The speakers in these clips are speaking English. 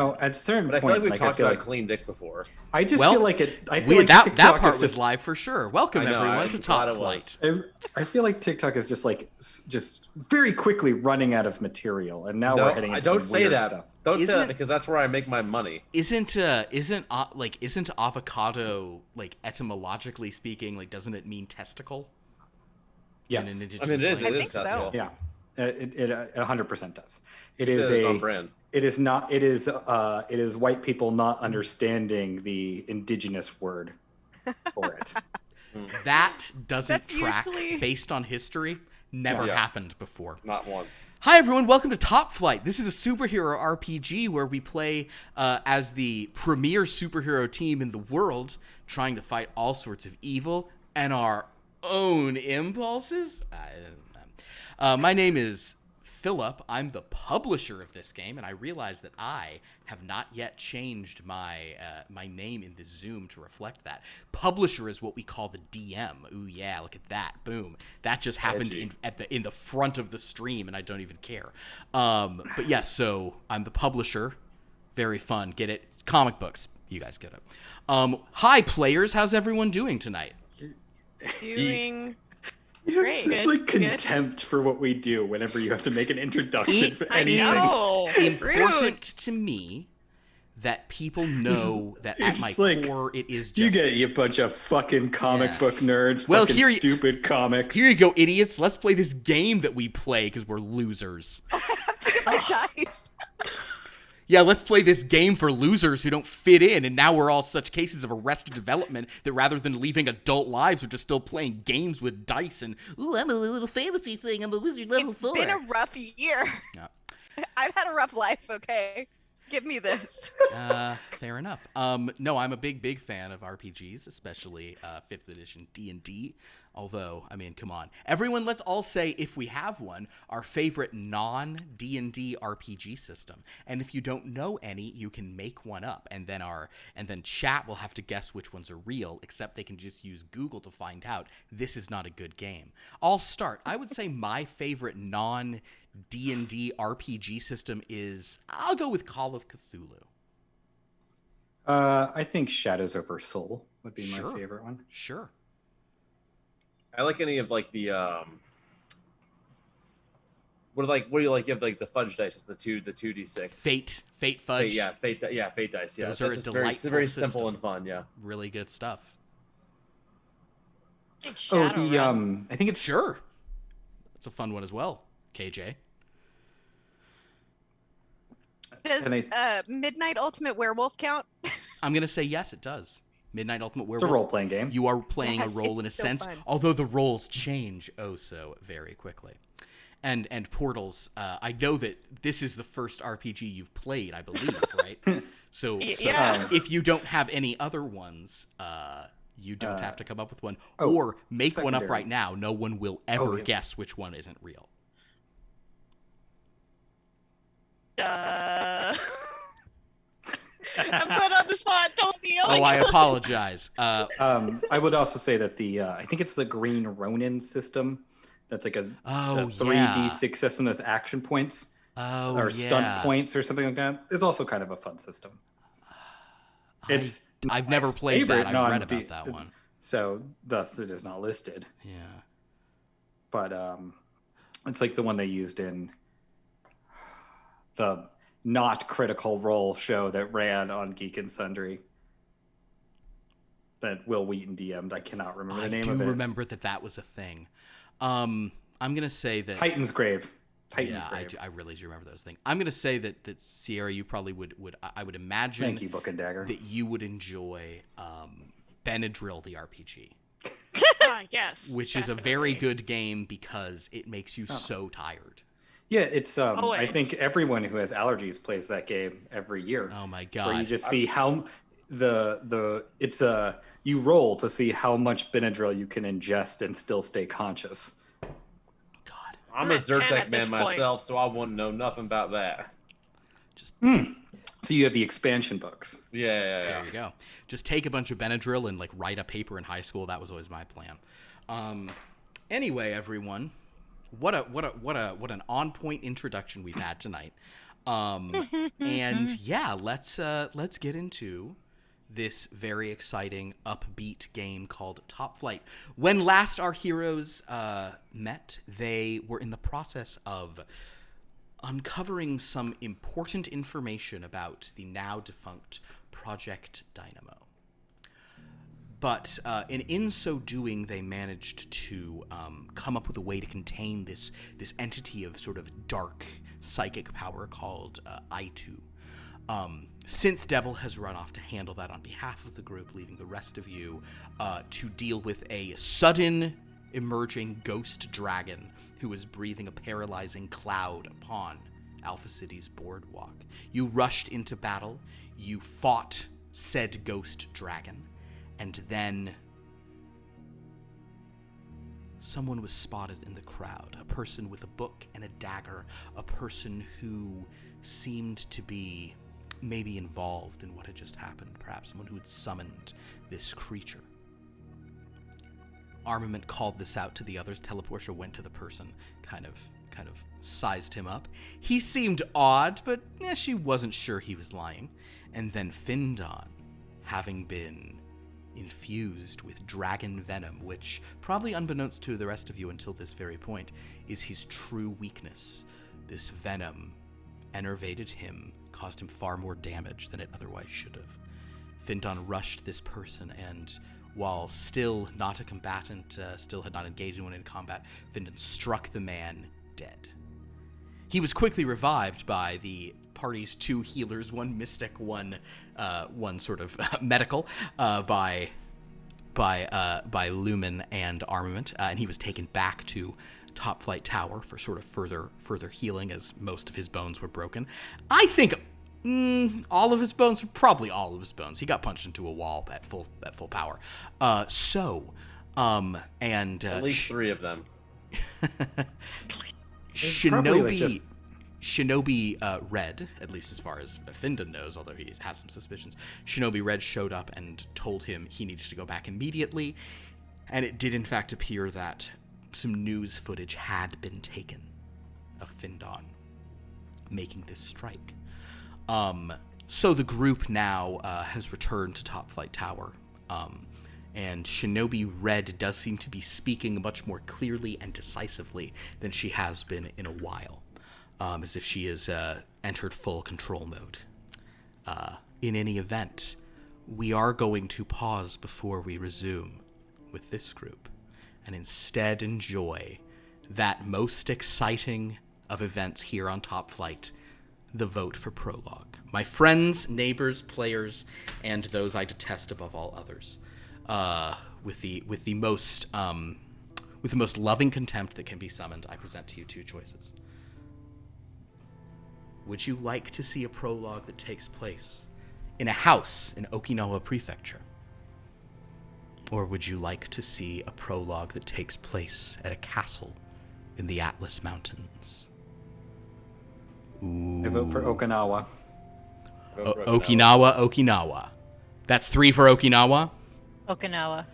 No, at a certain But I point, feel like we talked feel about like clean dick before. I just Well, feel like it. I feel like that TikTok part is was just, live for sure. Welcome I know, everyone I'm to glad it Topflight. I feel like TikTok is just like just very quickly running out of material, and now No, we're heading into don't some say weird that. stuff. Don't say Isn't- that because that's where I make my money. Isn't avocado, like, etymologically speaking, like, doesn't it mean testicle? Yes, I mean, it is. language? It is testicle. yeah, it 100% does. It It's is on brand. It is not. It is white people not understanding the indigenous word for it. That doesn't That's track usually- based on history. Never Yeah. happened before. Not once. Hi everyone, welcome to Topflight. This is a superhero RPG where we play as the premier superhero team in the world, trying to fight all sorts of evil and our own impulses. My name is Philip. I'm the publisher of this game, and I realize that I have not yet changed my my name in this Zoom to reflect that. Publisher is what we call the DM. Ooh yeah, look at that! Boom. That just happened in the front of the stream, and I don't even care. But yes, so I'm the publisher. Very fun. Get it? Comic books. You guys get it. Hi players. How's everyone doing tonight? Doing You have Great. such Good. like contempt for what we do whenever you have to make an introduction for It anything. is important to me that people know that you're at my just like, core it is just... You get it, you bunch of fucking comic Yeah. book nerds. Well, fucking stupid comics. Here you go, idiots. Let's play this game that we play because we're losers. my dice. Yeah, let's play this game for losers who don't fit in, and now we're all such cases of arrested development that rather than leaving adult lives, we're just still playing games with dice and, ooh, I'm a little fantasy thing, I'm a wizard level 4. It's been a rough year. Yeah. I've had a rough life, okay? Give me this. Fair enough. No, I'm a big fan of RPGs, especially 5th edition D&D. Although, I mean, come on. Everyone, let's all say, if we have one, our favorite non-D&D RPG system. And if you don't know any, you can make one up. And then chat will have to guess which ones are real, except they can just use Google to find out this is not a good game. I'll start. I would say my favorite non-D&D RPG system is, I'll go with Call of Cthulhu. I think Shadows over Soul would be Sure. my favorite one. Sure. I like any of like the what do you like? You have like the fudge dice, it's the 2d6. Fate Fudge. Fate dice. Yeah, Those that's are a just delightful very system. simple and fun. Yeah. Really good stuff. I think it's Sure. That's a fun one as well, KJ. Does And Midnight Ultimate Werewolf count? I'm going to say yes, it does. Midnight Ultimate it's Werewolf. a role-playing game. You are playing a Yes, role in a it's so sense, fun. although the roles change oh so very quickly. And Portals, I know that this is the first RPG you've played, I believe, right? So Yeah. if you don't have any other ones, you don't have to come up with one. oh, Or make one up secondary. right now. No one will ever yeah. guess which one isn't real. I'm put on the spot. Don't be. Oh, I apologize. I would also say that I think it's the Green Ronin system. That's like a 3D6 system that's action points or stunt points or something like that. It's also kind of a fun system. It's I've never played that. favorite I've read non-D- about that one. So thus it is not listed. Yeah. But it's like the one they used in the not Critical Role show that ran on Geek and Sundry. That Will Wheaton DM'd. I cannot remember the name of it. I do remember that was a thing. I'm gonna say that Titan's Grave. Titan's yeah, Grave. I really do remember those things. I'm gonna say that Sierra, you probably would I would imagine Thank you, Book and Dagger. that you would enjoy Benadryl the RPG, Yes. which is a very good game because it makes you so tired. Yeah, it's I Always. think everyone who has allergies plays that game every year. Oh my Where you god! just see how you roll to see how much Benadryl you can ingest and still stay conscious. God, I'm I'm a at 10 Zyrtec at man this point. myself, so I wouldn't know nothing about that. just So you have the expansion books. Yeah. there you go. Just take a bunch of Benadryl and like write a paper in high school. That was always my plan. Anyway, everyone, what an on point introduction we've had tonight. And yeah, let's get into this very exciting, upbeat game called Topflight. When last our heroes met, they were in the process of uncovering some important information about the now defunct Project Dynamo. But in so doing, they managed to come up with a way to contain this entity of sort of dark psychic power called I2. Synth Devil has run off to handle that on behalf of the group, leaving the rest of you to deal with a sudden emerging ghost dragon who is breathing a paralyzing cloud upon Alpha City's boardwalk. You rushed into battle, you fought said ghost dragon, and then someone was spotted in the crowd, a person with a book and a dagger, a person who seemed to be maybe involved in what had just happened, perhaps someone who had summoned this creature. Armament called this out to the others. Teleportia went to the person, kind of sized him up. He seemed odd, but she wasn't sure he was lying. And then Findon, having been infused with dragon venom, which, probably unbeknownst to the rest of you until this very point, is his true weakness. This venom enervated him, caused him far more damage than it otherwise should have. Findon rushed this person, and while still not a combatant, still had not engaged anyone in combat, Findon struck the man dead. He was quickly revived by the party's two healers, one mystic, one sort of medical, by Lumen and Armament, and he was taken back to Topflight Tower for sort of further healing, as most of his bones were broken. I think all of his bones, probably all of his bones. He got punched into a wall at full power. At least 3 of them. Shinobi Red, at least as far as Findon knows, although he has some suspicions, Shinobi Red showed up and told him he needed to go back immediately, and it did in fact appear that some news footage had been taken of Findon making this strike. So the group now has returned to Topflight Tower, and Shinobi Red does seem to be speaking much more clearly and decisively than she has been in a while, as if she has entered full control mode. In any event, we are going to pause before we resume with this group, and instead enjoy that most exciting of events here on Topflight, the vote for prologue. My friends, neighbors, players, and those I detest above all others, with the most loving contempt that can be summoned, I present to you 2 choices. Would you like to see a prologue that takes place in a house in Okinawa Prefecture? Or would you like to see a prologue that takes place at a castle in the Atlas Mountains? Ooh. I vote for Okinawa. Okinawa. That's 3 for Okinawa? Okinawa.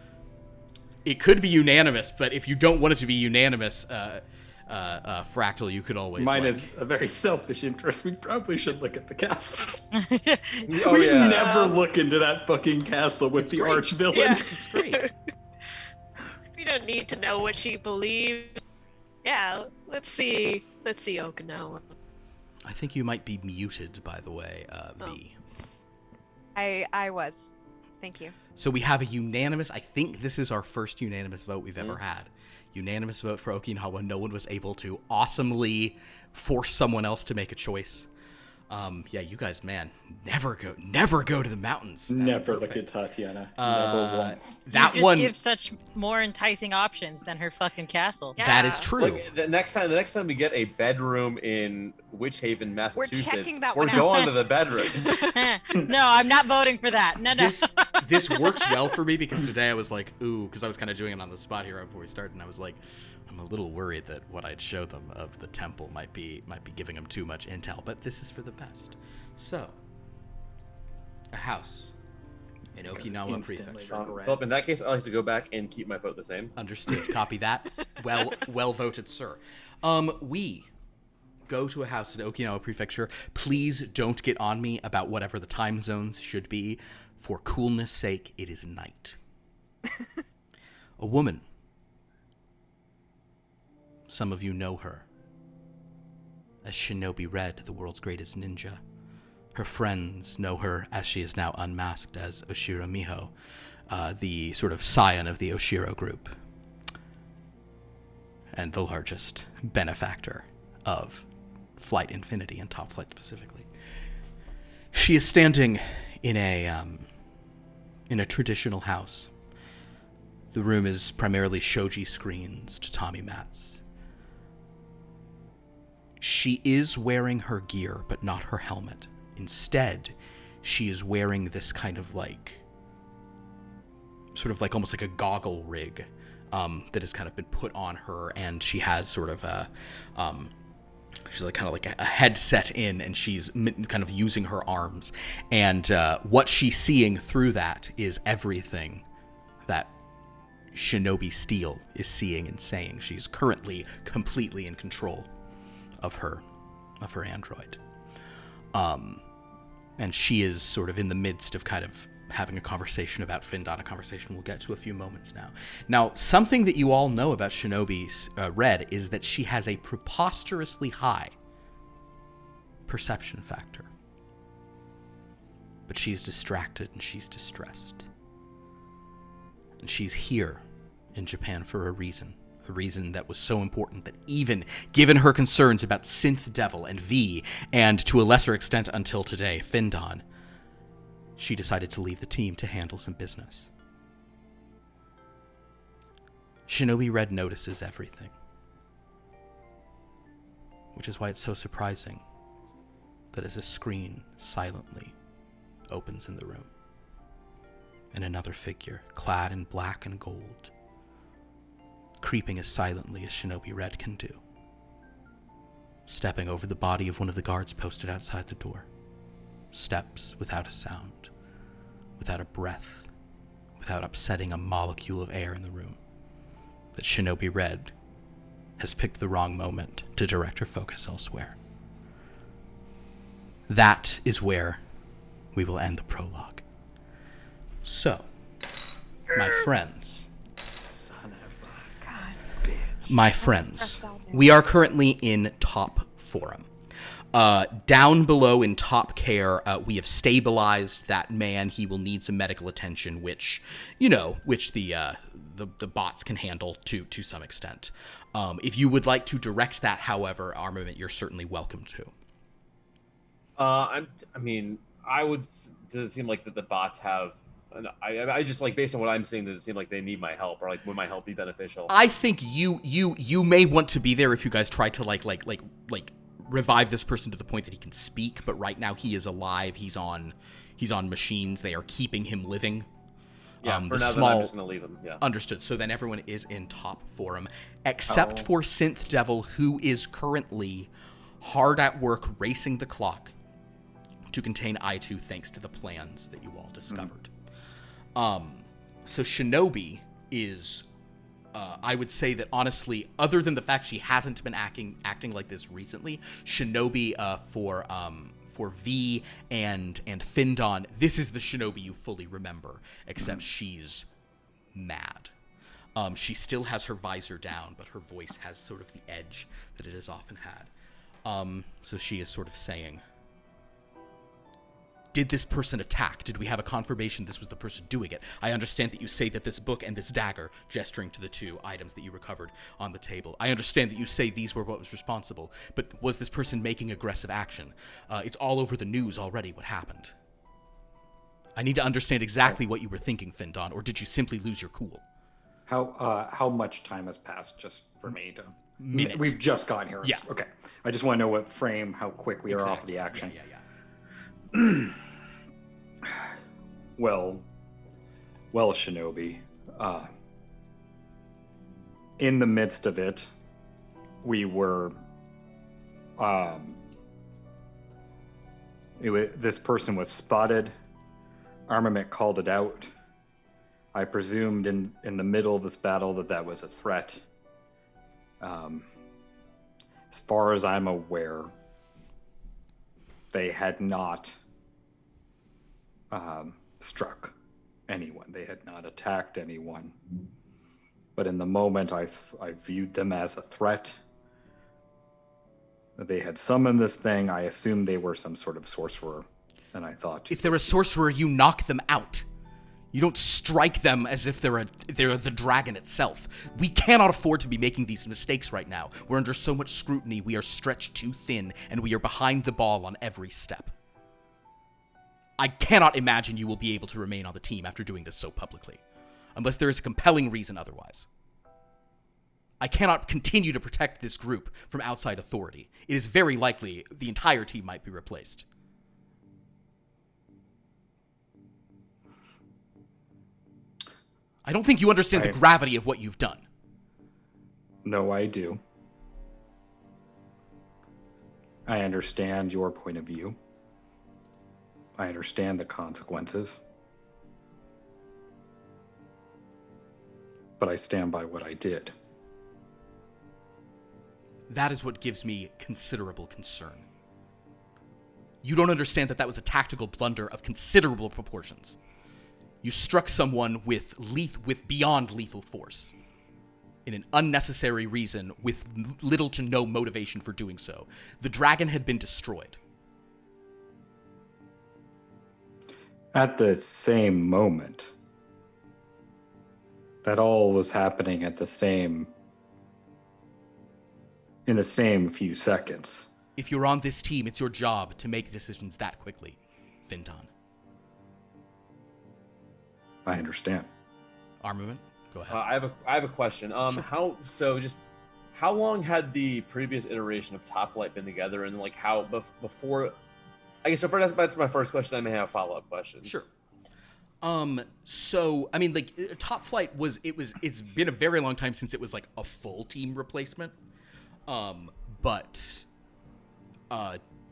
It could be unanimous, but if you don't want it to be unanimous, Fractal, you could always... Mine is a very selfish interest. We probably should look at the castle. Oh, we yeah. never look into that fucking castle with the arch villain. Yeah. It's great. We don't need to know what she believes. Yeah, let's see Okinawa. I think you might be muted, by the way, V. I was. Thank you. So we have a unanimous... I think this is our first unanimous vote we've ever had. Unanimous vote for Okinawa. No one was able to awesomely force someone else to make a choice. Yeah, you guys, man, never go to the mountains. That's Never perfect. look at Tatiana. Never once. That you just one give such more enticing options than her fucking castle. That is true. Look, the next time we get a bedroom in Witch Haven, Massachusetts, checking that we're one out. going to the bedroom. No, I'm not voting for that. No. This works well for me because today I was like, ooh, because I was kind of doing it on the spot here before we started, and I was like, I'm a little worried that what I'd show them of the temple might be giving them too much intel, but this is for the best. So, a house in Okinawa instantly Prefecture. regret. Philip, in that case, I like to go back and keep my vote the same. Understood. Copy that. Well voted, sir. We go to a house in Okinawa Prefecture. Please don't get on me about whatever the time zones should be. For coolness' sake, it is night. A woman. Some of you know her as Shinobi Red, the world's greatest ninja. Her friends know her as she is now unmasked as Oshiro Miho, the sort of scion of the Oshiro group, and the largest benefactor of Flight Infinity and Topflight specifically. She is standing in a traditional house. The room is primarily shoji screens, tatami mats. She is wearing her gear, but not her helmet. Instead, she is wearing this kind of sort of almost like a goggle rig that has kind of been put on her, and she has sort of she's kind of like a headset in, and she's kind of using her arms. And what she's seeing through that is everything that Shinobi Steel is seeing and saying. She's currently completely in control of her android. And she is sort of in the midst of kind of having a conversation about Findon, a conversation we'll get to a few moments now. Now, something that you all know about Shinobi Red is that she has a preposterously high perception factor. But she's distracted and she's distressed. And she's here in Japan for a reason that was so important that even given her concerns about Synth Devil and V, and to a lesser extent until today, Findon, she decided to leave the team to handle some business. Shinobi Red notices everything, which is why it's so surprising that as a screen silently opens in the room, and another figure, clad in black and gold, creeping as silently as Shinobi Red can do, stepping over the body of one of the guards posted outside the door, steps without a sound, without a breath, without upsetting a molecule of air in the room, that Shinobi Red has picked the wrong moment to direct her focus elsewhere. That is where we will end the prologue. So, my friends, we are currently in Top Forum. Down below in Top Care, we have stabilized that man. He will need some medical attention, which the bots can handle to some extent. If you would like to direct that, however, Armament, you're certainly welcome to. I would. Does it seem like that the bots have? I just based on what I'm seeing, does it seem like they need my help, or would my help be beneficial? I think you may want to be there if you guys try to revive this person to the point that he can speak. But right now he is alive. He's on machines. They are keeping him living. Yeah. For now, then I'm just gonna leave him. Yeah. Understood. So then everyone is in Top Forum, except for Synth Devil, who is currently hard at work racing the clock to contain I2, thanks to the plans that you all discovered. So Shinobi is, I would say that honestly, other than the fact she hasn't been acting like this recently, Shinobi for V and Findon, this is the Shinobi you fully remember, except she's mad. She still has her visor down, but her voice has sort of the edge that it has often had. So she is sort of saying, did this person attack? Did we have a confirmation this was the person doing it? I understand that you say that this book and this dagger, gesturing to the two items that you recovered on the table, I understand that you say these were what was responsible, but was this person making aggressive action? It's all over the news already what happened. I need to understand exactly what you were thinking, Findon, or did you simply lose your cool? How much time has passed just for me to... Minute. We've just gotten here. Yeah. Okay. I just want to know what frame, how quick we are off of the action. Yeah. Well, Shinobi, in the midst of it, we were, this person was spotted. Armament called it out. I presumed in the middle of this battle that was a threat. As far as I'm aware, they had not struck anyone. They had not attacked anyone. But in the moment, I viewed them as a threat. They had summoned this thing. I assumed they were some sort of sorcerer. And I thought, if they're a sorcerer, you knock them out. You don't strike them as if they're the dragon itself. We cannot afford to be making these mistakes right now. We're under so much scrutiny, we are stretched too thin, and we are behind the ball on every step. I cannot imagine you will be able to remain on the team after doing this so publicly, unless there is a compelling reason otherwise. I cannot continue to protect this group from outside authority. It is very likely the entire team might be replaced. I don't think you understand the gravity of what you've done. No, I do. I understand your point of view. I understand the consequences. But I stand by what I did. That is what gives me considerable concern. You don't understand that that was a tactical blunder of considerable proportions. You struck someone with beyond lethal force, in an unnecessary reason, with little to no motivation for doing so. The dragon had been destroyed. At the same moment, that all was happening in the same few seconds. If you're on this team, it's your job to make decisions that quickly, Finton. I understand. Armament, go ahead. I have a question. Sure. How long had the previous iteration of Topflight been together, and like how before? I guess so. That's my first question. I may have follow-up questions. Sure. So I mean, like, Topflight it's been a very long time since it was like a full team replacement.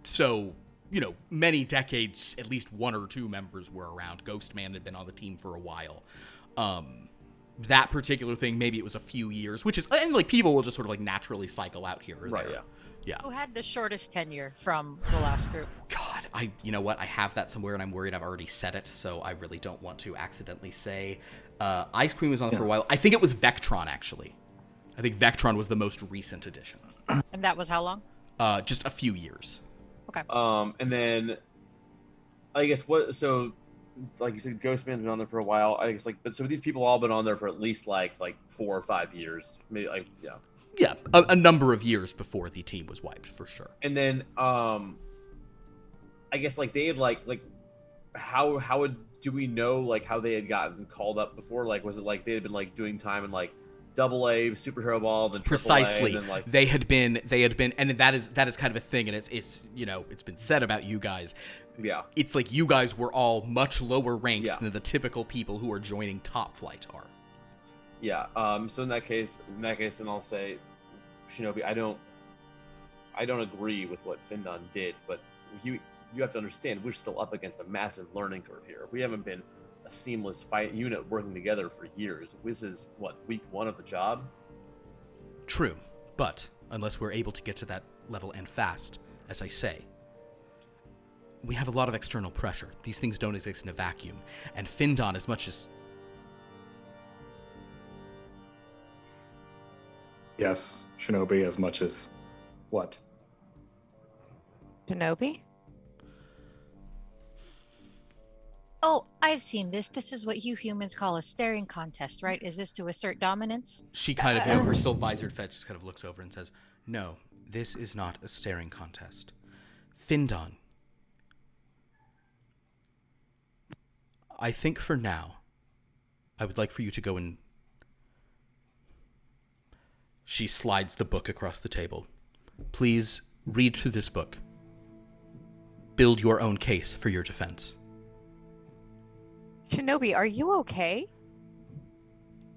So, you know, many decades, at least one or two members were around. Ghostman had been on the team for a while. That particular thing, maybe it was a few years, and like people will just sort of like naturally cycle out here or right, there. Yeah. Who had the shortest tenure from the last group? God, you know what? I have that somewhere, and I'm worried I've already said it, so I really don't want to accidentally say. Ice Queen was on for a while. I think it was Vectron, actually. I think Vectron was the most recent addition. And that was how long? Just a few years. Okay. And then, I guess so, like you said, Ghostman's been on there for a while. I guess but so these people all been on there for at least like 4 or 5 years, maybe Yeah, a number of years before the team was wiped, for sure. And then, I guess like they had how do we know like how they had gotten called up before? Like, was it like they had been like doing time in like AA superhero ball, then precisely AAA, and then, like, they had been, and that is kind of a thing, and it's you know, it's been said about you guys. Yeah, it's like you guys were all much lower ranked than the typical people who are joining Topflight are. Yeah. So in that case, then I'll say, Shinobi, I don't agree with what Findan did, but you have to understand we're still up against a massive learning curve here. We haven't been a seamless fight unit working together for years. This is week 1 of the job. True, but unless we're able to get to that level and fast, as I say, we have a lot of external pressure. These things don't exist in a vacuum, and Findan, as much as Yes, Shinobi, as much as what? Shinobi? Oh, I've seen this. This is what you humans call a staring contest, right? Is this to assert dominance? she kind of, you know, her still visored fetch just kind of looks over and says, "No, this is not a staring contest. Findan, I think for now, I would like for you to go and..." She slides the book across the table. "Please read through this book. Build your own case for your defense." Shinobi, are you okay?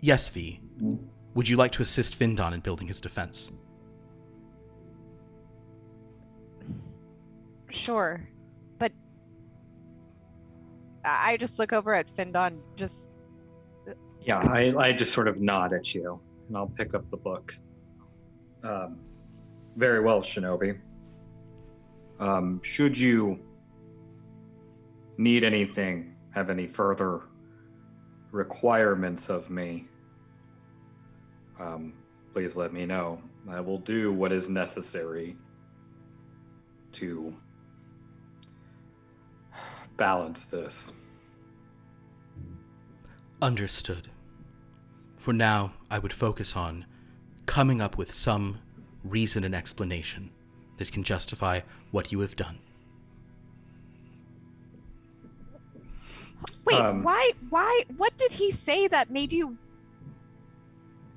"Yes, V. Would you like to assist Findan in building his defense?" Sure. But I just look over at Findan, just... Yeah, I just sort of nod at you, and I'll pick up the book. Very well, Shinobi. Should you need anything, have any further requirements of me, please let me know. I will do what is necessary to balance this. Understood. For now, I would focus on coming up with some reason and explanation that can justify what you have done. Wait, why, what did he say that made you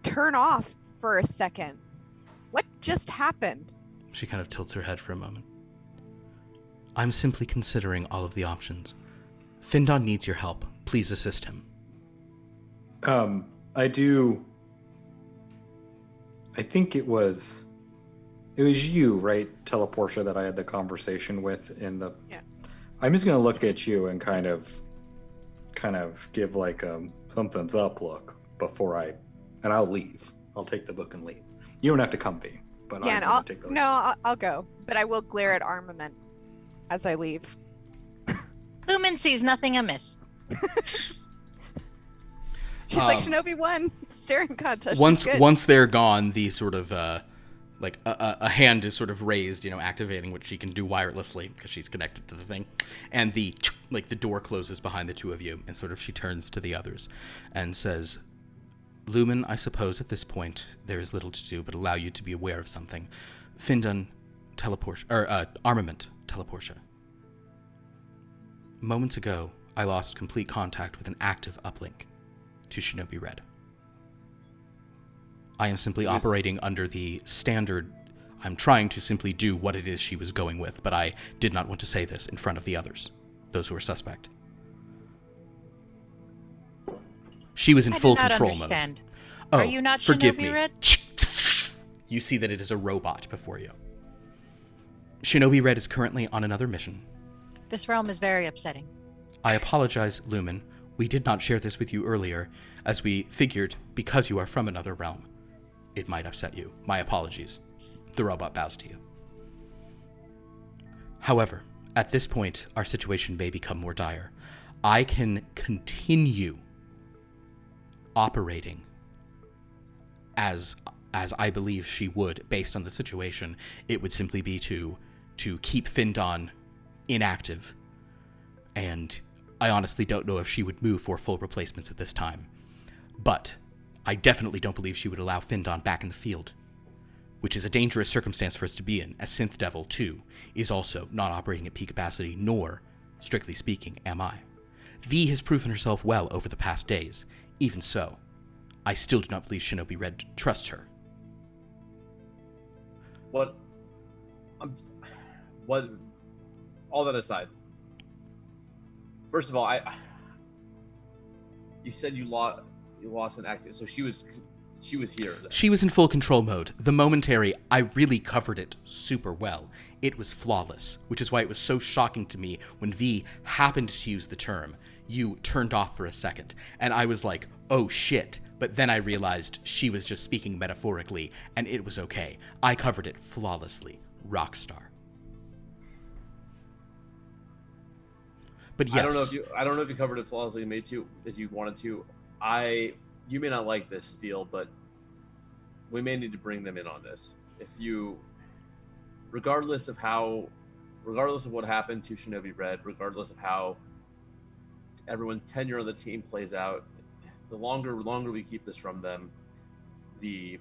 turn off for a second? What just happened? She kind of tilts her head for a moment. I'm simply considering all of the options. Findon needs your help. Please assist him. I think it was you, right, Teleportia, that I had the conversation with in the... Yeah. I'm just going to look at you and kind of give like a something's up look before and I'll leave. I'll take the book and leave. You don't have to come be, but Yeah, I'm and going to take the book. I'll go, but I will glare at Armament as I leave. Lumen sees nothing amiss. She's like, Shinobi won. Staring contest. Once they're gone, the sort of like a hand is sort of raised, activating what she can do wirelessly because she's connected to the thing, and the door closes behind the two of you, and sort of she turns to the others and says, Lumen, I suppose at this point there is little to do but allow you to be aware of something. Findon, Armament, Teleportia. Moments ago, I lost complete contact with an active uplink to Shinobi Red. I am simply operating under the standard. I'm trying to simply do what it is she was going with, but I did not want to say this in front of the others, those who were suspect. She was in full control understand. mode. Are you not forgive Shinobi me. Red? You see that it is a robot before you. Shinobi Red is currently on another mission. This realm is very upsetting. I apologize, Lumen. We did not share this with you earlier, as we figured because you are from another realm, it might upset you. My apologies. The robot bows to you. However, at this point, our situation may become more dire. I can continue operating as I believe she would, based on the situation. It would simply be to keep Findon inactive, and I honestly don't know if she would move for full replacements at this time. But I definitely don't believe she would allow Findon back in the field, which is a dangerous circumstance for us to be in, as Synth Devil 2 is also not operating at peak capacity, nor, strictly speaking, am I. V has proven herself well over the past days. Even so, I still do not believe Shinobi Red trusts her. All that aside, first of all, you said you lost an active, so she was here. She was in full control mode. The momentary, I really covered it super well. It was flawless, which is why it was so shocking to me when V happened to use the term. You turned off for a second, and I was like, oh shit. But then I realized she was just speaking metaphorically, and it was okay. I covered it flawlessly. Rockstar. But yes. I don't know if you covered it flawlessly as you wanted to. You may not like this, Steel, but we may need to bring them in on this. Regardless of what happened to Shinobi Red, regardless of how everyone's tenure on the team plays out, the longer we keep this from them, the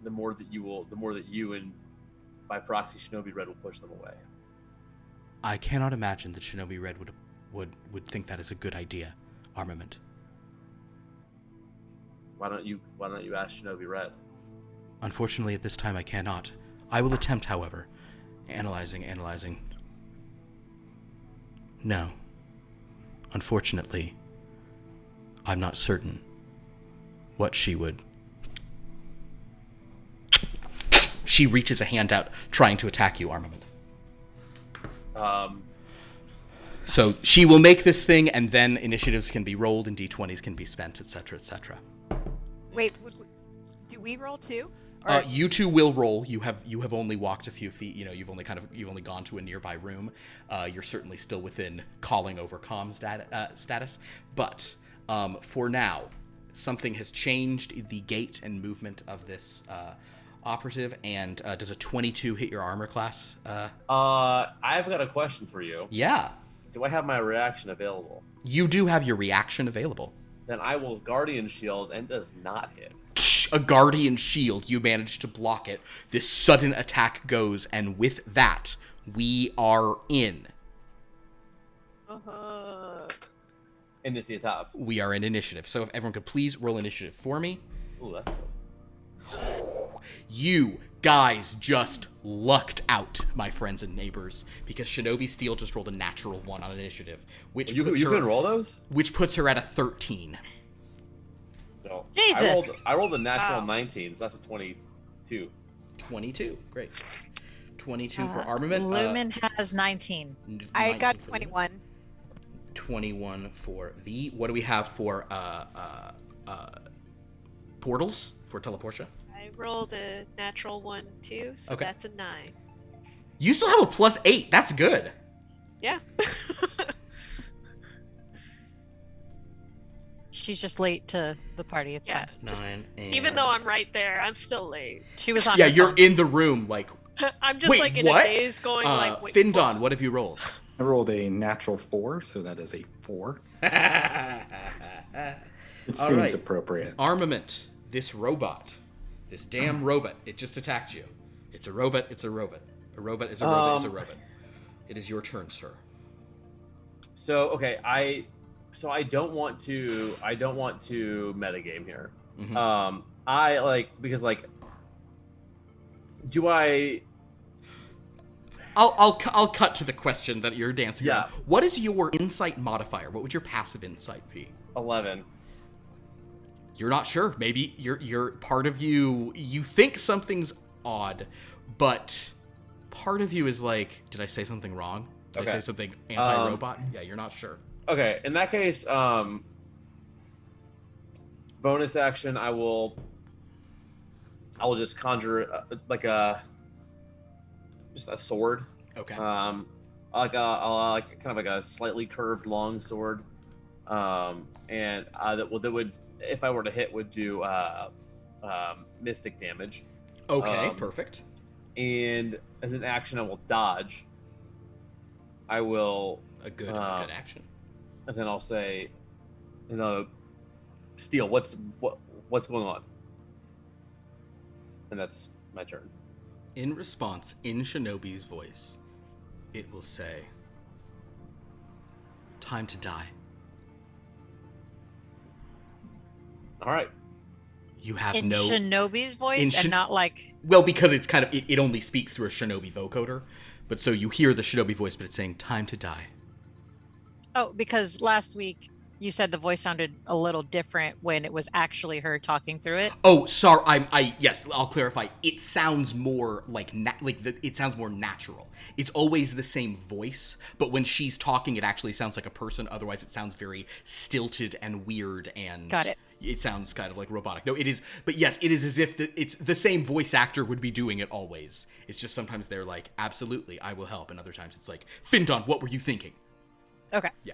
more that you and by proxy Shinobi Red will push them away. I cannot imagine that Shinobi Red would think that is a good idea. Armament. Why don't you ask Shinobi Red? Unfortunately, at this time I cannot. I will attempt, however. Analyzing. No. Unfortunately, I'm not certain what she would. She reaches a hand out, trying to attack you, Armament. So she will make this thing, and then initiatives can be rolled, and d20s can be spent, etc., etc. Wait, do we roll too? You two will roll. You have only walked a few feet. You've only gone to a nearby room. You're certainly still within calling over comms status. But for now, something has changed the gait and movement of this operative. And does a 22 hit your armor class? I've got a question for you. Yeah. Do I have my reaction available? You do have your reaction available. Then I will Guardian Shield and does not hit. A Guardian Shield, you manage to block it. This sudden attack goes, and with that, we are in. And this is tough. We are in initiative. So if everyone could please roll initiative for me. Ooh, that's good. You guys just lucked out, my friends and neighbors, because Shinobi Steel just rolled a natural 1 on initiative, which you can roll those? Which puts her at a 13. No. Jesus! I rolled a natural 19, so that's a 22. 22, great. 22 for armament. Lumen has 19. I 19 got for 21. 21 for V. What do we have for portals for Teleportia? I rolled a natural 1 too, so Okay. that's a 9. You still have a +8. That's good. Yeah. She's just late to the party. It's Yeah. fine. 9 and... Even though I'm right there, I'm still late. She was on. Yeah, her you're phone. in the room, like... I'm just Wait, like in what? a daze going like, wait, Findon, what have you rolled? I rolled a natural 4, so that is a 4. It All seems right. appropriate. Armament. This robot. This damn robot. It just attacked you. It's a robot. It's a robot. A robot is a robot is a robot. It is your turn, sir. So okay, I don't want to metagame here. Mhm. I like because like do I I'll cut to the question that you're dancing Yeah. around. What is your insight modifier? What would your passive insight be? 11? You're not sure. Maybe you're part of you think something's odd, but part of you is like, did I say something wrong? Did I Okay. say something anti-robot? Yeah, you're not sure. Okay, in that case, bonus action, I will just conjure just a sword. Okay. Like kind of like a slightly curved long sword, and that would, if I were to hit, would do mystic damage. Okay, perfect. And as an action, I will dodge. I will, A good action. and then I'll say, Steel, what's going on? And that's my turn. In response, in Shinobi's voice, it will say, "Time to die. All right. You have In no..." Shinobi's voice In and Shin- not like. Well, because it's kind of... It only speaks through a Shinobi vocoder. But so you hear the Shinobi voice, but it's saying, "Time to die." Oh, because last week you said the voice sounded a little different when it was actually her talking through it. Oh, sorry. Yes, I'll clarify. It sounds more like it sounds more natural. It's always the same voice, but when she's talking, it actually sounds like a person. Otherwise, it sounds very stilted and weird, and Got it. It sounds kind of like robotic. No, it is. But yes, it is as if it's the same voice actor would be doing it always. It's just sometimes they're like, "Absolutely, I will help," and other times it's like, "Findon, what were you thinking?" Okay. Yeah.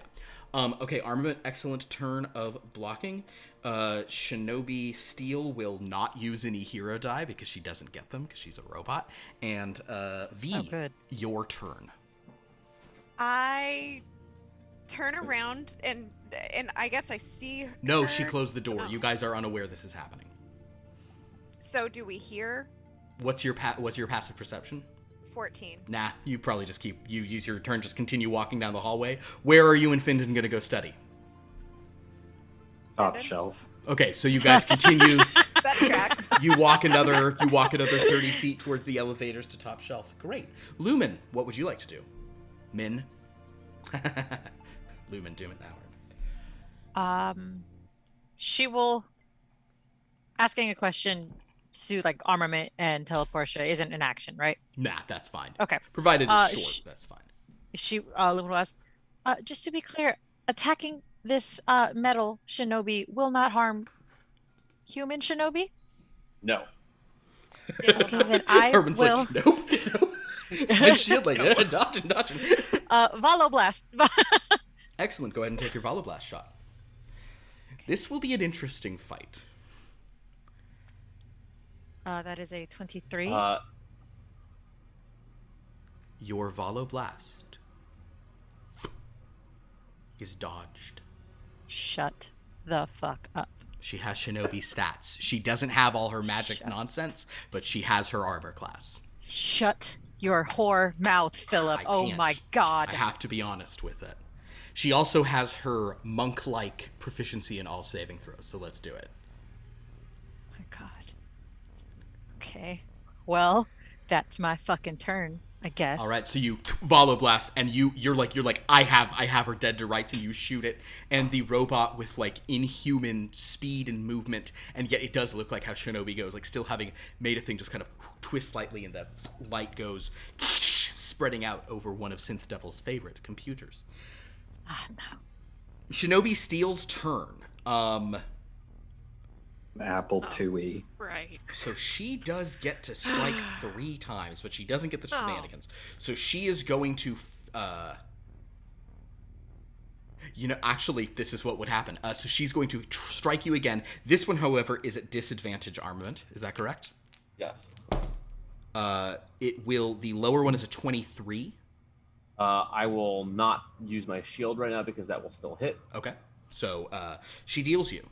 Okay, armament, excellent turn of blocking. Shinobi Steel will not use any hero die because she doesn't get them because she's a robot. And V, Oh, good. your turn. I turn around and I guess I see her. No, she closed the door. Oh. You guys are unaware this is happening. So do we hear? What's your passive perception? 14. Nah, you probably just you use your turn, just continue walking down the hallway. Where are you and Findon gonna go study? Top Findon? shelf. Okay, so you guys continue. That tracks. You walk another 30 feet towards the elevators to top shelf. Great. Lumen, what would you like to do? Min? Lumen, doom it now. She will. Asking a question to like armament and Teleportia isn't an action, right? Nah, that's fine. Okay. Provided it's short, that's fine. She Lumen will ask, just to be clear, attacking this metal shinobi will not harm human shinobi? No. Okay, then I Herman's will. like, nope. And shield like, dodging. Valo Blast. Excellent. Go ahead and take your Valo Blast shot. This will be an interesting fight. That is a 23. Your Valo Blast is dodged. Shut the fuck up. She has shinobi stats. She doesn't have all her magic nonsense, but she has her armor class. Shut your whore mouth, Philip. I Oh can't. my god. I have to be honest with it. She also has her monk-like proficiency in all saving throws, so let's do it. Oh my god. Okay. Well, that's my fucking turn, I guess. All right, so you Valo Blast, and you're like, I have her dead to rights, and you shoot it, and the robot with like inhuman speed and movement, and yet it does look like how Shinobi goes, like still having made a thing, just kind of twist slightly, and the light goes spreading out over one of Synth Devil's favorite computers. Ah, no. Shinobi Steel's turn. Apple IIe. Right. So she does get to strike 3 times, but she doesn't get the shenanigans. So she is going to, actually, this is what would happen. So she's going to strike you again. This one, however, is at disadvantage armament. Is that correct? Yes. The lower one is a 23. I will not use my shield right now because that will still hit. Okay. So she deals you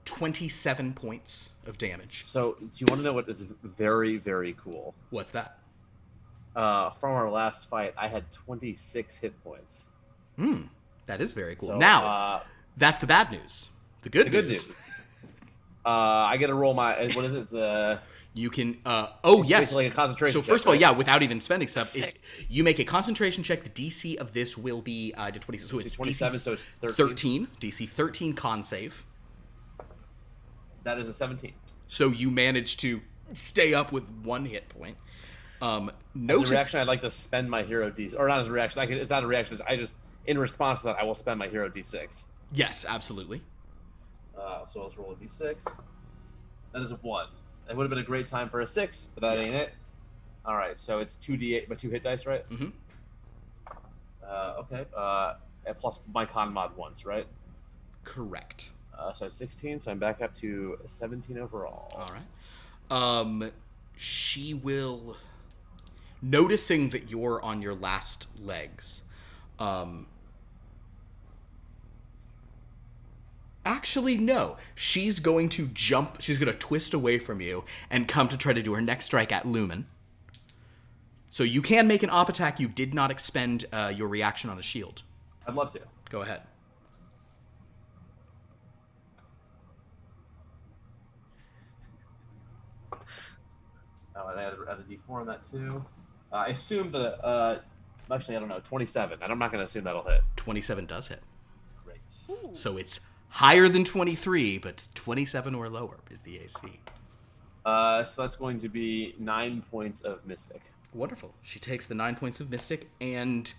27 points of damage. So do you want to know what is very, very cool? What's that? From our last fight, I had 26 hit points. That is very cool. So, now, that's the bad news. The good news. I get to roll my, what is it? You can, it's yes. basically a concentration So check, first of all, right? yeah, without even spending stuff, if you make a concentration check, the DC of this will be, 26, so it's 27, DC so it's 13. DC 13 con save. That is a 17. So you manage to stay up with 1 hit point. As Notice, a reaction, I'd like to spend my hero D, or not as a reaction. It's not a reaction. I just, in response to that, I will spend my hero D6. yes, absolutely. So let's roll a D6. That is a 1. It would have been a great time for a 6, but that ain't it. All right, so it's 2d8, but 2 hit dice, right? Mm-hmm. Okay. And plus my con mod once, right? Correct. So it's 16, so I'm back up to 17 overall. All right. She will, noticing that you're on your last legs, actually, no. She's going to jump. She's going to twist away from you and come to try to do her next strike at Lumen. So you can make an op attack. You did not expend your reaction on a shield. I'd love to. Go ahead. And I add a D4 on that too. I assume that. Actually, I don't know. 27. And I'm not going to assume that'll hit. 27 does hit. Great. So it's higher than 23, but 27 or lower is the AC. So that's going to be 9 points of Mystic. Wonderful. She takes the 9 points of Mystic and,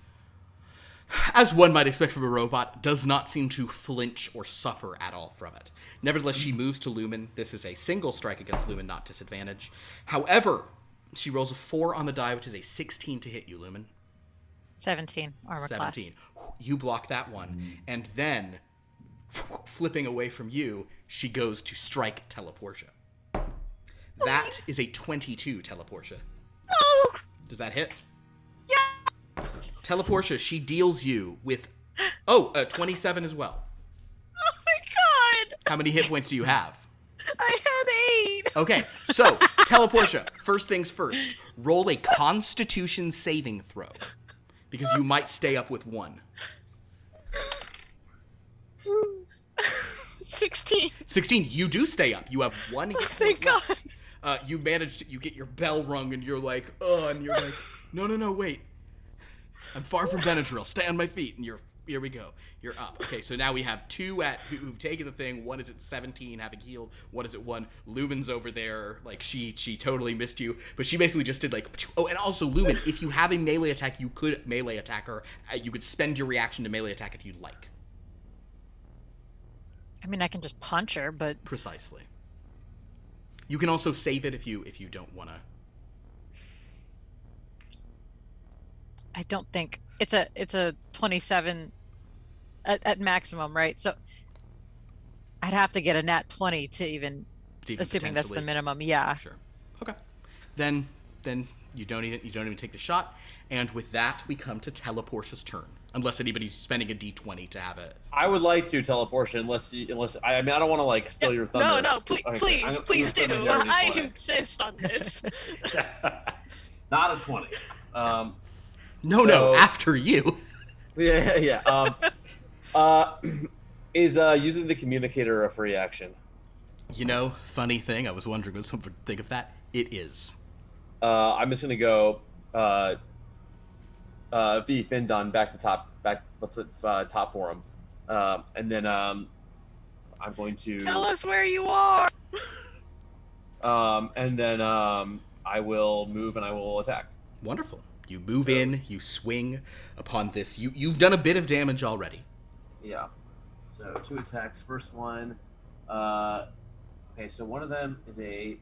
as one might expect from a robot, does not seem to flinch or suffer at all from it. Nevertheless, she moves to Lumen. This is a single strike against Lumen, not disadvantage. However, she rolls a 4 on the die, which is a 16 to hit you, Lumen. 17 armor 17. class. You block that one. And then, flipping away from you, she goes to strike Teleportia. That is a 22 Teleportia. Oh, Does that hit? yeah. Teleportia, she deals you with 27 as well. Oh my god. How many hit points do you have? I had 8. Okay, so Teleportia, first things first, roll a Constitution saving throw because you might stay up with 1. 16. 16, you do stay up. You have 1 hit point Thank left. You managed, you get your bell rung and you're like, and you're like, no, wait. I'm far from Benadryl. Stay on my feet. And here we go. You're up. Okay, so now we have 2 who've taken the thing. 1 is at 17, having healed. 1 is at 1. Lumen's over there. Like, she totally missed you. But she basically just did like, and also Lumen, if you have a melee attack, you could melee attack her. You could spend your reaction to melee attack if you'd like. I mean, I can just punch her, but Precisely. You can also save it if you don't want to. I don't think it's a 27 at maximum, right? So I'd have to get a nat 20 to even assuming that's the minimum. Yeah. Sure. Okay. Then you don't even take the shot, and with that we come to Teleportia's turn. Unless anybody's spending a d20 to have it. I would like to Teleportia, unless I mean I don't want to like steal your thunder. No, please, Okay, please do. I D20. insist on this. Not a 20. No, after you. Yeah. Is using the communicator a free action? You know, funny thing, I was wondering what someone would think of that. It is. I'm just gonna go V Findon back to top forum. And then I'm going to Tell us where you are. and then I will move and I will attack. Wonderful. You move in, you swing upon this. You've done a bit of damage already. Yeah. So 2 attacks. First one. Okay, so one of them is a.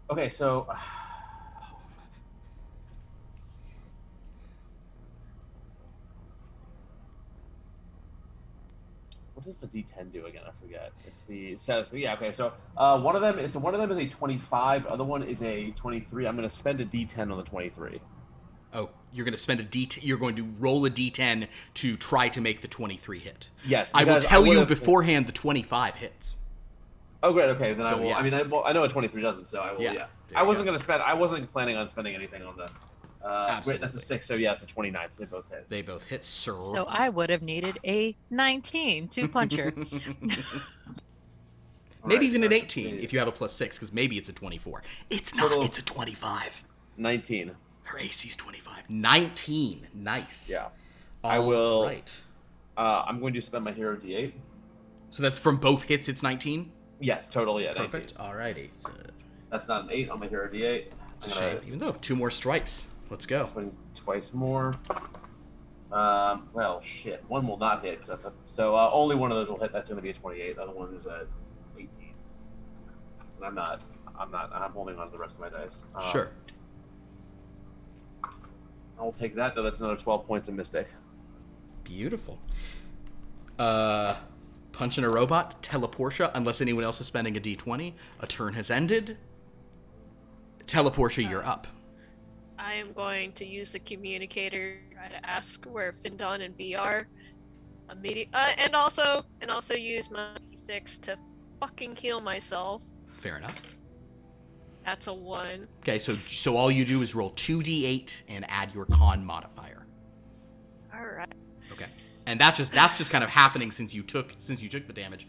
Okay, so. What does the D10 do again? I forget. It's the status. Yeah. Okay. So one of them is a 25. The other one is a 23. I'm going to spend a D10 on the 23. Oh, you're going to spend a D10. You're going to roll a D10 to try to make the 23 hit. Yes. I will tell you beforehand the 25 hits. Oh, great. Okay, then So, I will. yeah. I mean, I know a 23 doesn't, so I will. Yeah, Yeah. there I you wasn't go. gonna spend. I wasn't planning on spending anything on the. Absolutely. Wait, that's a 6. So yeah, it's a 29. So they both hit. They both hit, sir. So I would have needed a 19 two-puncher. Maybe even so an it's 18 if you have a +6, because maybe it's a 24. It's not. Total- It's a 25. 19. Her AC's 25. 19. Nice. Yeah. All I will. Right. I'm going to spend my hero D8. So that's from both hits. It's 19. Yes, totally. Yeah. 19. Perfect. Alrighty. That's not an 8 on my hero D8. It's a shame. Even though 2 more stripes. Let's go. Swing twice more. Well, shit. One will not hit. So only one of those will hit. That's going to be a 28. The other one is a 18. And I'm holding on to the rest of my dice. Sure. I'll take that, though. That's another 12 points of Mystic. Beautiful. Punching a robot, Teleportia, unless anyone else is spending a d20. A turn has ended. Teleportia, you're up. I am going to use the communicator to ask where Findon and V are. And also use my D6 to fucking heal myself. Fair enough. That's a 1. Okay, so all you do is roll 2d8 and add your con modifier. All right. Okay, and that's just kind of happening since you took the damage.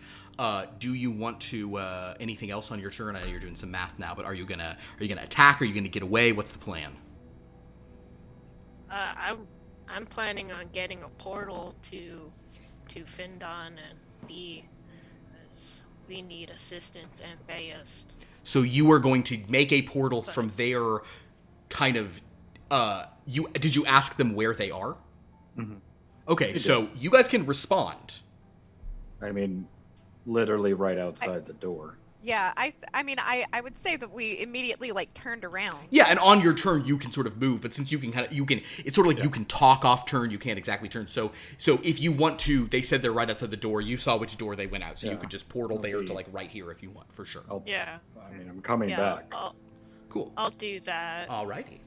Do you want to anything else on your turn? I know you're doing some math now, but are you gonna attack? Are you gonna get away? What's the plan? I'm planning on getting a portal to Findon and V, because we need assistance and Bayest. So you are going to make a portal from their kind of did you ask them where they are? Mm-hmm. Okay, so you guys can respond. I mean, literally right outside the door. Yeah, I mean, I would say that we immediately like turned around. Yeah, and on your turn you can sort of move, but since it's sort of like you can talk off turn, you can't exactly turn. So if you want to, they said they're right outside the door. You saw which door they went out, so you could just portal there to like right here if you want, for sure. Yeah. I mean, I'm coming back. Cool. I'll do that. Alrighty.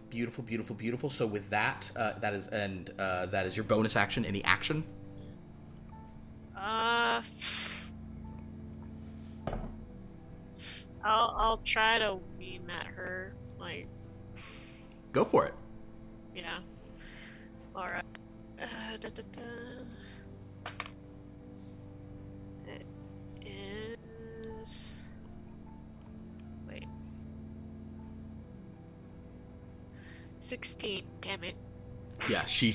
Beautiful, beautiful, beautiful. So with that, that is your bonus action. Any action? I'll try to beam at her, like. Go for it. Yeah. All right. It is. Wait. 16. Damn it. Yeah, she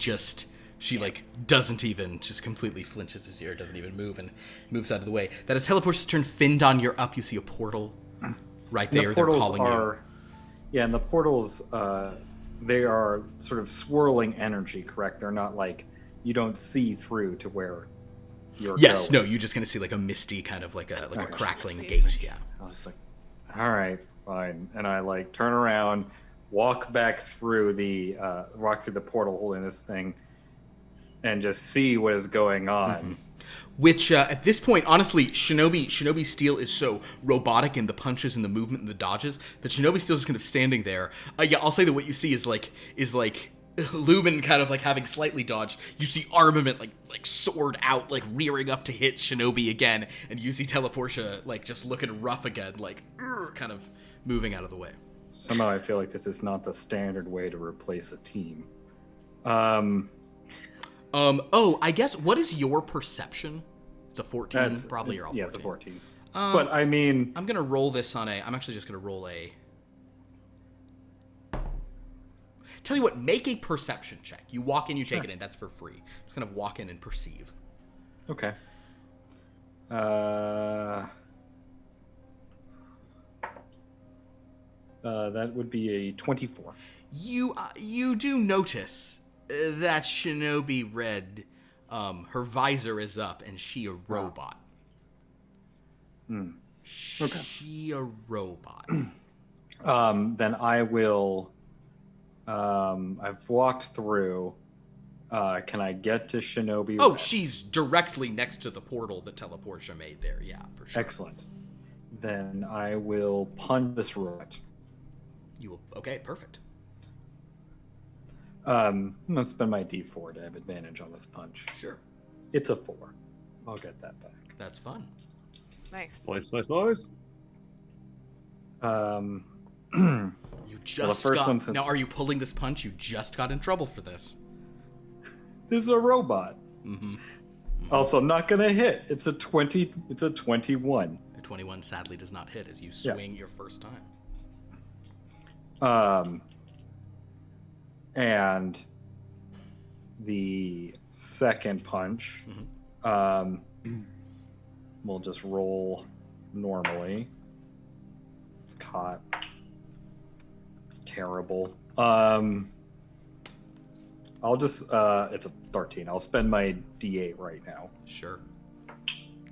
like doesn't even, just completely flinches his ear, doesn't even move, and moves out of the way. That is Teleportia's turn. Findon, you're up. You see a portal right there. They're calling you. Yeah, and the portals, they are sort of swirling energy, correct? They're not like, you don't see through to where Yes, going. no, you're just gonna see like a misty kind of like a crackling Please. gate. Yeah. I was like, all right, fine. And I like turn around, walk through the portal holding this thing, and just see what is going on. Mm-hmm. Which at this point, honestly, Shinobi Steel is so robotic in the punches and the movement and the dodges that Shinobi Steel is kind of standing there. Yeah, I'll say that what you see is like Lumen kind of like having slightly dodged. You see Armament like sword out, like rearing up to hit Shinobi again, and you see Teleportia like just looking rough again, like kind of moving out of the way. Somehow I feel like this is not the standard way to replace a team. Oh, I guess, what is your perception? It's a 14, probably you're all 14. Yeah, it's a 14. But I mean... I'm going to roll this on I'm actually just going to roll a... Tell you what, make a perception check. You walk in, you take it in, that's for free. Just kind of walk in and perceive. Okay. That would be a 24. You do notice that Shinobi Red, her visor is up, and she a robot. Okay. She a robot. Then I will. I've walked through. Can I get to Shinobi? Oh, Red? she's directly next to the portal that Teleportia made there. Yeah, for sure. Excellent. Then I will punch this robot. You will. Okay, perfect. I'm gonna spend my D4 to have advantage on this punch. Sure. It's a 4. I'll get that back. That's fun. Nice. Nice. You just got... Now, are you pulling this punch? You just got in trouble for this. This is a robot. Mm-hmm. Also, not gonna hit. It's a 20. It's a 21. A 21 sadly does not hit as you swing your first time. And the second punch, we'll just roll normally. It's caught. It's terrible. I'll just, it's a 13. I'll spend my D8 right now. Sure.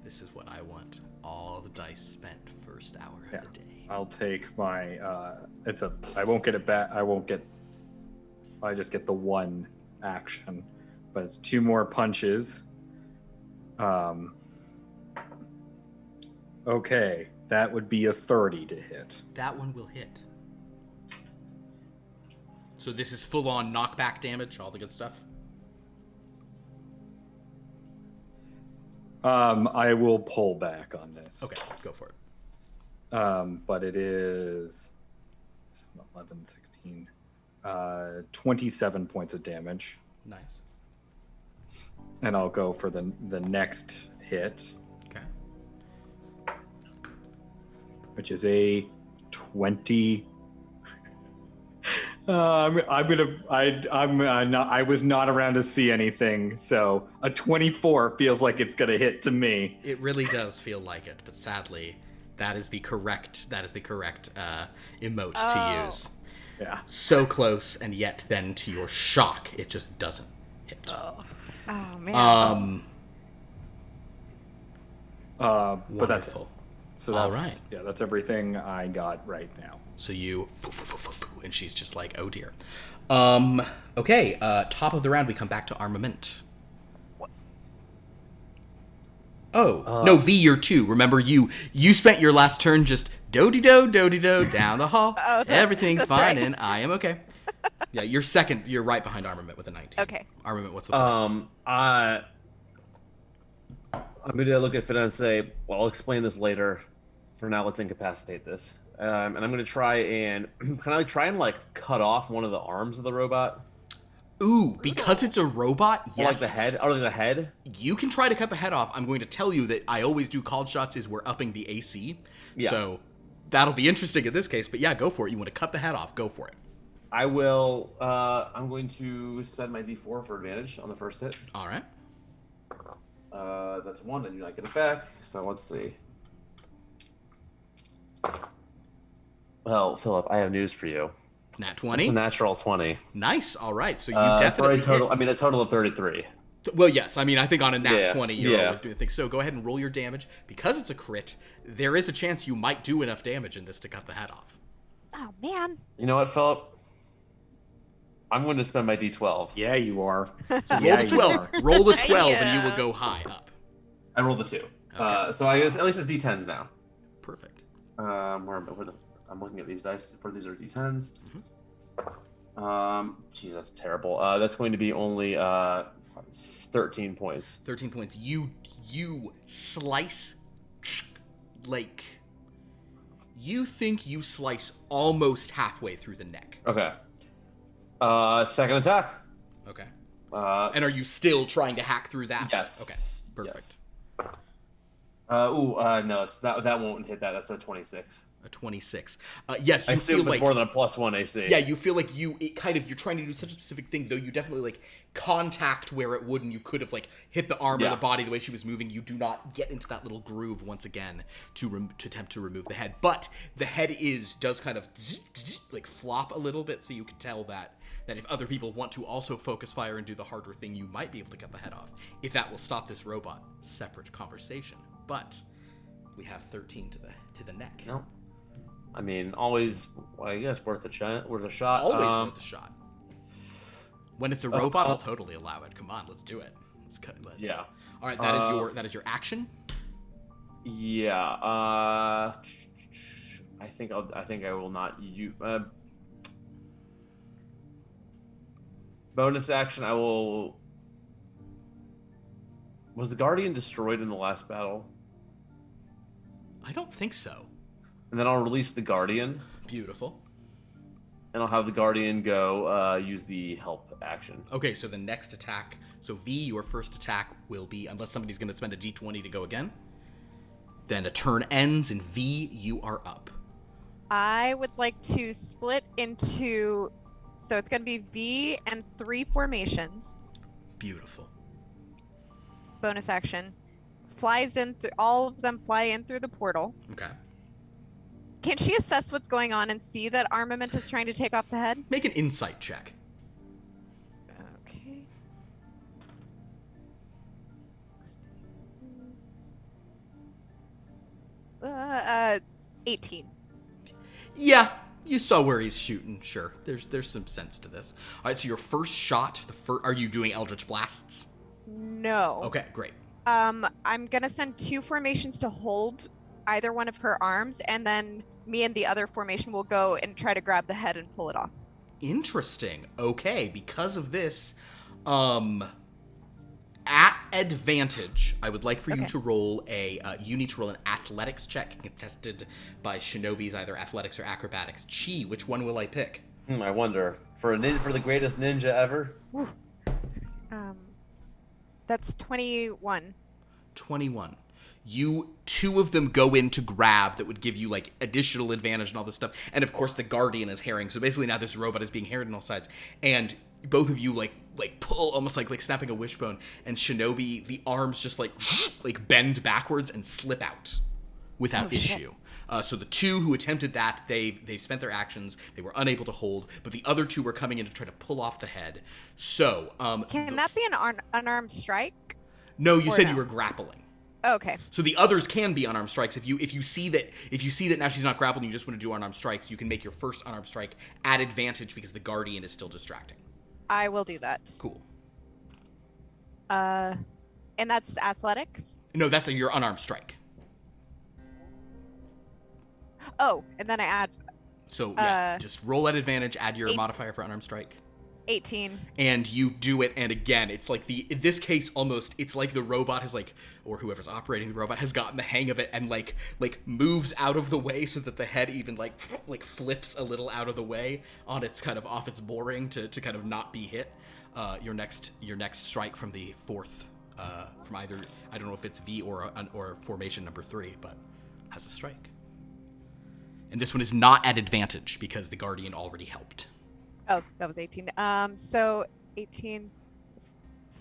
This is what I want. All the dice spent first hour of the day. I'll take my, I won't get it back. I just get the one action, but it's 2 more punches. Okay, that would be a 30 to hit. That one will hit. So this is full-on knockback damage, all the good stuff? I will pull back on this. Okay, go for it. But it is 11, 16, 27 points of damage. Nice. And I'll go for the next hit. Okay. Which is a 20. I was not around to see anything, so a 24 feels like it's gonna hit to me. It really does feel like it, but sadly, that is the correct emote to use. Yeah. So close, and yet then to your shock, it just doesn't hit. Oh man. But that's it. Wonderful. So that's, all right. Yeah, that's everything I got right now. So you, and she's just like, oh dear. Okay, top of the round, we come back to Armament. What? Oh, no, V, you're 2. Remember, you spent your last turn just do-de-do down the hall. Everything's fine, and I am okay. Yeah, you're second. You're right behind Armament with a 19. Okay. Armament, what's the plan? I'm going to look at Finn and say, well, I'll explain this later. For now, let's incapacitate this. And I'm going to try and cut off one of the arms of the robot. Ooh, because it's a robot, yes. Or like the head. Or like the head. You can try to cut the head off. I'm going to tell you that I always do called shots is we're upping the AC. Yeah. So that'll be interesting in this case. But yeah, go for it. You want to cut the head off, go for it. I will. I'm going to spend my D4 for advantage on the first hit. All right. That's 1, and you not get it back. So let's see. Well, Philip, I have news for you. Nat 20? It's a natural 20. Nice. All right. So you definitely for a total of 33. Well, yes. I mean, I think on a nat 20, you're yeah. always doing things. So go ahead and roll your damage. Because it's a crit, there is a chance you might do enough damage in this to cut the head off. Oh man. You know what, Philip? I'm going to spend my D12. Yeah, you are. So Yeah, roll the you 12. are. Roll the 12 and you Yeah. will go high up. I rolled the 2. So I guess at least it's D10s now. Perfect. I'm looking at these dice. These are D10s. Geez, that's terrible. That's going to be only 13 points. 13 points. You slice, like, you think you slice almost halfway through the neck. Okay. Second attack. Okay. And And are you still trying to hack through that? Yes. Okay. Perfect. Yes. No, it's that won't hit that. That's a 26. A 26. Yes, I you assume feel it's like more than a +1 AC. yeah, you feel like you're trying to do such a specific thing, though you definitely like contact where it would, and you could have like hit the arm or the body the way she was moving. You do not get into that little groove once again to attempt to remove the head, but the head does kind of like flop a little bit, so you can tell that if other people want to also focus fire and do the harder thing, you might be able to cut the head off. If that will stop this robot, separate conversation. But we have 13 to the neck. No. I mean, always, I guess, worth a shot. Always worth a shot. When it's a robot, I'll totally allow it. Come on, let's do it. Yeah. All right, that is your action. Yeah. I think I will not use bonus action. I will. Was the Guardian destroyed in the last battle? I don't think so. And then I'll release the Guardian. Beautiful. And I'll have the Guardian go use the help action. Okay, so the next attack. So V, your first attack will be, unless somebody's going to spend a D20 to go again, then a turn ends, and V, you are up. I would like to split into, so it's going to be V and 3 formations. Beautiful. Bonus action. Flies in, all of them fly in through the portal. Okay. Can she assess what's going on and see that Armament is trying to take off the head? Make an insight check. Okay. 18. Yeah, you saw where he's shooting. Sure, there's some sense to this. All right, so your first shot, are you doing Eldritch Blasts? No. Okay, great. I'm gonna send 2 formations to hold either one of her arms, and then me and the other formation will go and try to grab the head and pull it off. Interesting. Okay, because of this, at advantage, I would like for you to roll you need to roll an athletics check contested by Shinobi's either athletics or acrobatics. Chi, which one will I pick? I wonder. For the greatest ninja ever? That's 21. 21. 2 of them go in to grab that would give you like additional advantage and all this stuff. And of course the Guardian is herring. So basically now this robot is being herred on all sides. And both of you like pull almost like snapping a wishbone, and Shinobi, the arms just like bend backwards and slip out without issue. So the 2 who attempted that, they spent their actions. They were unable to hold, but the other 2 were coming in to try to pull off the head. So can that be an unarmed strike? No, you said you were grappling. Okay. So the others can be unarmed strikes. If you see that now she's not grappled and you just want to do unarmed strikes, you can make your first unarmed strike at advantage because the Guardian is still distracting. I will do that. Cool. And that's athletics? No, that's your unarmed strike. Oh, and then I add. So yeah, just roll at advantage, add your modifier for unarmed strike. 18. And you do it, and again, it's like in this case, almost, it's like the robot has or whoever's operating the robot has gotten the hang of it and like moves out of the way so that the head even like flips a little out of the way on its kind of off its mooring to kind of not be hit. Your next strike from the 4th, from either, I don't know if it's V or formation number 3, but has a strike. And this one is not at advantage because the Guardian already helped. Oh, that was 18. So 18 plus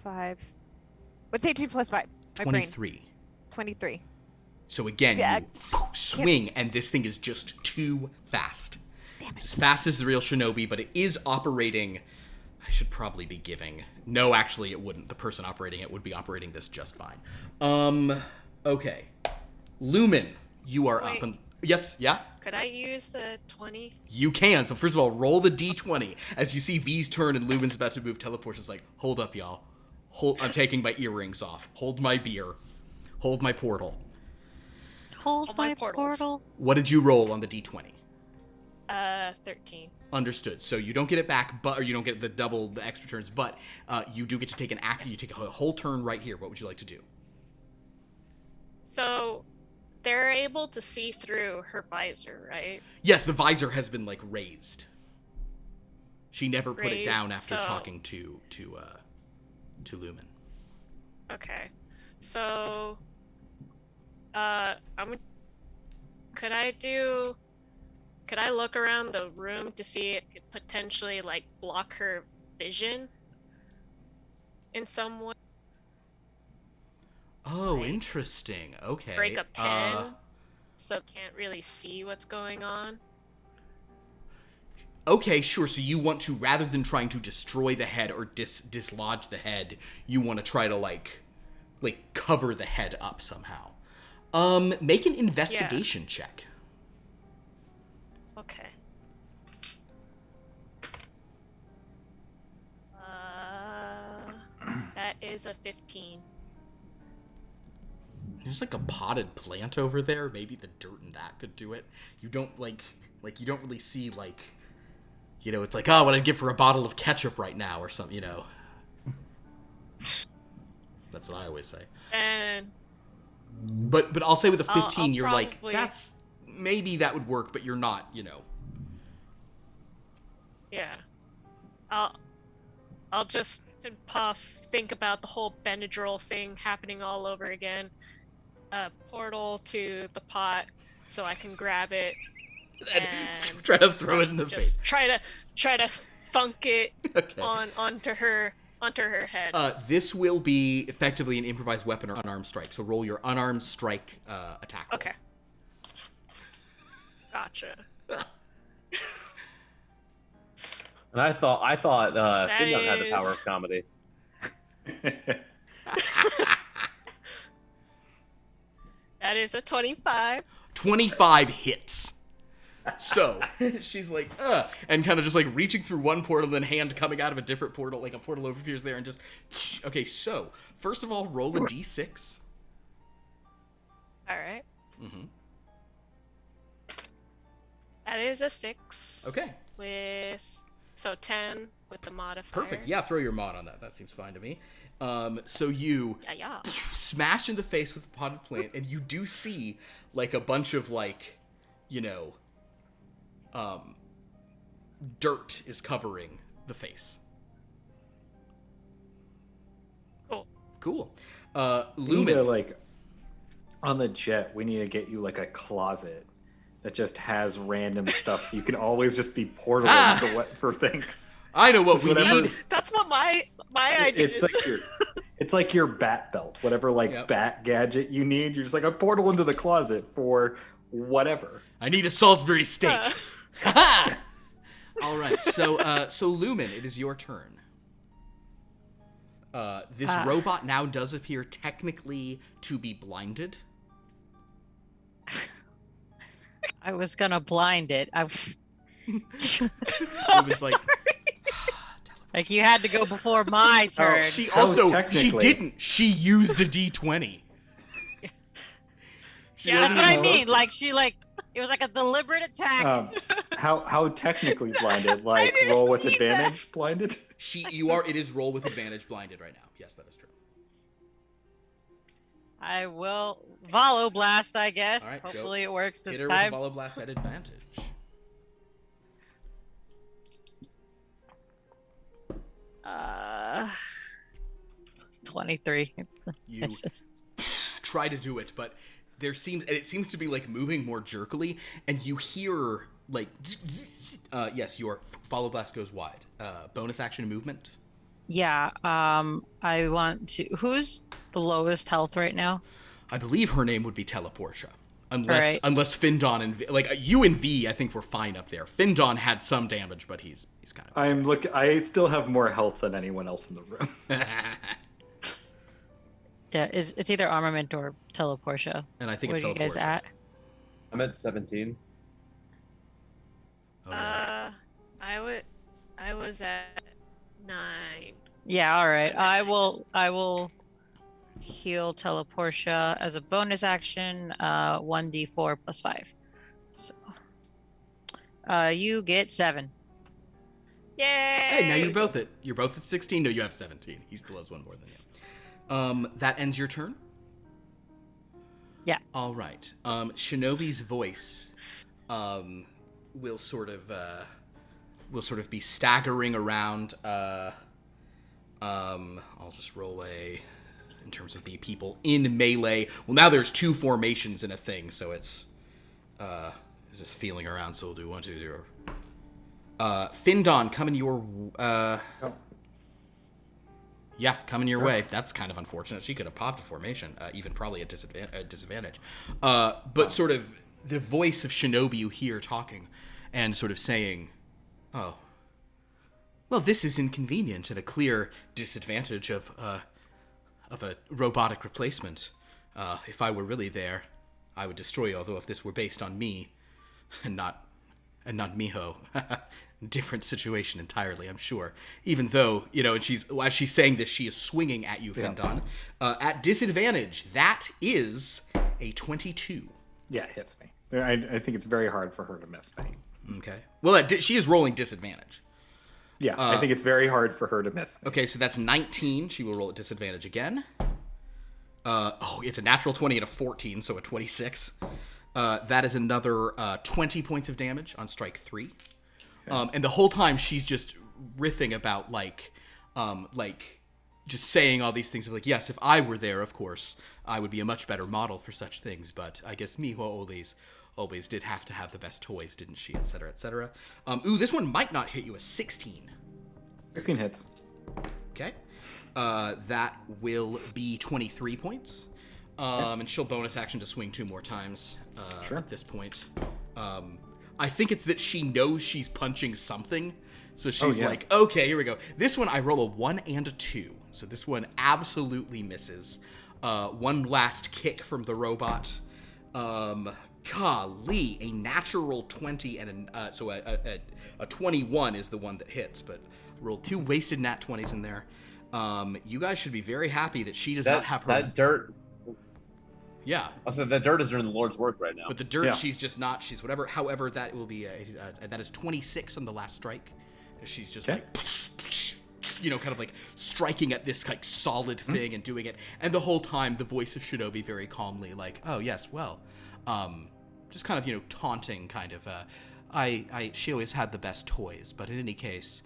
5. What's 18 plus 5? My 23. Brain. 23. So again, you swing, and this thing is just too fast. It's as fast as the real Shinobi, but it is operating I should probably be giving. No, actually, it wouldn't. The person operating it would be operating this just fine. Okay. Lumen, you are up. And yes, yeah? Could I use the 20? You can. So first of all, roll the d20. As you see V's turn and Lumen's about to move, Teleportia's like, hold up, y'all. I'm taking my earrings off. Hold my beer. Hold my portal. Hold my portal. What did you roll on the d20? 13. Understood. So you don't get it back, or you don't get the extra turns, but you do get to take an act. You take a whole turn right here. What would you like to do? So they're able to see through her visor, right? Yes, the visor has been like raised. She never put it down after so... talking to Lumen. Okay. So could I look around the room to see if it could potentially like block her vision in some way? Oh, like, interesting. Okay. Break a pen so can't really see what's going on. Okay, sure. So you want to, rather than trying to destroy the head or dislodge the head, you want to try to like cover the head up somehow. Make an investigation check. Okay. That is a 15. There's like a potted plant over there. Maybe the dirt in that could do it. You don't you don't really see like, you know, it's like, oh, what I'd give for a bottle of ketchup right now or something, you know. That's what I always say. And but I'll say with a 15, I'll you're probably... like, that's maybe that would work, but you're not, you know. Yeah. I'll just think about the whole Benadryl thing happening all over again. Portal to the pot so I can grab it and try to throw it in the face. Try to thunk it onto her head. This will be effectively an improvised weapon or unarmed strike. So roll your unarmed strike attack roll. Okay. Gotcha. And I thought Findon had the power of comedy. That is a 25. 25 hits. So she's like, and kind of just like reaching through one portal, then hand coming out of a different portal, like a portal appears there, and just. Okay, so first of all, roll a d6. All right. Mm-hmm. That is a 6. Okay. So 10 with the modifier. Perfect. Yeah, throw your mod on that. That seems fine to me. So you smash in the face with a potted plant, and you do see like a bunch of like, you know, dirt is covering the face. Cool. Lumen, like on the jet, we need to get you like a closet that just has random stuff, so you can always just be portaling for things. I know what we need. That's what my idea is. It's like your bat belt, whatever bat gadget you need. You're just like a portal into the closet for whatever. I need a Salisbury steak. All right, so Lumen, it is your turn. This robot now does appear technically to be blinded. I was gonna blind it. It was like. Like you had to go before my turn. She didn't. She used a d20. Yeah, that's what I mean. Like it was like a deliberate attack. How technically blinded? Like roll with advantage blinded? It is roll with advantage blinded right now. Yes, that is true. I will Valo Blast, I guess. All right, hopefully it works this time. Hit her with Valo Blast at advantage. 23. You try to do it, but it seems to be like moving more jerkily, and you hear like yes, your Follow Blast goes wide. Bonus action movement. Yeah, I want to. Who's the lowest health right now? I believe her name would be Teleportia. Unless Findon and V, like you and V, I think we're fine up there. Findon had some damage, but he's kind of. I still have more health than anyone else in the room. Yeah, it's either armament or teleportia. And I think Where it's are you guys teleportia. at? I'm at 17. Okay. I was at 9. Yeah, all right. I will heal teleportia as a bonus action, 1d4 plus 5. So you get 7. Yay! Hey, now you're both at 16. No, you have 17. He still has one more than you. That ends your turn? Yeah. All right. Shinobi's voice will sort of be staggering around. I'll just roll in terms of the people in melee. Well, now there's 2 formations in a thing, so it's just feeling around. So we'll do 1, 2, 0. Findon, coming your yeah, coming your way. That's kind of unfortunate. She could have popped a formation, even probably a disadvantage. But sort of the voice of Shinobi you hear talking and sort of saying, "Oh, well, this is inconvenient and a clear disadvantage of a robotic replacement. If I were really there, I would destroy you. Although if this were based on me, and not Miho, different situation entirely, I'm sure. Even though, and as she's saying this, she is swinging at you, Findon. At disadvantage, that is a 22. Yeah, it hits me. I think it's very hard for her to miss me. Okay. Well, she is rolling disadvantage. Yeah, I think it's very hard for her to miss me. Okay, so that's 19. She will roll at disadvantage again. It's a natural 20 and a 14, so a 26. That is another 20 points of damage on strike 3. Okay. And the whole time she's just riffing about just saying all these things of yes, if I were there, of course, I would be a much better model for such things. But I guess Miho always did have to have the best toys, didn't she? Et cetera, et cetera. This one might not hit you. A 16. 16 hits. Okay. That will be 23 points. And she'll bonus action to swing 2 more times at this point. I think it's that she knows she's punching something. So she's like, okay, here we go. This one, I roll a 1 and a 2. So this one absolutely misses. One last kick from the robot. Golly, a natural 20 and a 21 is the one that hits, but rolled 2 wasted nat 20s in there. You guys should be very happy that she does not have her... That dirt... Yeah. Also, the dirt is doing the Lord's work right now. But the dirt, she's just not... She's whatever... However, that will be... that is 26 on the last strike. She's just kind of striking at this solid thing and doing it. And the whole time, the voice of Shinobi very calmly oh, yes, well... just kind of, taunting kind of... she always had the best toys, but in any case...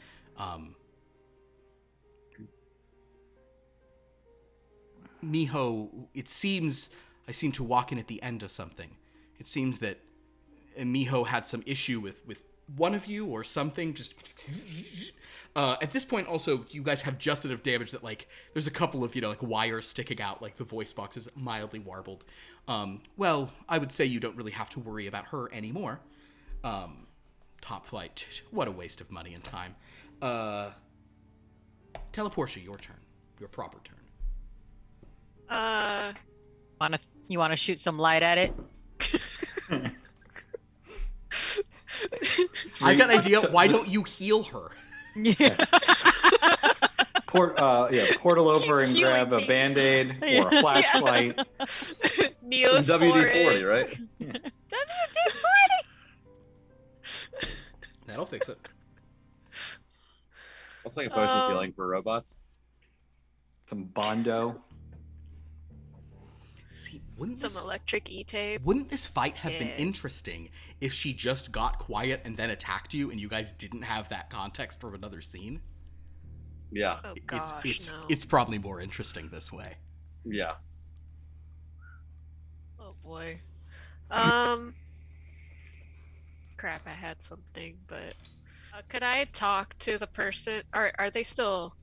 Miho, it seems I seem to walk in at the end of something. It seems that Miho had some issue with one of you or something. Just at this point, also, you guys have just enough damage that there's a couple of wires sticking out, the voice box is mildly warbled. Well, I would say you don't really have to worry about her anymore. Topflight, what a waste of money and time. Teleportia, your turn, your proper turn. You want to shoot some light at it? I got an idea. Why don't you heal her? Portal over and grab a Band-Aid or a flashlight. WD-40, right? WD-40. That'll fix it. What's a potion of healing for robots? Some Bondo. See, some electric E-tape. Wouldn't this fight have been interesting if she just got quiet and then attacked you and you guys didn't have that context from another scene? Yeah. Oh gosh, it's probably more interesting this way. Yeah. Oh boy. Crap, I had something, but could I talk to the person? Are they still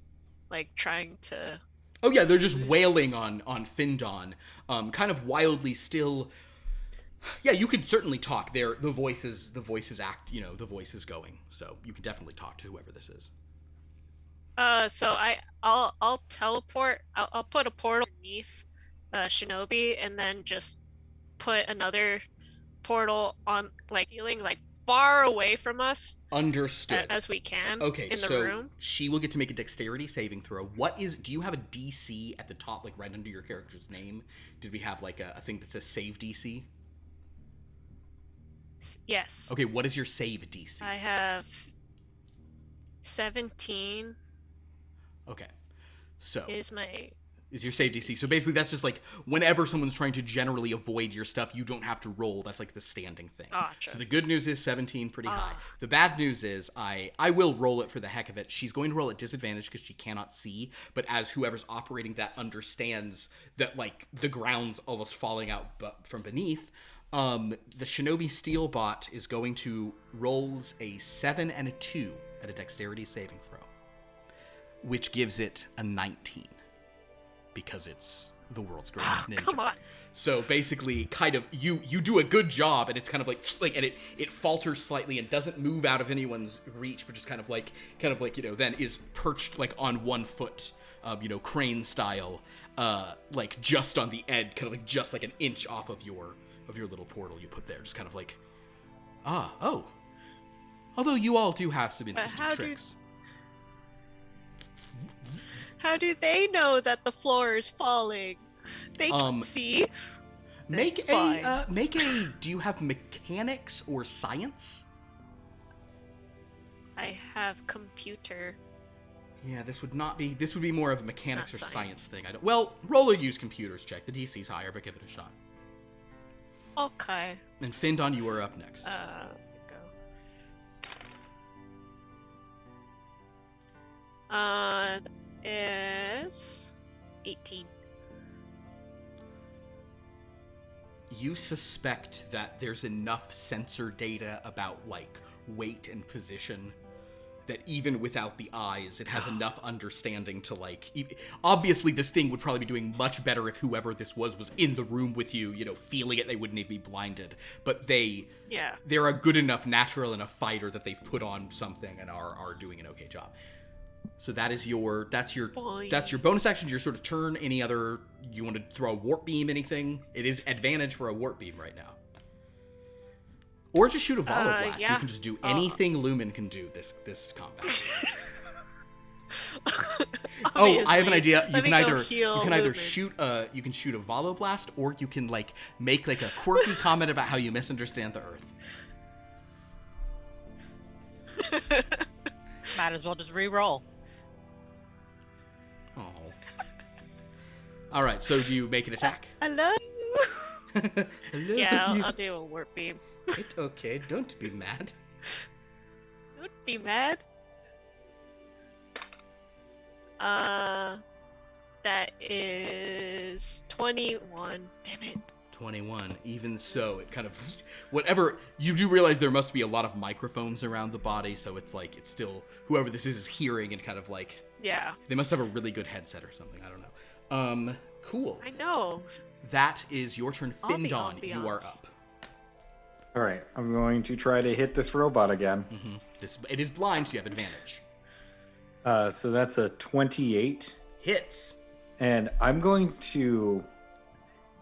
trying to... Oh yeah, they're just wailing on Findon, kind of wildly still Yeah, you could certainly talk. The voices act, the voice is going. So you can definitely talk to whoever this is. So I'll teleport. I'll put a portal beneath Shinobi, and then just put another portal on ceiling, far away from us. Understood. As we can. Okay, in the so room. she will get to make a dexterity saving throw. Do you have a DC at the top, right under your character's name? Did we have a thing that says save DC? Yes. Okay, what is your save DC? I have 17. Okay, so is your save DC. So basically that's just whenever someone's trying to generally avoid your stuff, you don't have to roll. That's the standing thing. Gotcha. So the good news is 17, pretty high. The bad news is I will roll it for the heck of it. She's going to roll at disadvantage because she cannot see, but as whoever's operating that understands that the ground's almost falling out from beneath, the Shinobi Steel bot is going to rolls a 7 and a 2 at a dexterity saving throw, which gives it a 19. Because it's the world's greatest ninja. Come on. So basically, kind of, you do a good job, and it's kind of and it falters slightly and doesn't move out of anyone's reach, but just kind of then is perched on one foot, crane style, just on the edge, kind of just an inch off of your little portal you put there, just kind of Although you all do have some interesting tricks. How do they know that the floor is falling? They can see. Make a. Do you have mechanics or science? I have computer. Yeah, this would be more of a mechanics or science thing. Roll a use computers check. The DC's higher, but give it a shot. Okay. And Findon, you are up next. Go. Is 18. You suspect that there's enough sensor data about weight and position that even without the eyes, it has enough understanding to obviously this thing would probably be doing much better if whoever this was in the room with you, feeling it. They wouldn't even be blinded, but they're a good enough, natural enough fighter that they've put on something and are doing an okay job. So that's your bonus action, your sort of turn. Any other, you want to throw a warp beam, anything? It is advantage for a warp beam right now. Or just shoot a Valo Blast. Yeah. You can just do anything Lumen can do this combat. I have an idea. You can either shoot a Valo Blast, or you can make a quirky comment about how you misunderstand the Earth. Might as well just re-roll. Oh. All right. So do you make an attack? Hello. Hello. Yeah, I'll do a warp beam. It's okay. Don't be mad. Don't be mad. That is 21. Damn it. 21. Even so, it kind of whatever. You do realize there must be a lot of microphones around the body, so it's it's still whoever this is hearing and kind of yeah. They must have a really good headset or something. I don't know. Cool. I know. That is your turn, Findon. You are up. All right, I'm going to try to hit this robot again. Mm-hmm. It is blind, so you have advantage. So that's a 28. Hits. And I'm going to...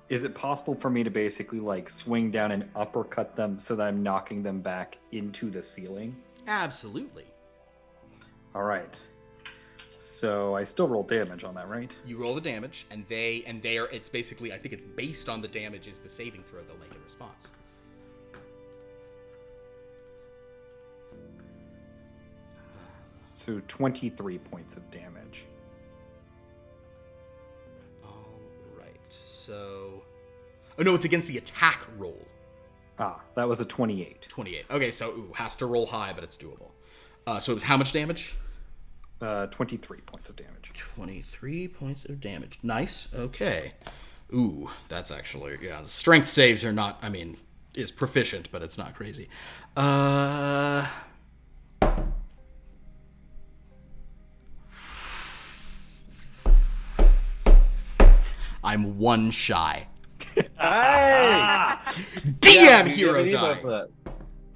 Is it possible for me to basically swing down and uppercut them so that I'm knocking them back into the ceiling? Absolutely. All right. So I still roll damage on that, right? You roll the damage, and they are. It's basically, I think it's based on the damage is the saving throw they'll make in response. So 23 points of damage. All right. So, oh no, it's against the attack roll. That was a 28. 28. Okay, so has to roll high, but it's doable. So it was how much damage? 23 points of damage. 23 points of damage. Nice. Okay. Ooh, that's actually, yeah. The strength saves are not, is proficient, but it's not crazy. I'm one shy. Hey! DM we hero have an die. emote for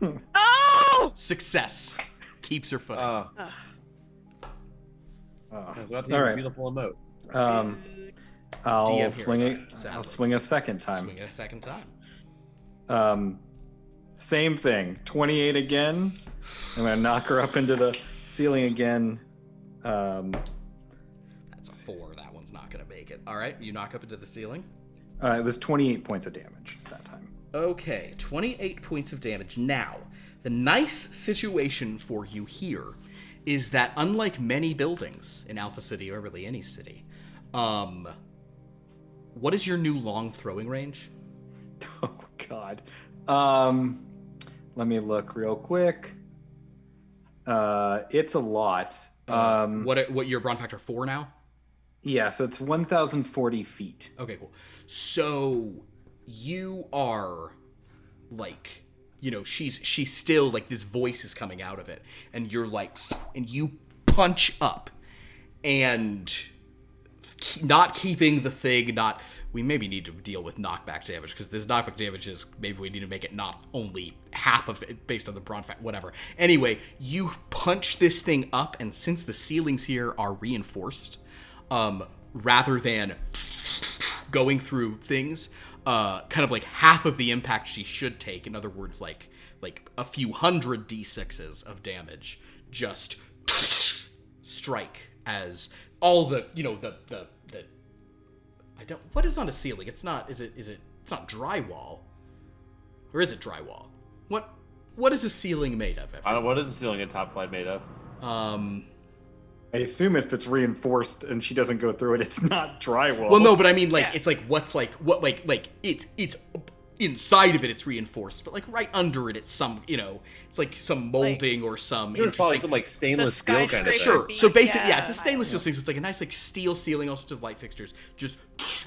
that. Oh! Success. Keeps her footing. Oh, Ugh. I was about to All use a right. beautiful emote. Dude. I'll DM swing hero it. die, I'll sadly. swing a second time. Swing a second time. Same thing. 28 again. I'm gonna knock her up into the ceiling again. That's a 4. That one's not going to make it. All right, you knock up into the ceiling. It was 28 points of damage that time. Okay, 28 points of damage. Now, the nice situation for you here is that unlike many buildings in Alpha City or really any city, what is your new long throwing range? Oh God. Let me look real quick. It's a lot. What your brawn factor 4 now? Yeah, so it's 1,040 feet. Okay, cool. So you are like, she's still like, this voice is coming out of it, and you're like, and you punch up, and not keeping the thing, we maybe need to deal with knockback damage, because this knockback damage is, maybe we need to make it not only half of it based on the brawn fat, whatever. Anyway, you punch this thing up, and since the ceilings here are reinforced, rather than going through things, kind of like half of the impact she should take, in other words, like a few hundred d6s of damage, just strike as all the, what is on a ceiling? It's not, it's not drywall. Or is it drywall? What is a ceiling made of? I don't know, what is the ceiling at Topflight made of? I assume if it's reinforced and she doesn't go through it, it's not drywall. Well, no, but I mean, like, Yeah. it's like, it's inside of it, it's reinforced, but like right under it, it's some, it's like some molding or some There's probably interesting. some like stainless The steel kind of thing. skyscraper. Sure. So basically, yeah, Yeah. it's a stainless steel thing. So it's like a nice, like, steel ceiling, all sorts of light fixtures. Just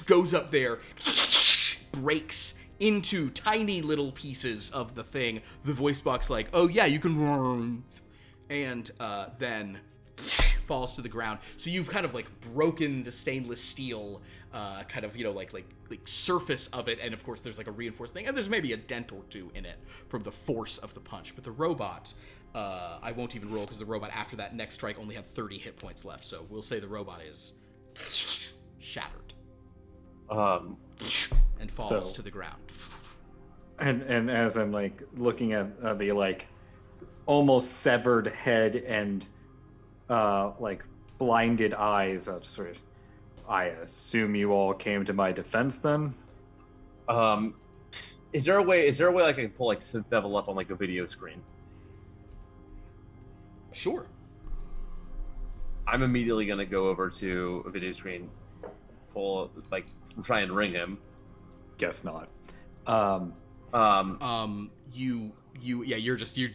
goes up there, breaks into tiny little pieces of the thing. The voice box, like, oh yeah, you can, and then falls to the ground. So you've kind of like broken the stainless steel, kind of, like surface of it, and of course there's like a reinforced thing, and there's maybe a dent or two in it from the force of the punch. But the robot, I won't even roll because the robot after that next strike only had 30 hit points left. So we'll say the robot is shattered and falls to the ground. And as I'm like looking at the like almost severed head and like blinded eyes, I assume you all came to my defense then? Is there a way I can pull like synth devil up on like a video screen? Sure. I'm immediately gonna go over to a video screen, try and ring him. Guess not. You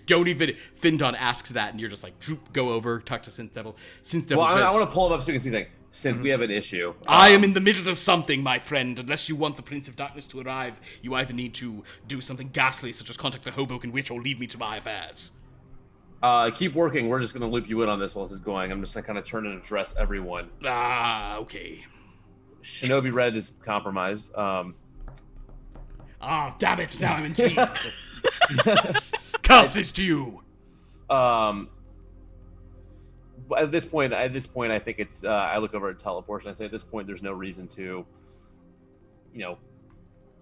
don't even, Findon asks that, and you're just like, droop, go over, talk to Synth Devil. Synth Devil says, I want to pull him up so you can see things. Synth, we have an issue. I am in the middle of something, my friend. Unless you want the Prince of Darkness to arrive, you either need to do something ghastly, such as contact the Hoboken Witch, or leave me to my affairs. Keep working. We're just going to loop you in on this while this is going. I'm just going to kind of turn and address everyone. Okay. Shinobi Red is compromised. Damn it, now I'm intrigued. Curses to you. At this point, I think it's. I look over at Teleportia and I say, at this point, there's no reason to,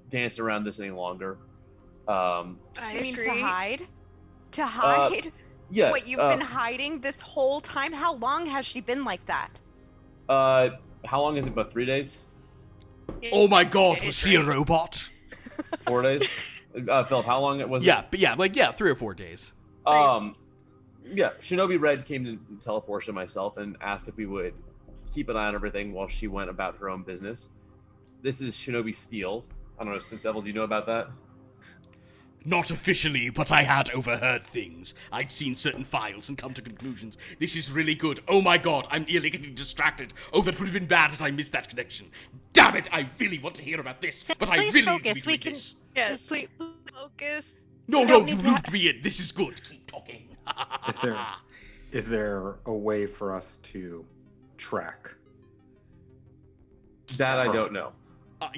dance around this any longer. I mean, agree. to hide? To hide? Yeah. What, you've been hiding this whole time? How long has she been like that? How long is it? About 3 days? Oh my god, was she a robot? 4 days? Philip, how long it was? Yeah, but 3 or 4 days. Yeah, Shinobi Red came to Teleportia myself and asked if we would keep an eye on everything while she went about her own business. This is Shinobi Steel. I don't know, Synth Devil, do you know about that? Not officially, but I had overheard things. I'd seen certain files and come to conclusions. This is really good. Oh my god, I'm nearly getting distracted. Oh, that would have been bad if I missed that connection. Damn it, I really want to hear about this, but I Please really focus, need to be we doing can- this. Yes, please focus. No, We no, don't you need to looped me in. This is good. Keep talking. Is there a way for us to track? That I don't know.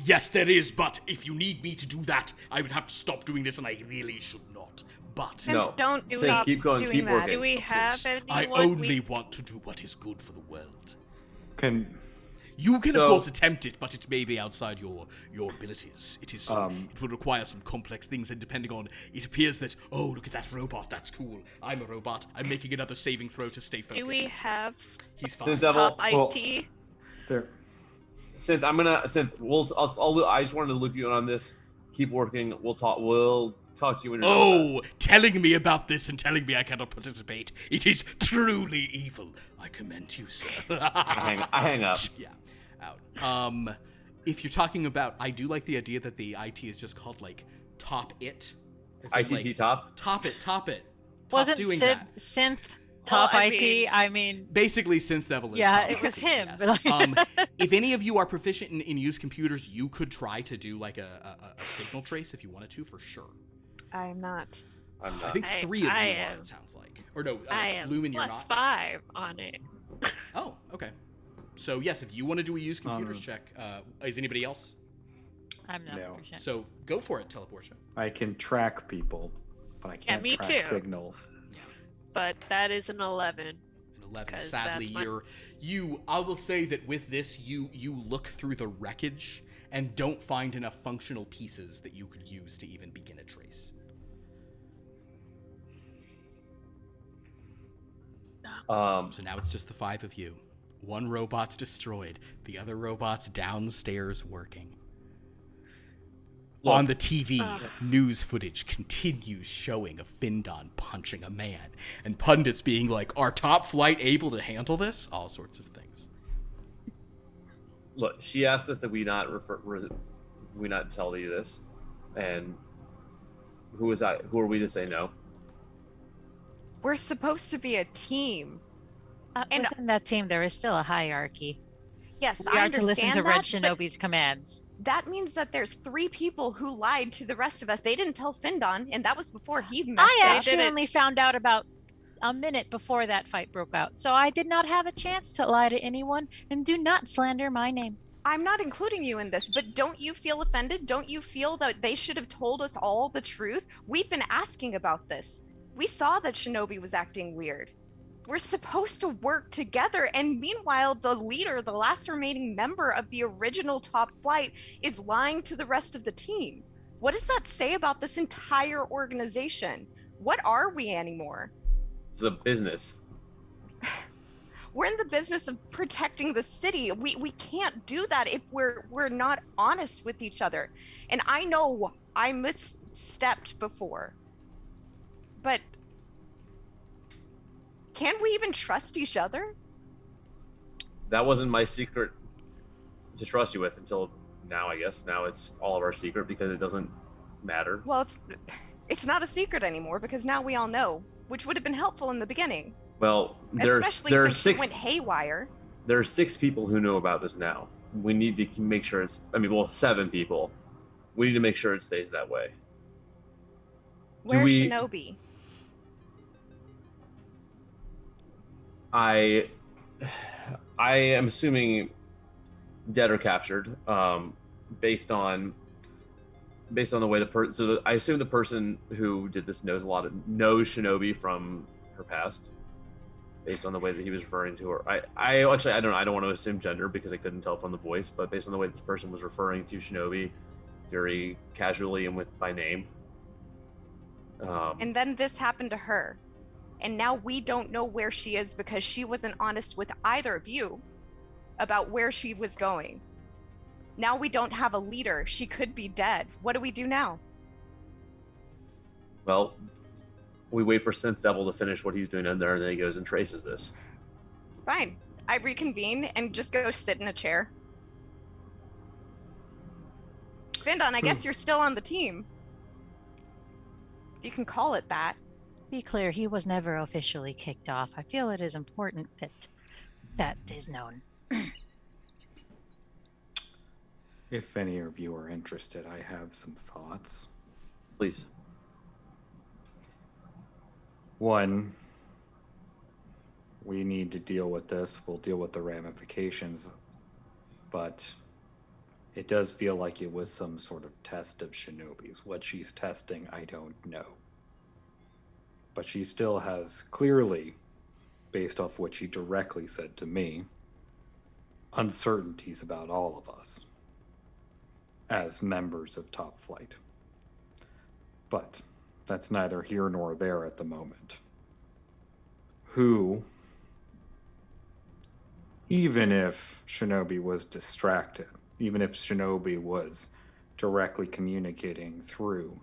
Yes, there is, but if you need me to do that, I would have to stop doing this, and I really should not. But No. Don't Sid, stop keep going, doing keep that. working. Do we of have course, anyone? I only want to do what is good for the world. You can, of course, attempt it, but it may be outside your abilities. It is. It will require some complex things, and depending on, it appears that, oh, look at that robot, that's cool. I'm a robot. I'm making another saving throw to stay focused. Do we have He's fine. top Well, IT? There. Synth, I just wanted to loop you in on this. Keep working. We'll talk to you when you're done with that. Telling me about this and telling me I cannot participate. It is truly evil. I commend you, sir. I hang up. Yeah, out. If you're talking about, I do like the idea that the IT is just called like Top It. ITT Top? Top It. Top Wasn't doing Sid that. synth top Well, I IT? mean- I mean, Basically, Synth Devil is Yeah, Top it was IT, him, yes. but If any of you are proficient in use computers, you could try to do like a signal trace if you wanted to, for sure. I am not. I'm I not. think 3 of you I are, am. it sounds like. Or no, I am Lumen, you're plus not. 5 on it. Oh, okay. So, yes, if you want to do a use computers check, is anybody else? I'm not No. proficient. So, go for it, Teleportia. I can track people, but I can't me track too. signals. But that is an 11. An 11. 'Cause Sadly, that's I will say that with this, you look through the wreckage and don't find enough functional pieces that you could use to even begin a trace. So now it's just the 5 of you. One robot's destroyed. The other robot's downstairs working. On the TV, news footage continues showing of Findon punching a man, and pundits being like, "Are Topflight able to handle this?" All sorts of things. Look, she asked us that we not tell you this, and who are we to say no? We're supposed to be a team. And within that team, there is still a hierarchy. Yes, We I are to listen to understand Red that, but Shinobi's commands. that means that there's 3 people who lied to the rest of us. They didn't tell Findon, and that was before he messed I up. actually only found out about a minute before that fight broke out, so I did not have a chance to lie to anyone, and do not slander my name. I'm not including you in this, but don't you feel offended? Don't you feel that they should have told us all the truth? We've been asking about this. We saw that Shinobi was acting weird. We're supposed to work together, and meanwhile, the leader, the last remaining member of the original Topflight, is lying to the rest of the team. What does that say about this entire organization? What are we anymore? It's a business. We're in the business of protecting the city. We can't do that if we're not honest with each other. And I know I misstepped before, but can we even trust each other? That wasn't my secret to trust you with until now, I guess. Now it's all of our secret because it doesn't matter. Well, it's not a secret anymore because now we all know, which would have been helpful in the beginning. Well, Especially there are since it 6 went haywire. there are 6 people who know about this now. We need to make sure 7 people. We need to make sure it stays that way. Where's Shinobi? I am assuming dead or captured, based on the way I assume the person who did this knows Shinobi from her past, based on the way that he was referring to her. I don't want to assume gender because I couldn't tell from the voice, but based on the way this person was referring to Shinobi very casually and by name. And then this happened to her. And now we don't know where she is because she wasn't honest with either of you about where she was going. Now we don't have a leader. She could be dead. What do we do now? Well, we wait for Synth Devil to finish what he's doing in there, and then he goes and traces this. Fine. I reconvene and just go sit in a chair. Findon, I guess you're still on the team. You can call it that. Be clear, he was never officially kicked off. I feel it is important that is known. If any of you are interested, I have some thoughts. Please. 1, we need to deal with this. We'll deal with the ramifications. But it does feel like it was some sort of test of Shinobi's. What she's testing, I don't know. But she still has clearly, based off what she directly said to me, uncertainties about all of us as members of Topflight. But that's neither here nor there at the moment. Who, even if Shinobi was distracted, even if Shinobi was directly communicating through,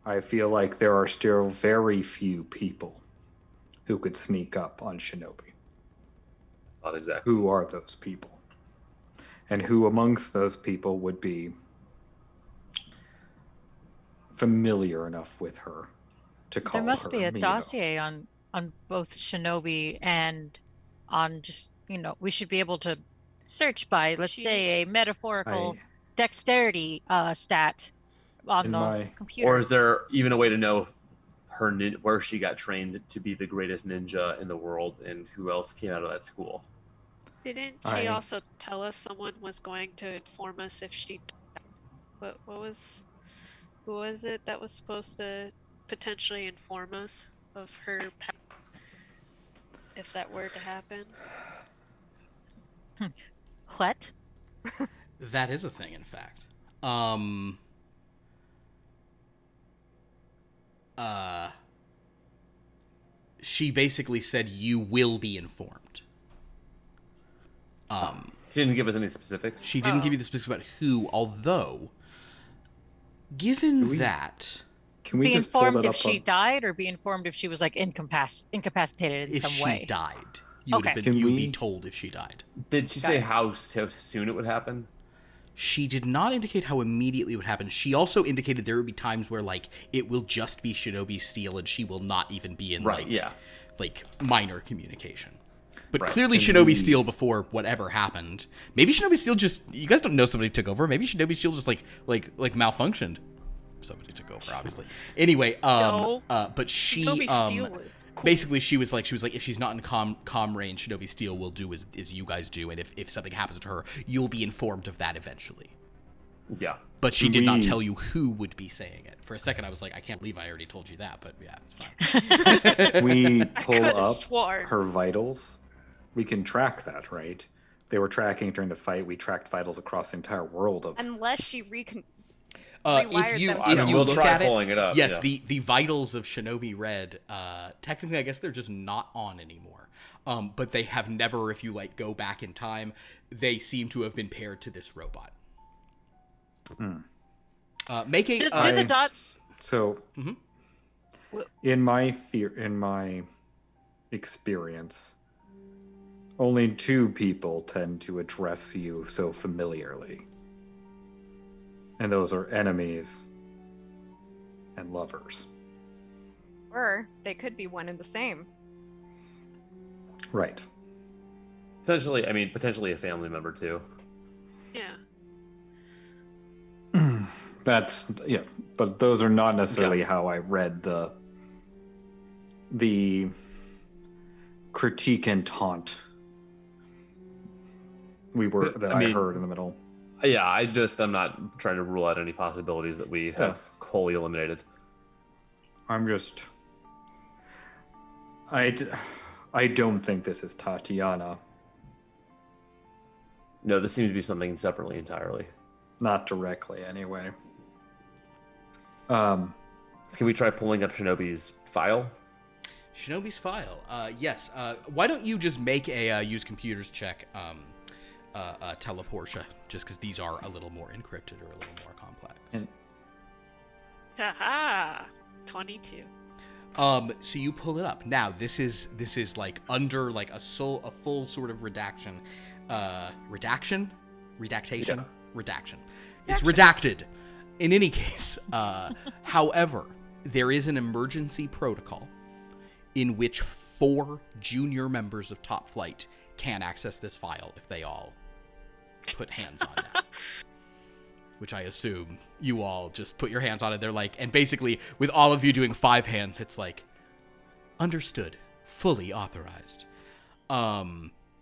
I feel like there are still very few people who could sneak up on Shinobi. Not exactly. Who are those people? And who amongst those people would be familiar enough with her to call her? There must be a Mio? dossier on both Shinobi and on just, we should be able to search by, let's say, a metaphorical dexterity stat on the computer. Or is there even a way to know where she got trained to be the greatest ninja in the world and who else came out of that school? Didn't she also tell us someone was going to inform us if she... Who was it that was supposed to potentially inform us of her path if that were to happen? What? That is a thing, in fact. She basically said you will be informed. She didn't give us any specifics. She didn't give you the specifics about who, although, given that... Can we be just pull informed that if she died, or be informed if she was like incapacitated in some way? If she died. You would be told if she died. Did she say how soon it would happen? She did not indicate how immediately it would happen. She also indicated there would be times where, like, it will just be Shinobi Steel and she will not even be in, like minor communication. But clearly Shinobi Steel, before whatever happened, maybe Shinobi Steel just, you guys don't know somebody took over. Maybe Shinobi Steel just, like malfunctioned. Somebody took over, obviously. Anyway, but she, basically she was like, if she's not in comm range, Shinobi Steel will do as you guys do, and if something happens to her, you'll be informed of that eventually. Yeah. But she did not tell you who would be saying it. For a second, I was like, I can't believe I already told you that, but yeah, it's fine. We pull up her vitals. We can track that, right? They were tracking during the fight. We tracked vitals across the entire world of... Unless she if you we'll look try at pulling it up. Yes, the vitals of Shinobi Red, technically I guess they're just not on anymore. But they have never, if you like go back in time, they seem to have been paired to this robot. Make a did the dots. So, in my experience, only two people tend to address you so familiarly. And those are enemies and lovers. Or they could be one and the same. Right. Potentially a family member too. Yeah. But those are not necessarily how I read the critique and taunt I heard in the middle. Yeah, I'm not trying to rule out any possibilities that we have wholly eliminated. I don't think this is Tatiana. No, this seems to be something separately entirely. Not directly, anyway. Can we try pulling up Shinobi's file? Shinobi's file? Yes. Why don't you just make a use computers check, Teleportia, just because these are a little more encrypted or a little more complex. Haha! 22. So you pull it up. Now this is like under like a full sort of redaction. Redaction? Yeah. Redaction. It's redacted. In any case, however, there is an emergency protocol in which 4 junior members of Topflight can access this file if they all put hands on it. Which I assume you all just put your hands on it. They're like, and basically with all of you doing 5 hands, it's like, understood, fully authorized.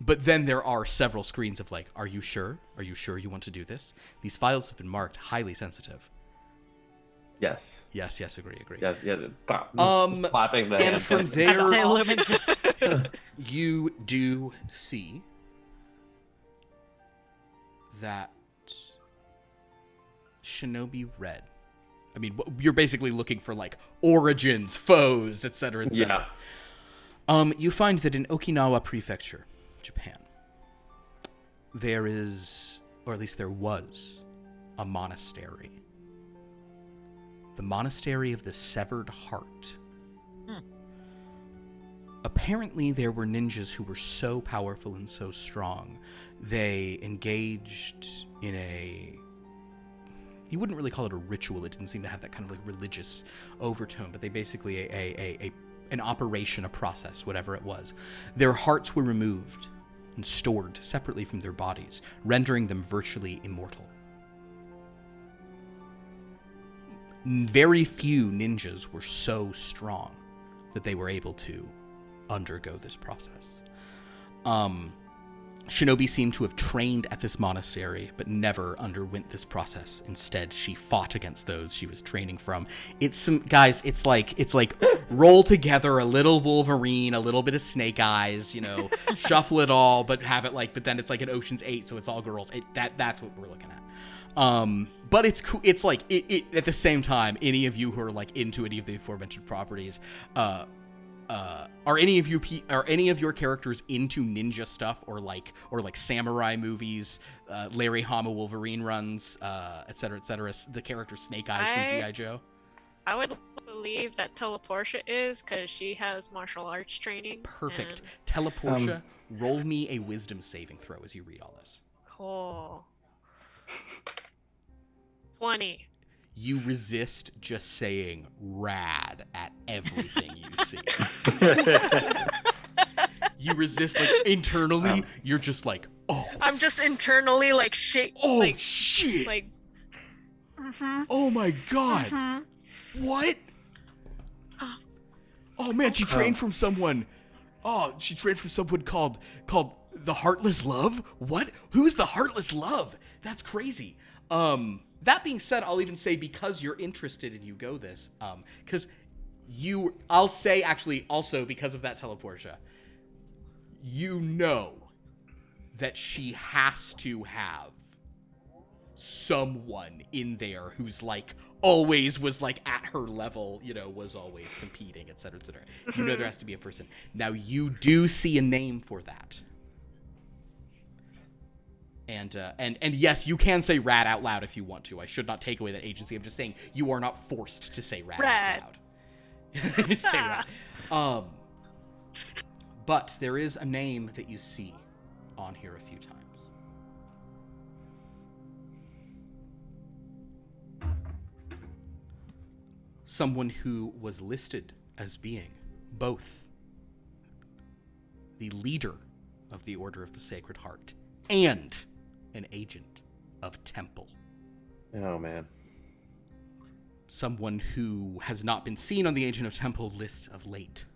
But then there are several screens of like, are you sure? Are you sure you want to do this? These files have been marked highly sensitive. Yes. Yes, agree. Yes. Just clapping the and hand. from there, Say Lumen just you do see that Shinobi Red. I mean, you're basically looking for like origins, foes, etc., etc. Yeah. You find that in Okinawa Prefecture, Japan, there is, or at least there was, a monastery. The Monastery of the Severed Heart. Apparently, there were ninjas who were so powerful and so strong, they engaged in a... You wouldn't really call it a ritual. It didn't seem to have that kind of like religious overtone, but they basically an operation, a process, whatever it was. Their hearts were removed and stored separately from their bodies, rendering them virtually immortal. Very few ninjas were so strong that they were able to undergo this process. Shinobi seemed to have trained at this monastery, but never underwent this process. Instead, she fought against those she was training from. It's like roll together a little Wolverine, a little bit of Snake Eyes, shuffle it all, but have it but then it's like an Ocean's 8, so it's all girls. That's what we're looking at. But it's cool. It's like it at the same time, any of you who are like into any of the aforementioned properties, are any of your characters into ninja stuff or like samurai movies, Larry Hama Wolverine runs, et cetera, the character Snake Eyes from G.I. Joe? I would believe that Teleportia is, because she has martial arts training. Perfect. Teleportia, roll me a wisdom saving throw as you read all this. Cool. 20. You resist just saying rad at everything you see. You resist, internally, you're just like, oh. I'm just internally shake. Oh, shit. Oh my god. Mm-hmm. What? Oh man, she trained from someone. Oh, she trained from someone called the Heartless Love? What? Who's the Heartless Love? That's crazy. That being said, I'll even say, because you're interested and you go this, because I'll say actually also because of that Teleportia, that she has to have someone in there who's always was at her level, was always competing, et cetera, et cetera. There has to be a person. Now you do see a name for that. And yes, you can say rad out loud if you want to. I should not take away that agency. I'm just saying you are not forced to say rad out loud. Say rad. But there is a name that you see on here a few times. Someone who was listed as being both the leader of the Order of the Sacred Heart and an agent of Temple. Oh, man. Someone who has not been seen on the Agent of Temple lists of late.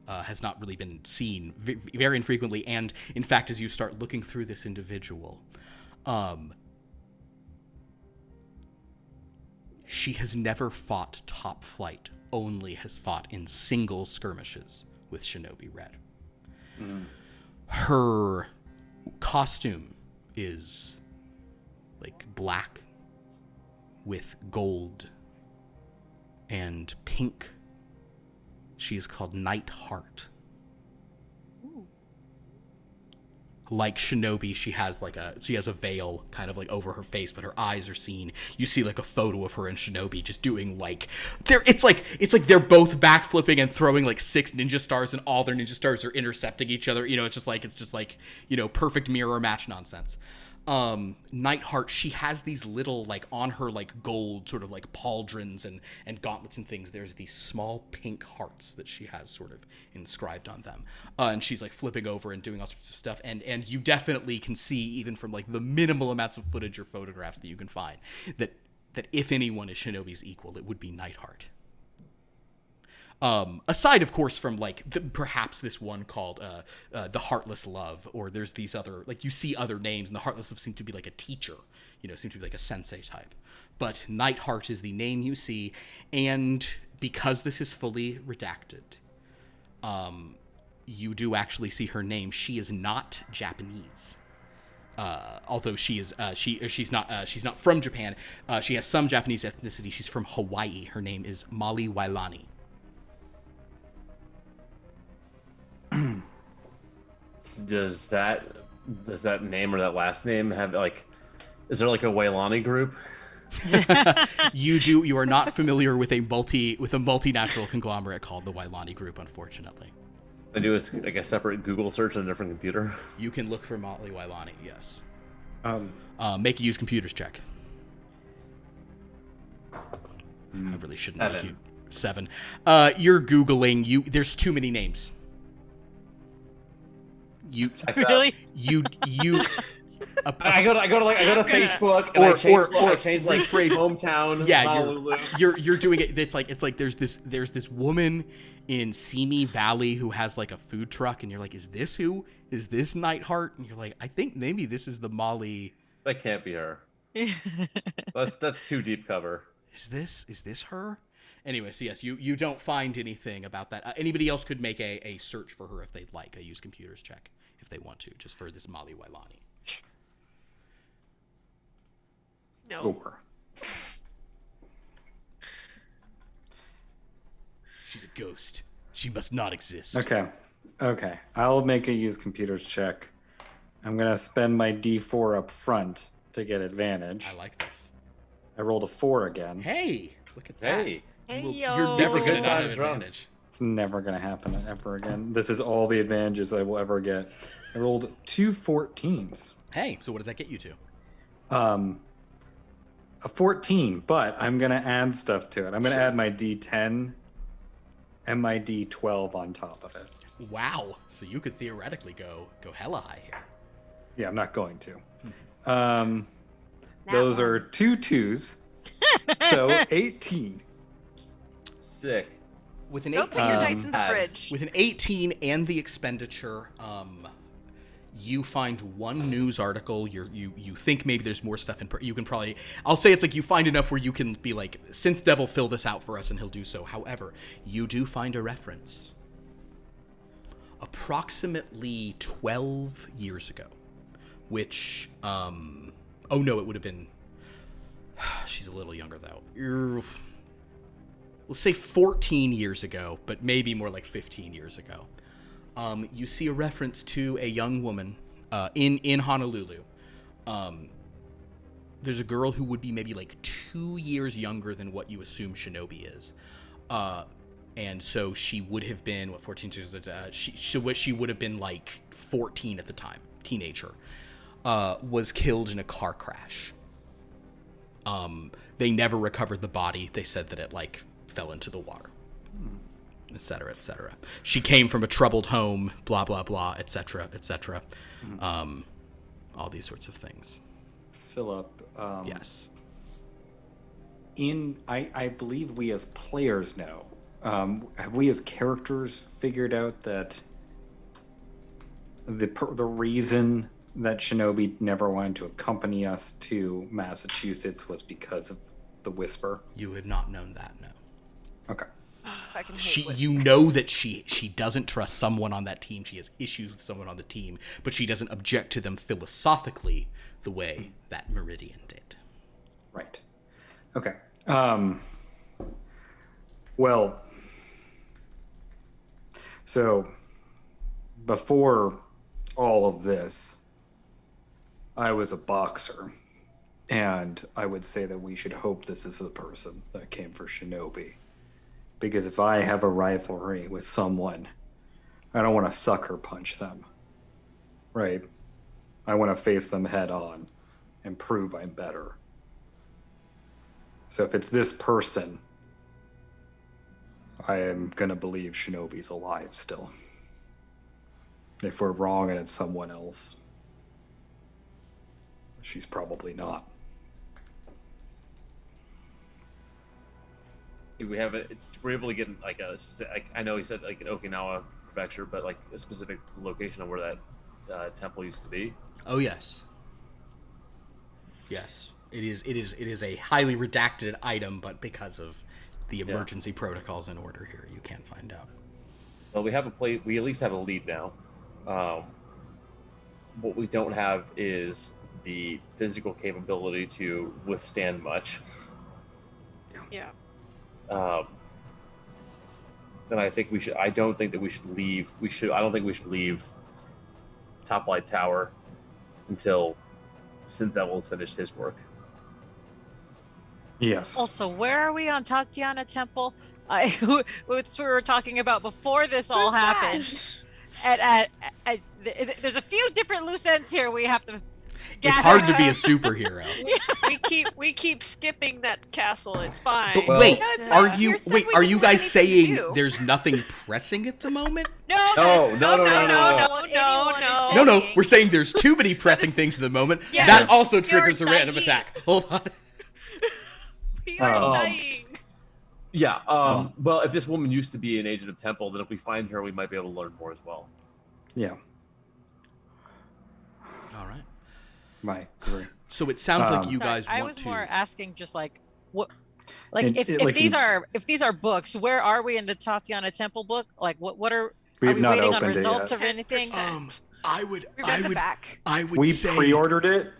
Has not really been seen very infrequently, and in fact, as you start looking through this individual, she has never fought Topflight, only has fought in single skirmishes with Shinobi Red. Her costume is black with gold and pink. She's called Nightheart. Like Shinobi, she has a veil kind of over her face, but her eyes are seen. You see a photo of her and Shinobi just doing it's like they're both backflipping and throwing 6 ninja stars, and all their ninja stars are intercepting each other. It's just perfect mirror match nonsense. Nightheart, she has these little on her gold sort of pauldrons and gauntlets and things. There's these small pink hearts that she has sort of inscribed on them, and she's flipping over and doing all sorts of stuff. And you definitely can see, even from the minimal amounts of footage or photographs that you can find, that if anyone is Shinobi's equal, it would be Nightheart. Aside, of course, from like perhaps this one called the Heartless Love, or there's these other, like, you see other names, and the Heartless Love seem to be like a teacher, seem to be like a sensei type. But Nightheart is the name you see, and because this is fully redacted, you do actually see her name. She is not Japanese. Although she is, she's not from Japan. She has some Japanese ethnicity. She's from Hawaii. Her name is Molly Wailani. Does that name or that last name have like? Is there like a Wailani group? You are not familiar with a multinational conglomerate called the Wailani Group, unfortunately. I do a separate Google search on a different computer. You can look for Molly Wailani, yes. Make a use computers check. I really shouldn't 7. make you 7. You're Googling. There's too many names. Really? I go to Facebook and I change like rephrase hometown. Yeah, Honolulu. you're doing it. It's like there's this woman in Simi Valley who has like a food truck, and you're like, is this Nightheart? And you're like, I think maybe this is the Molly. That can't be her. That's too deep cover. Is this her? Anyway, so yes, you don't find anything about that. Anybody else could make a search for her if they'd like, a use computers check if they want to, just for this Molly Wailani. No. She's a ghost. She must not exist. Okay. I'll make a use computers check. I'm gonna spend my D4 up front to get advantage. I like this. I rolled a 4 again. Hey, look at that. Hey, You're never Good going to have times run. advantage. It's never gonna happen ever again. This is all the advantages I will ever get. I rolled 2 14s. Hey, so what does that get you to? A 14, but I'm gonna add stuff to it. I'm gonna add my D10 and my D12 on top of it. Wow. So you could theoretically go hella high here. Yeah, I'm not going to. Those are 2 2s, so 18. Sick. With an Go 18, put your dice in the fridge. with an 18 and the expenditure, you find one news article. You think maybe there's more stuff in. You can probably. I'll say it's like you find enough where you can be like, Synth Devil, fill this out for us, and he'll do so. However, you do find a reference. Approximately 12 years ago, which oh no, it would have been. She's a little younger though. We'll say 14 years ago, but maybe more like 15 years ago. You see a reference to a young woman in Honolulu. There's a girl who would be maybe like 2 years younger than what you assume Shinobi is. And so she would have been, 14 years, she would have been like 14 at the time, teenager, was killed in a car crash. They never recovered the body. They said that it like fell into the water. Etc., etc. She came from a troubled home, blah, blah, blah, etc., etc. All these sorts of things. Philip. Yes. I believe we as players know. Have we as characters figured out that the reason that Shinobi never wanted to accompany us to Massachusetts was because of the Whisper? You have not known that, no. Okay. You know that she doesn't trust someone on that team. She has issues with someone on the team, but she doesn't object to them philosophically the way that Meridian did. Right. Okay. Well, so before all of this, I was a boxer, and I would say that we should hope this is the person that came for Shinobi. Because if I have a rivalry with someone, I don't want to sucker punch them, right? I want to face them head on and prove I'm better. So if it's this person, I am going to believe Shinobi's alive still. If we're wrong and it's someone else, she's probably not. we have it. We're able to get like a specific. I know he said like an Okinawa prefecture, but like a specific location of where that temple used to be. Oh yes. Yes, it is a highly redacted item, but because of the emergency protocols in order here, you can't find out. Well, we have we at least have a lead now. What we don't have is the physical capability to withstand much. Yeah. And I think we should. I don't think that we should leave. I don't think we should leave Topflight Tower until Synth Devil has finished his work. Yes. Also, where are we on Tatiana Temple? We were talking about before this all happened. There's a few different loose ends here we have to. It's hard to be a superhero. we keep skipping that castle. It's fine. But Well- wait, No, it's are fine. you You said we are you didn't have guys anything to saying do. there's nothing pressing at the moment? No. No, we're saying there's too many pressing things at the moment. Yes. That also You're triggers a random dying. attack. Hold on. We are Um, dying. Yeah. Well, if this woman used to be an agent of Temple, then if we find her, we might be able to learn more as well. Yeah. All right. I agree. So it sounds like you Sorry, guys I want was to. more asking just like what, like And if like these in- are books, where are we in the Tatiana Temple book? Like what are We have we not waiting on opened it results yet. or anything? I would We read the back. We pre-ordered it.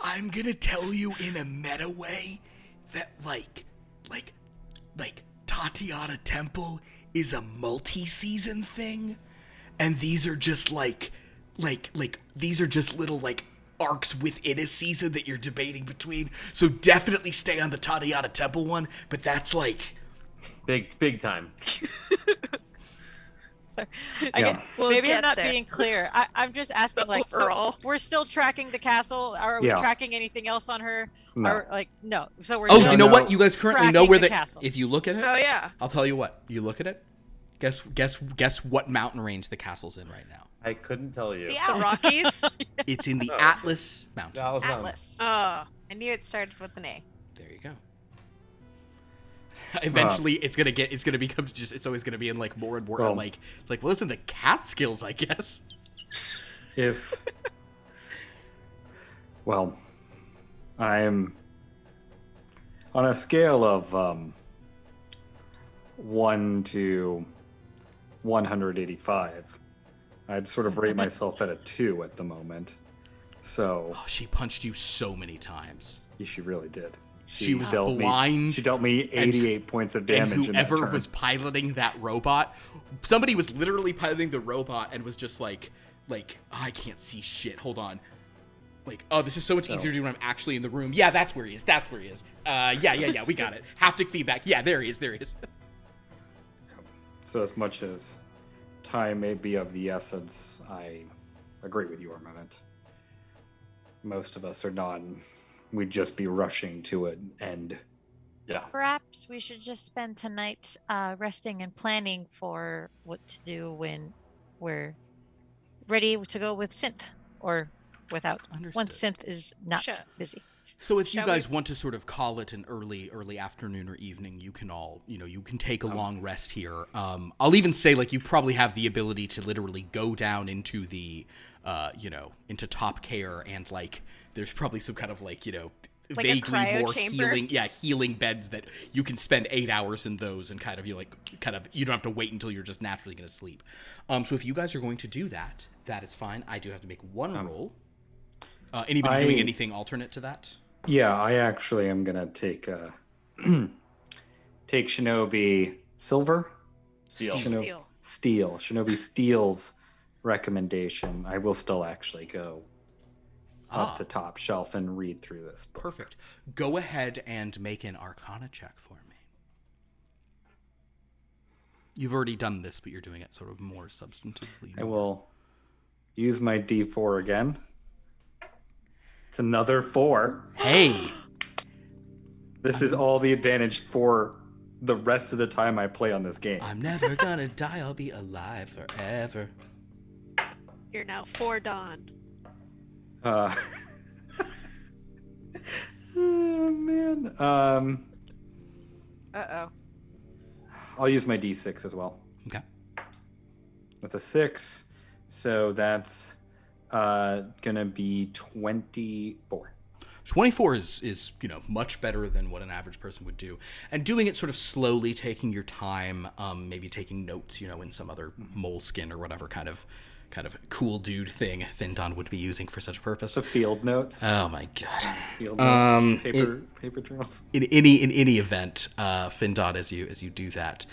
I'm gonna tell you in a meta way that like Tatiana Temple is a multi-season thing, and these are just these are just little like arcs within a season that you're debating between. So definitely stay on the Tatiana Temple one, but that's like Big time. Maybe I'm get not there. being clear. I'm just asking, like, so Overall. we're still tracking the castle. Are we Yeah. tracking anything else on her? No. Or like no. So we're Oh, just you know No. what? You guys currently know tracking where the the castle. if you look at it, Oh yeah. I'll tell you what. You look at it. Guess what mountain range the castle's in right now. I couldn't tell you. The The Alps. Rockies. It's in the Oh. Atlas Mountains. Dallas Atlas. Ah. I knew it started with an A. There you go. Eventually, it's gonna become just. It's always gonna be in like more and more. Well- Like it's like, well, listen, the Catskills, I guess. Well, I'm on a scale of 1 to 185. I'd sort of rate myself at a 2 at the moment. So Oh, she punched you so many times. she really did. She was dealt blind she dealt me 88 points of damage. And in that whoever turn. was piloting that robot, somebody was literally piloting the robot and was just like, I can't see shit. Hold on. Like, oh, this is so much easier to do when I'm actually in the room. Yeah, that's where he is. That's where he is. Yeah, we got it. Haptic feedback. Yeah, there he is. So as much as time may be of the essence, I agree with you, Armament. Most of us are not. We'd just be rushing to an end. Yeah. Perhaps we should just spend tonight resting and planning for what to do when we're ready to go with Synth or without. Once Understood. Synth is not Sure. busy. So if you Shall guys want to sort of call it an early afternoon or evening, you can all, you can take a long rest here. I'll even say, like, you probably have the ability to literally go down into the, into Top Care, and, like, there's probably some kind of, like, Like a vaguely cryo more chamber? healing beds that you can spend 8 hours in those, and kind of, you don't have to wait until you're just naturally going to sleep. So if you guys are going to do that, that is fine. I do have to make one roll. Anybody doing anything alternate to that? Yeah, I actually am gonna take take Shinobi Silver. Steel. Steel. Shinobi Steel's recommendation. I will still actually go up to top shelf and read through this book. Perfect. Go ahead and make an Arcana check for me. You've already done this, but you're doing it sort of more substantively. I will use my D4 again. It's another 4. Hey! This is all the advantage for the rest of the time I play on this game. I'm never gonna die, I'll be alive forever. You're now 4 Dawn. Oh man. Uh-oh. I'll use my D6 as well. Okay. That's a 6, so that's gonna be 24. 24 is much better than what an average person would do, and doing it sort of slowly, taking your time, maybe taking notes, in some other moleskin or whatever kind of cool dude thing Findon would be using for such a purpose. The field notes. Oh my god. Field notes. Paper journals. In any event, Findon, as you do that,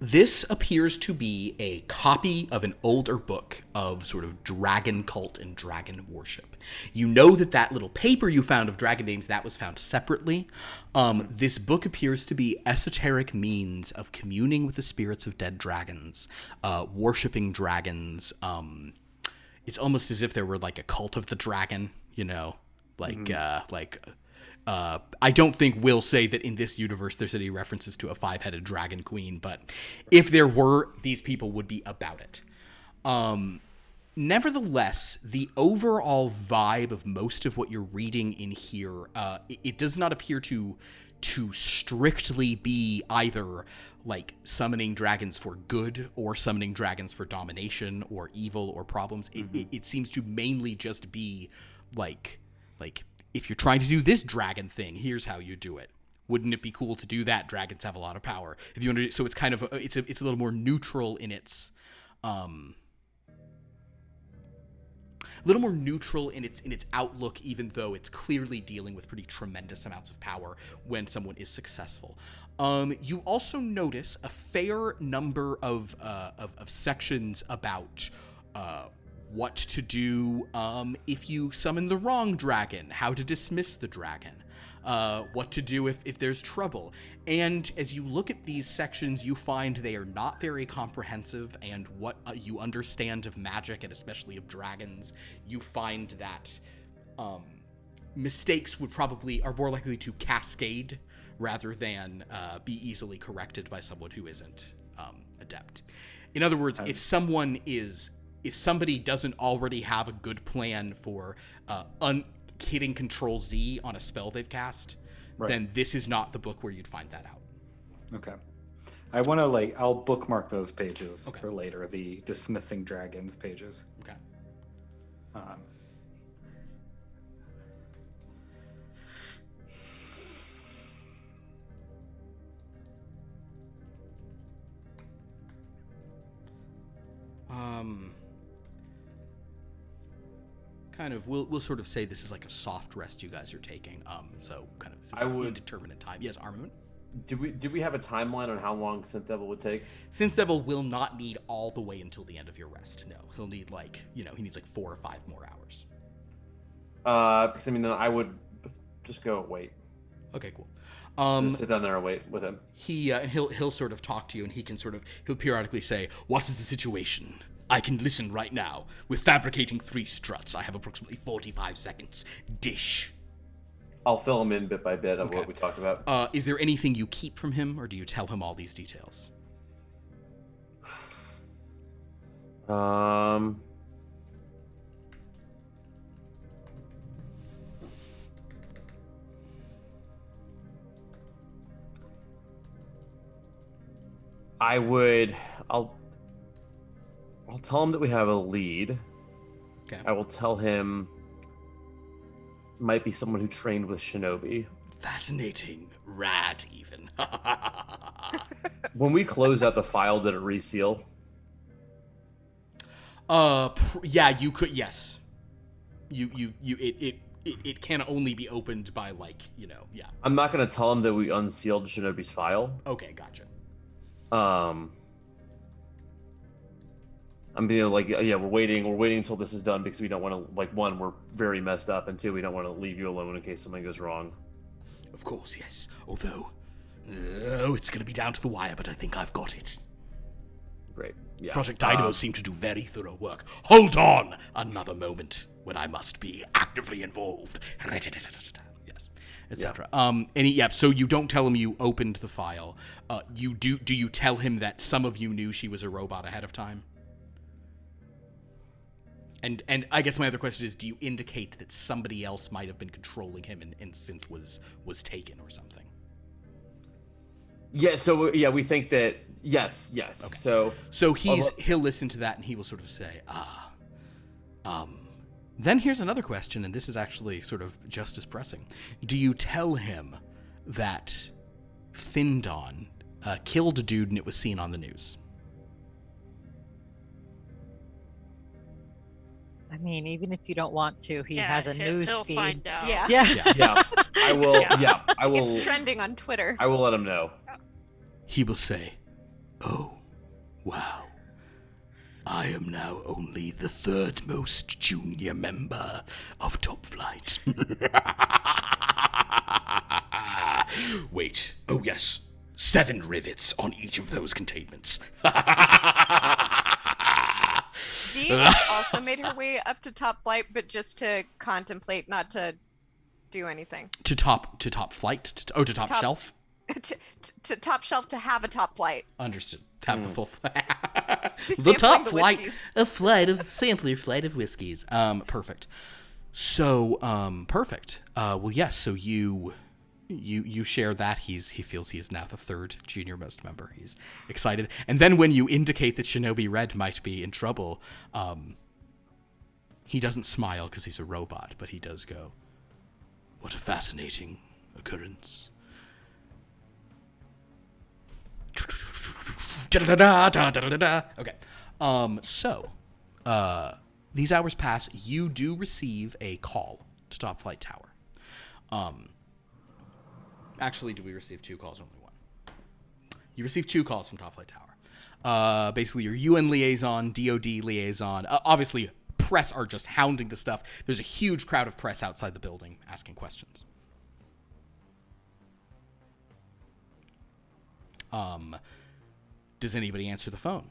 this appears to be a copy of an older book of sort of dragon cult and dragon worship. You know that little paper you found of dragon names, that was found separately. This book appears to be esoteric means of communing with the spirits of dead dragons, worshiping dragons. It's almost as if there were like a cult of the dragon, I don't think we'll say that in this universe there's any references to a 5-headed dragon queen, but if there were, these people would be about it. Nevertheless, the overall vibe of most of what you're reading in here, it does not appear to strictly be either like summoning dragons for good or summoning dragons for domination or evil or problems. It seems to mainly just be like if you're trying to do this dragon thing, here's how you do it. Wouldn't it be cool to do that? Dragons have a lot of power. If you so it's kind of it's a little more neutral in its outlook, even though it's clearly dealing with pretty tremendous amounts of power when someone is successful. You also notice a fair number of sections about what to do if you summon the wrong dragon, how to dismiss the dragon, what to do if there's trouble. And as you look at these sections, you find they are not very comprehensive, and what you understand of magic, and especially of dragons, you find that mistakes are more likely to cascade rather than be easily corrected by someone who isn't adept. In other words, if somebody doesn't already have a good plan for hitting Control Z on a spell they've cast, then this is not the book where you'd find that out. Okay. I want to I'll bookmark those pages for later, the dismissing dragons pages. Okay. Kind of, we'll sort of say this is like a soft rest you guys are taking. So kind of this is an indeterminate time. Yes, Armament? Do we have a timeline on how long Synth Devil would take? Synth Devil will not need all the way until the end of your rest. No, he'll need he needs 4 or 5 more hours. Because then I would just go wait. Okay, cool. Just sit down there and wait with him. He'll sort of talk to you, and he'll periodically say, "What is the situation? I can listen right now. We're fabricating 3 struts. I have approximately 45 seconds. Dish." I'll fill him in bit by bit of what we talked about. Is there anything you keep from him, or do you tell him all these details? I'll tell him that we have a lead. Okay. I will tell him might be someone who trained with Shinobi. Fascinating. Rad, even. When we close out the file, did it reseal? Yeah, you could. Yes. It can only be opened by yeah. I'm not gonna tell him that we unsealed Shinobi's file. Okay, gotcha. I'm being we're waiting until this is done because we don't want to, one, we're very messed up, and 2, we don't want to leave you alone in case something goes wrong. Of course, yes. Although, it's going to be down to the wire, but I think I've got it. Great. Yeah. Project Dynamo seem to do very thorough work. Hold on another moment when I must be actively involved. Yes, etc. So you don't tell him you opened the file. Do you tell him that some of you knew she was a robot ahead of time? And I guess my other question is, do you indicate that somebody else might have been controlling him and Synth was taken or something? Yeah. So we think that yes. Okay. So he'll listen to that and he will sort of say, then here's another question, and this is actually sort of just as pressing. Do you tell him that Findon killed a dude and it was seen on the news? I mean, even if you don't want to, he has a news he'll feed. Find out. Yeah. yeah, I will. Yeah, I will. It's trending on Twitter. I will let him know. He will say, "Oh, wow. I am now only the third most junior member of Topflight." Wait. Oh, yes. 7 rivets on each of those containments. Dee has also made her way up to Topflight, but just to contemplate, not to do anything. To top flight? To top shelf? to top shelf to have a Topflight. Understood. Have the full She's the top sampling the flight, whiskeys. a sampler flight of whiskeys. Perfect. So, perfect. Well, yes. So you share that he feels he is now the third junior most member. He's excited, and then when you indicate that Shinobi Red might be in trouble, he doesn't smile because he's a robot, but he does go, "What a fascinating occurrence." Okay. So, these hours pass. You do receive a call to Topflight Tower. Actually, do we receive 2 calls or only 1? You receive 2 calls from Topflight Tower. Basically, your UN liaison, DoD liaison. Obviously, press are just hounding the stuff. There's a huge crowd of press outside the building asking questions. Does anybody answer the phone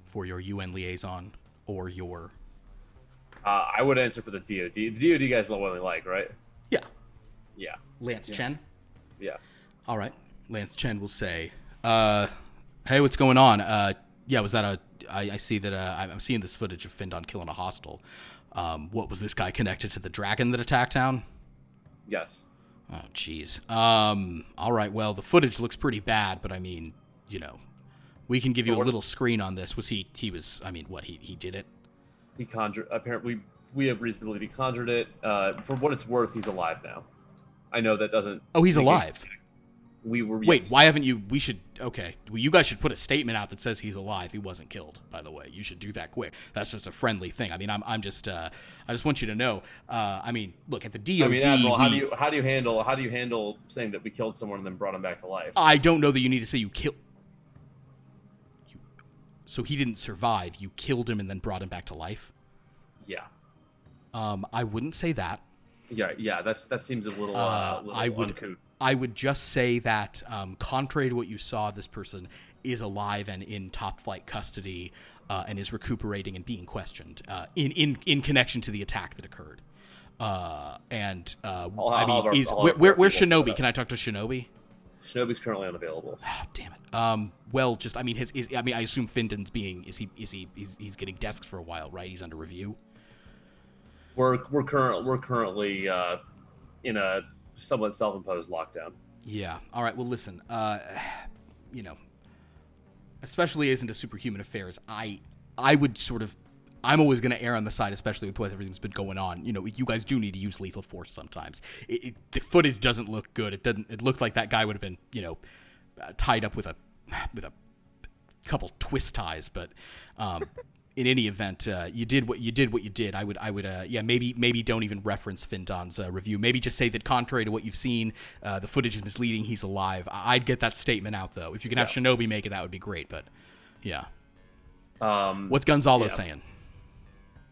for your UN liaison or your... I would answer for the DoD. The DoD guys are what they like, right? Yeah. Yeah. Lance Chen? Yeah. All right. Lance Chen will say, "Hey, what's going on? Yeah, was that I see that I'm seeing this footage of Findon killing a hostile. What was this guy connected to the dragon that attacked town?" Yes. Oh, jeez. All right. Well, the footage looks pretty bad, but I mean, we can give you a little screen on this. Was he was, I mean, what, he did it? He conjured, apparently, we have reason to believe he conjured it. For what it's worth, he's alive now. I know that doesn't... Oh, he's alive? Wait, yes. why haven't you... Okay. Well, you guys should put a statement out that says he's alive. He wasn't killed, by the way. You should do that quick. That's just a friendly thing. I mean, I'm just... I just want you to know. I mean, look, at the DoD... I mean, Admiral, how do you handle saying that we killed someone and then brought him back to life? I don't know that you need to say you killed... So he didn't survive. You killed him and then brought him back to life? Yeah. I wouldn't say that. Yeah, that seems a little uncouth. I would just say that, contrary to what you saw, this person is alive and in Topflight custody, and is recuperating and being questioned in connection to the attack that occurred. Where's Shinobi? Can I talk to Shinobi? Shinobi's currently unavailable. Oh, damn it. Well, just I assume Findon's he's getting desks for a while, right? He's under review. We're currently in a somewhat self-imposed lockdown. Yeah. All right. Well, listen. Especially as into superhuman affairs, I would sort of... I'm always going to err on the side, especially with what everything's been going on. You guys do need to use lethal force sometimes. The footage doesn't look good. It looked like that guy would have been, tied up with a couple twist ties. But in any event, you did what you did. I would, maybe don't even reference Findon's review. Maybe just say that contrary to what you've seen, the footage is misleading. He's alive. I'd get that statement out though. If you can have Shinobi make it, that would be great. But yeah. What's Gonzalo saying?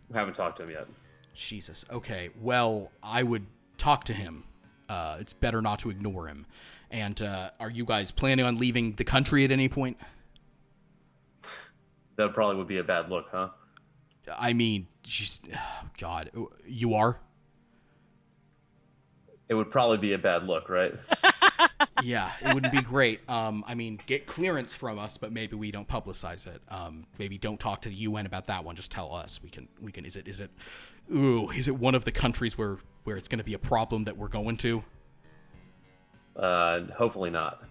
We haven't talked to him yet. Jesus. Okay. Well, I would talk to him. It's better not to ignore him. And are you guys planning on leaving the country at any point? That probably would be a bad look, huh? I mean, God, you are? It would probably be a bad look, right? Yeah, it wouldn't be great. I mean, get clearance from us, but maybe we don't publicize it. Maybe don't talk to the UN about that one. Just tell us. We can. Is it one of the countries where it's going to be a problem that we're going to? Hopefully not.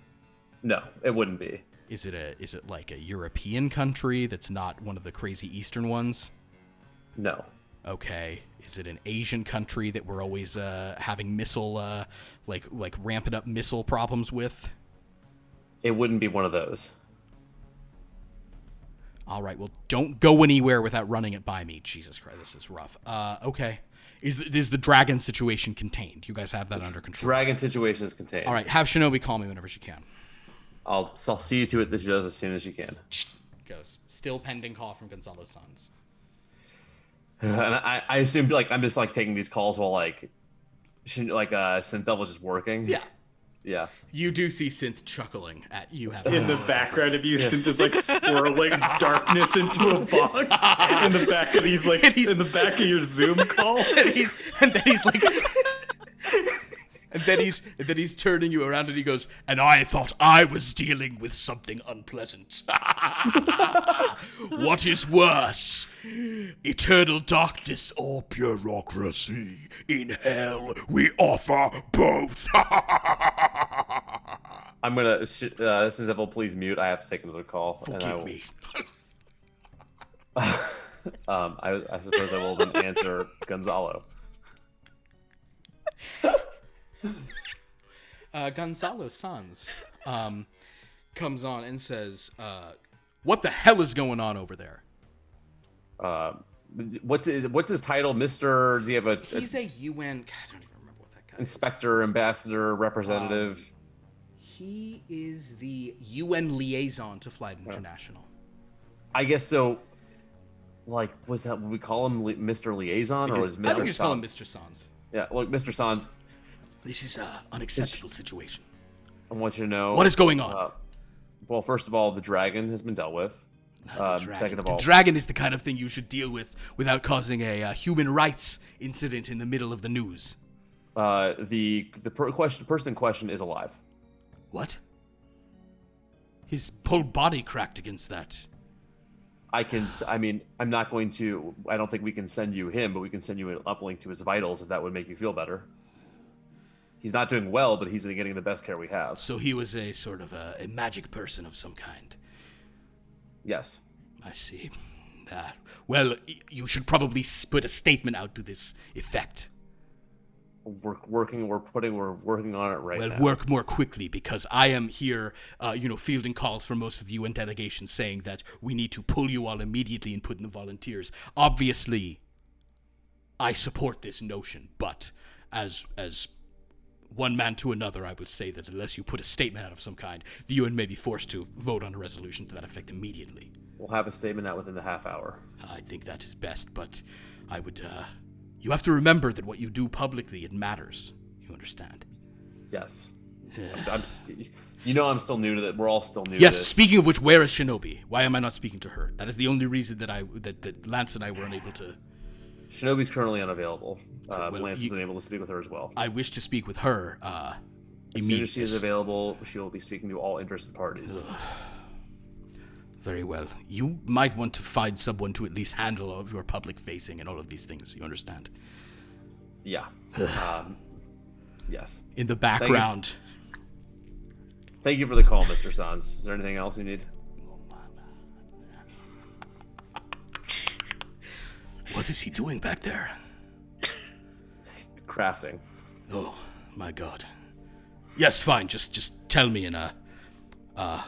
No, it wouldn't be. Is it like a European country that's not one of the crazy Eastern ones? No. Okay. Is it an Asian country that we're always having missile like ramping up missile problems with? It wouldn't be one of those. All right. Well, don't go anywhere without running it by me. Jesus Christ, this is rough. Okay. Is the dragon situation contained? You guys have that under control. Dragon situation is contained. All right. Have Shinobi call me whenever she can. I'll see you to it that she does as soon as she can. Goes. Still pending call from Gonzalo Sons. And I assume like I'm just like taking these calls while like Synthel was just working. Yeah. Yeah. You do see Synth chuckling at you. In the background of you, Synth is like swirling darkness into a box in the back of these like in the back of your Zoom call. And then he's turning you around and he goes, and I thought I was dealing with something unpleasant. What is worse? Eternal darkness or bureaucracy? In hell, we offer both. I'm gonna, Synthel, please mute. I have to take another call. Forgive me. I suppose I will then answer Gonzalo. Gonzalo Sans comes on and says, what the hell is going on over there? What's his title, Mr. Does he have He's a UN. God, I don't even remember what that guy is. Inspector, ambassador, representative? He is the UN liaison to Flight International. I guess so. Like, was that what we call him, Mr. Liaison, or was Mr. I think you just call him Sans? Mr. Sans. Yeah, look, Mr. Sans, This is an unacceptable situation. I want you to know What is going on? Well, first of all, the dragon has been dealt with. Second of all, the dragon is the kind of thing you should deal with without causing a human rights incident in the middle of the news. the person in question is alive. What? His whole body cracked against that. I mean, I'm not going to. I don't think we can send you him, but we can send you an uplink to his vitals if that would make you feel better. He's not doing well, but he's getting the best care we have. So he was a sort of a magic person of some kind. Yes. I see. Well, you should probably put a statement out to this effect. We're working on it right now. Well, work more quickly, because I am here, fielding calls from most of the UN delegations saying that we need to pull you all immediately and put in the volunteers. Obviously, I support this notion, but as one man to another, I would say that unless you put a statement out of some kind, the UN may be forced to vote on a resolution to that effect immediately. We'll have a statement out within the half hour. I think that is best, but I would, you have to remember that what you do publicly, it matters. You understand? Yes. I'm still new to that. We're all still new to Yes, this. speaking of which, where is Shinobi? Why am I not speaking to her? That is the only reason that Lance and I were unable to... Shinobi's currently unavailable. Well, Lance is unable to speak with her as well. I wish to speak with her As soon as she is available, she will be speaking to all interested parties. Very well. You might want to find someone to at least handle all of your public facing and all of these things, you understand? Yeah. Yes. In the background. Thank you for the call, Mr. Sans. Is there anything else you need? What is he doing back there? Crafting. Oh, my God. Yes, fine. Just tell me and,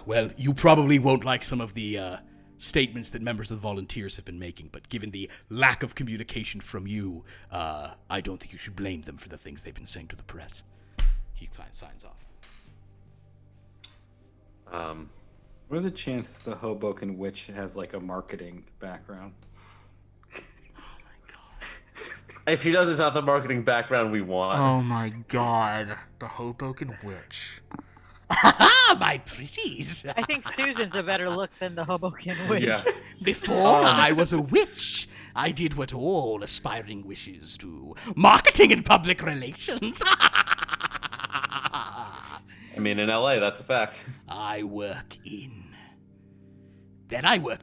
well, you probably won't like some of the, statements that members of the volunteers have been making, but given the lack of communication from you, I don't think you should blame them for the things they've been saying to the press. He signs off. What are the chances the Hoboken Witch has like a marketing background? If she does, it's not the marketing background we want. Oh my God, the Hoboken Witch. Ha! My pretties. I think Susan's a better look than the Hoboken Witch. Yeah. Before I was a witch, I did what all aspiring witches do: marketing and public relations. I mean, in LA, that's a fact. Then I worked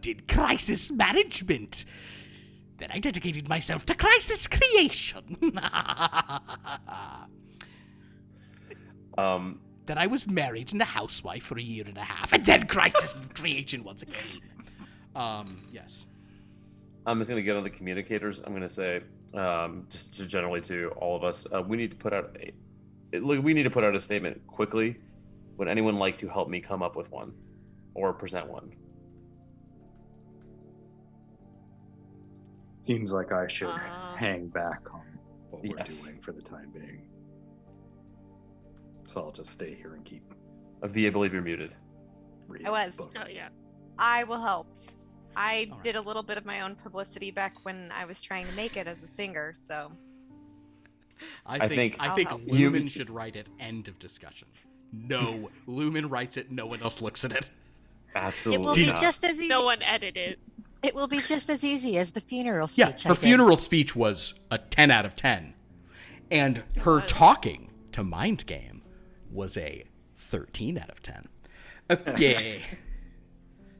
in crisis management. Then I dedicated myself to crisis creation. that I was married and a housewife for a year and a half, and then crisis of creation once again. Yes. I'm just gonna get on the communicators. I'm gonna say, just generally to all of us, we need to put out a statement quickly. Would anyone like to help me come up with one, or present one? Seems like I should hang back on what we're Yes. doing for the time being. So I'll just stay here and keep V, I believe you're muted. reading. I was. the book. Oh yeah. I will help. I All right. did a little bit of my own publicity back when I was trying to make it as a singer, so I think I'll help. Lumen should write it. End of discussion. No, Lumen writes it. No one else looks at it. Absolutely It will be not. just as easy. No one edited. It will be just as easy as the funeral speech. Yeah, I her did. funeral speech was a 10 out of 10. And her talking to Mind Game was a 13 out of 10. Okay.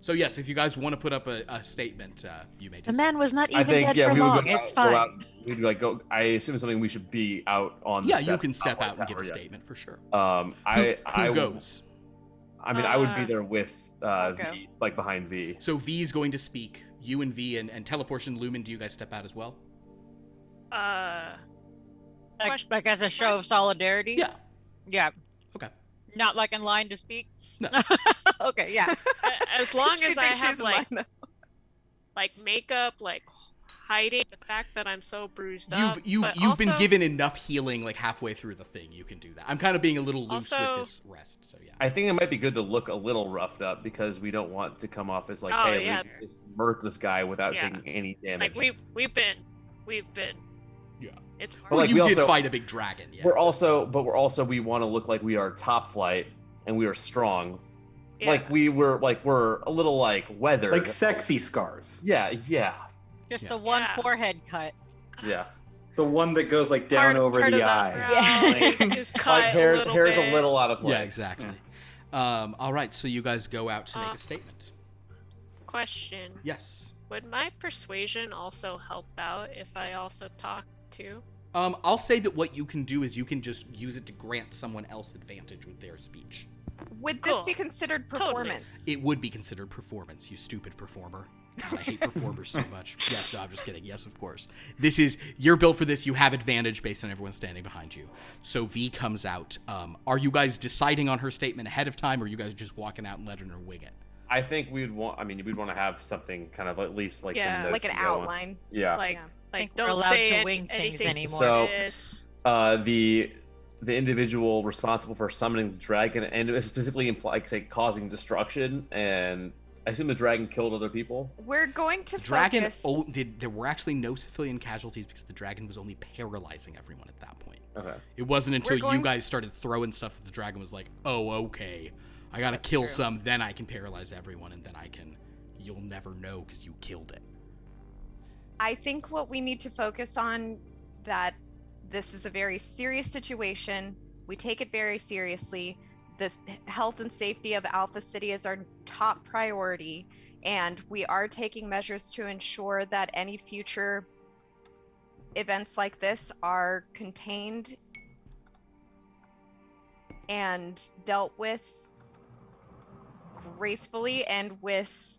So yes, if you guys want to put up a statement, you may do The so. man was not I even think dead for we would long. go It's out, fine. go out, we'd be like go. I assume it's something we should be out on. Yeah, the you can step step out and give a yeah. statement for sure. I Who goes? I mean, I would be there with Okay. V, like behind V. So V's going to speak. You and V and Teleportia and Lumen, do you guys step out as well? Like as a show of solidarity? Yeah. Yeah. Okay. Not like in line to speak? No. Okay, yeah. As long She as I thinks she's have in like line, makeup, like hiding the fact that I'm so bruised up. You've but been also- given enough healing like halfway through the thing. You can do that. I'm kind of being a little loose Also- with this rest, so yeah. I think it might be good to look a little roughed up because we don't want to come off as like, Oh, hey, yeah. we just murked this guy without Yeah. taking any damage. Like we've been. Yeah. It's hard. But, Well, like, you we did also- fight a big dragon. Yeah. we're also we want to look like we are Topflight and we are strong. Yeah. Like we're a little like weathered. Like sexy scars. Yeah. Just Yeah. the one Yeah. forehead cut. The one that goes like down over part the of eye. Yeah. Is cut Like hair's a little hair's bit. a little out of place. Yeah, exactly. All right, so you guys go out to make a statement. Question: Yes. Would my persuasion also help out if I also talk too? I'll say that what you can do is you can just use it to grant someone else advantage with their speech. Would this Cool. be considered Totally. performance? It would be considered performance, you stupid performer. God, I hate performers so much. Yes, no, I'm just kidding. Yes, of course. You're built for this. You have advantage based on everyone standing behind you. So V comes out. Are you guys deciding on her statement ahead of time, or are you guys just walking out and letting her wing it? I think we'd want to have something kind of at least like Yeah. some notes Like an to go on. outline. Yeah. Like, Yeah. think don't we're allowed say to wing things anything anymore. So- this. The individual responsible for summoning the dragon and specifically causing destruction, and I assume the dragon killed other people. We're going to The dragon, focus. there were actually no civilian casualties because the dragon was only paralyzing everyone at that point. Okay. It wasn't until We're going- you guys started throwing stuff that the dragon was like, oh, okay. I gotta kill true. some, then I can paralyze everyone, and then you'll never know because you killed it. I think what we need to focus on that this is a very serious situation. We take it very seriously. The health and safety of Alpha City is our top priority, and we are taking measures to ensure that any future events like this are contained and dealt with gracefully and with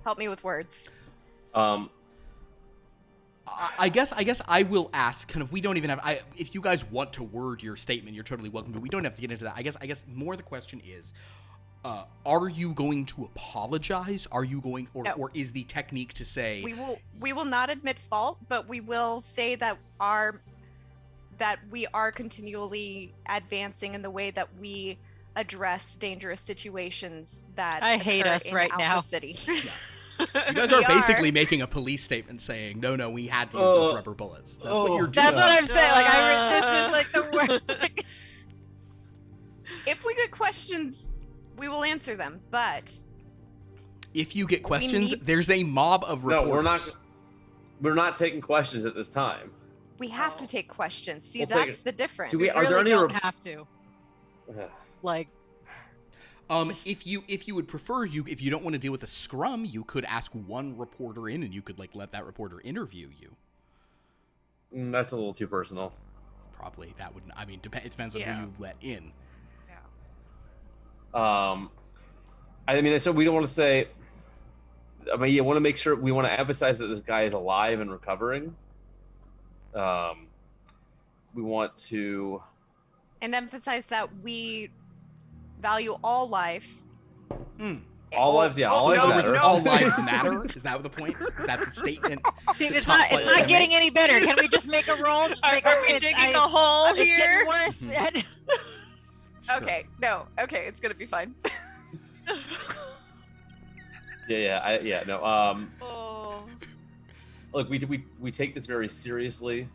help me with words. I guess I will ask. Kind of, we don't even have. If you guys want to word your statement, you're totally welcome. But we don't have to get into that. I guess more the question is, are you going to apologize? Are you going, No. or is the technique to say We will not admit fault, but we will say that we are continually advancing in the way that we address dangerous situations that I hate occur us in right Alpha now. City. you guys We are basically are. making a police statement saying, no, we had to use those rubber bullets. That's what you're doing. That's what I'm saying. Like, this is like the worst thing. If we get questions, we will answer them, but If you get questions, need- there's a mob of No, reporters. we're not taking questions at this time. we have to take questions. See, We'll take that's it. the difference. Do We Are there really any don't have to. Like, If you would prefer, if you don't want to deal with a scrum, you could ask one reporter in, and you could let that reporter interview you. That's a little too personal. probably. That would, I mean, it depends on who you let in. I mean, so we don't want to say. I mean, you want to make sure we want to emphasize that this guy is alive and recovering. We want to, and emphasize that we value all life. All lives, yeah, all lives matter. All lives matter. Is that the point? Is that the statement? Dude, it's not getting any better. Can we just make a roll? Just make Are we digging a hole here? It's getting worse. Sure. Okay, no. Okay, it's gonna be fine. No. Oh. Look, we take this very seriously.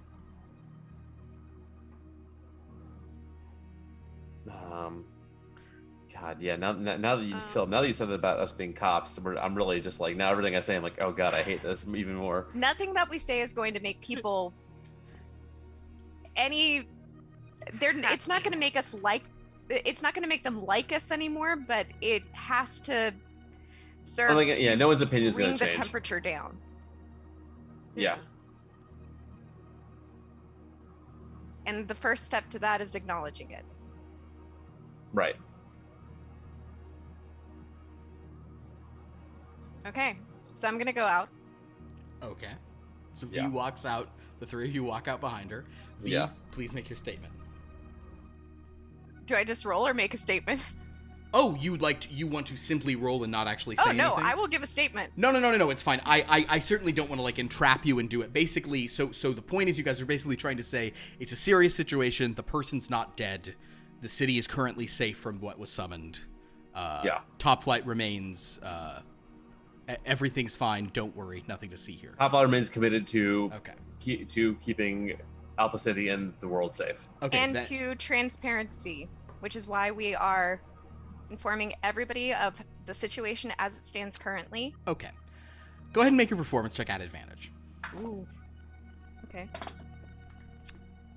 God, yeah. Now that you Philip, now that you said that about us being cops, I'm really just like, now everything I say, I'm like, oh God, I hate this even more. Nothing that we say is going to make people it's not going to make us like. It's not going to make them like us anymore, but it has to serve. No one's opinion is going bring to change. the temperature down. Yeah. And the first step to that is acknowledging it. Right. Okay, so I'm gonna go out. Okay. So V walks out. The three of you walk out behind her. V, please make your statement. Do I just roll or make a statement? Oh, you want to simply roll and not actually say anything? Oh no, I will give a statement. No, it's fine. I certainly don't want to like entrap you and do it. Basically, so the point is you guys are basically trying to say it's a serious situation. The person's not dead. The city is currently safe from what was summoned. Topflight remains. Everything's fine. Don't worry. Nothing to see here. Topflight remains committed to keeping Alpha City and the world safe. Okay. And to transparency, which is why we are informing everybody of the situation as it stands currently. Okay. Go ahead and make your performance check at advantage. Ooh. Okay.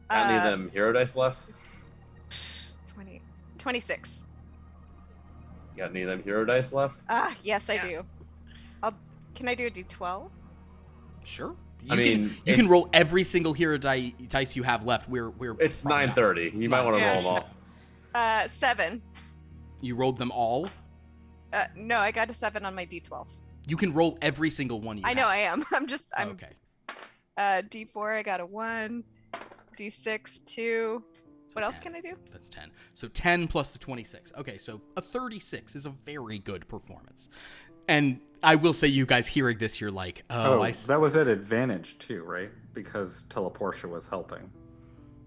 Got any of them hero dice left? 26. You got any of them hero dice left? Yes, I do. Can I do a D12? Sure. You can roll every single hero dice you have left. We're it's 9:30. You might want to roll them all. 7. You rolled them all? No, I got a 7 on my D12. You can roll every single one you have. I know I am. I'm okay. D4, I got a 1. D6, 2. What else can I do? That's 10. So 10 plus the 26. Okay, so a 36 is a very good performance. And I will say, you guys hearing this, you're like, that was at advantage too, right? Because Teleportia was helping.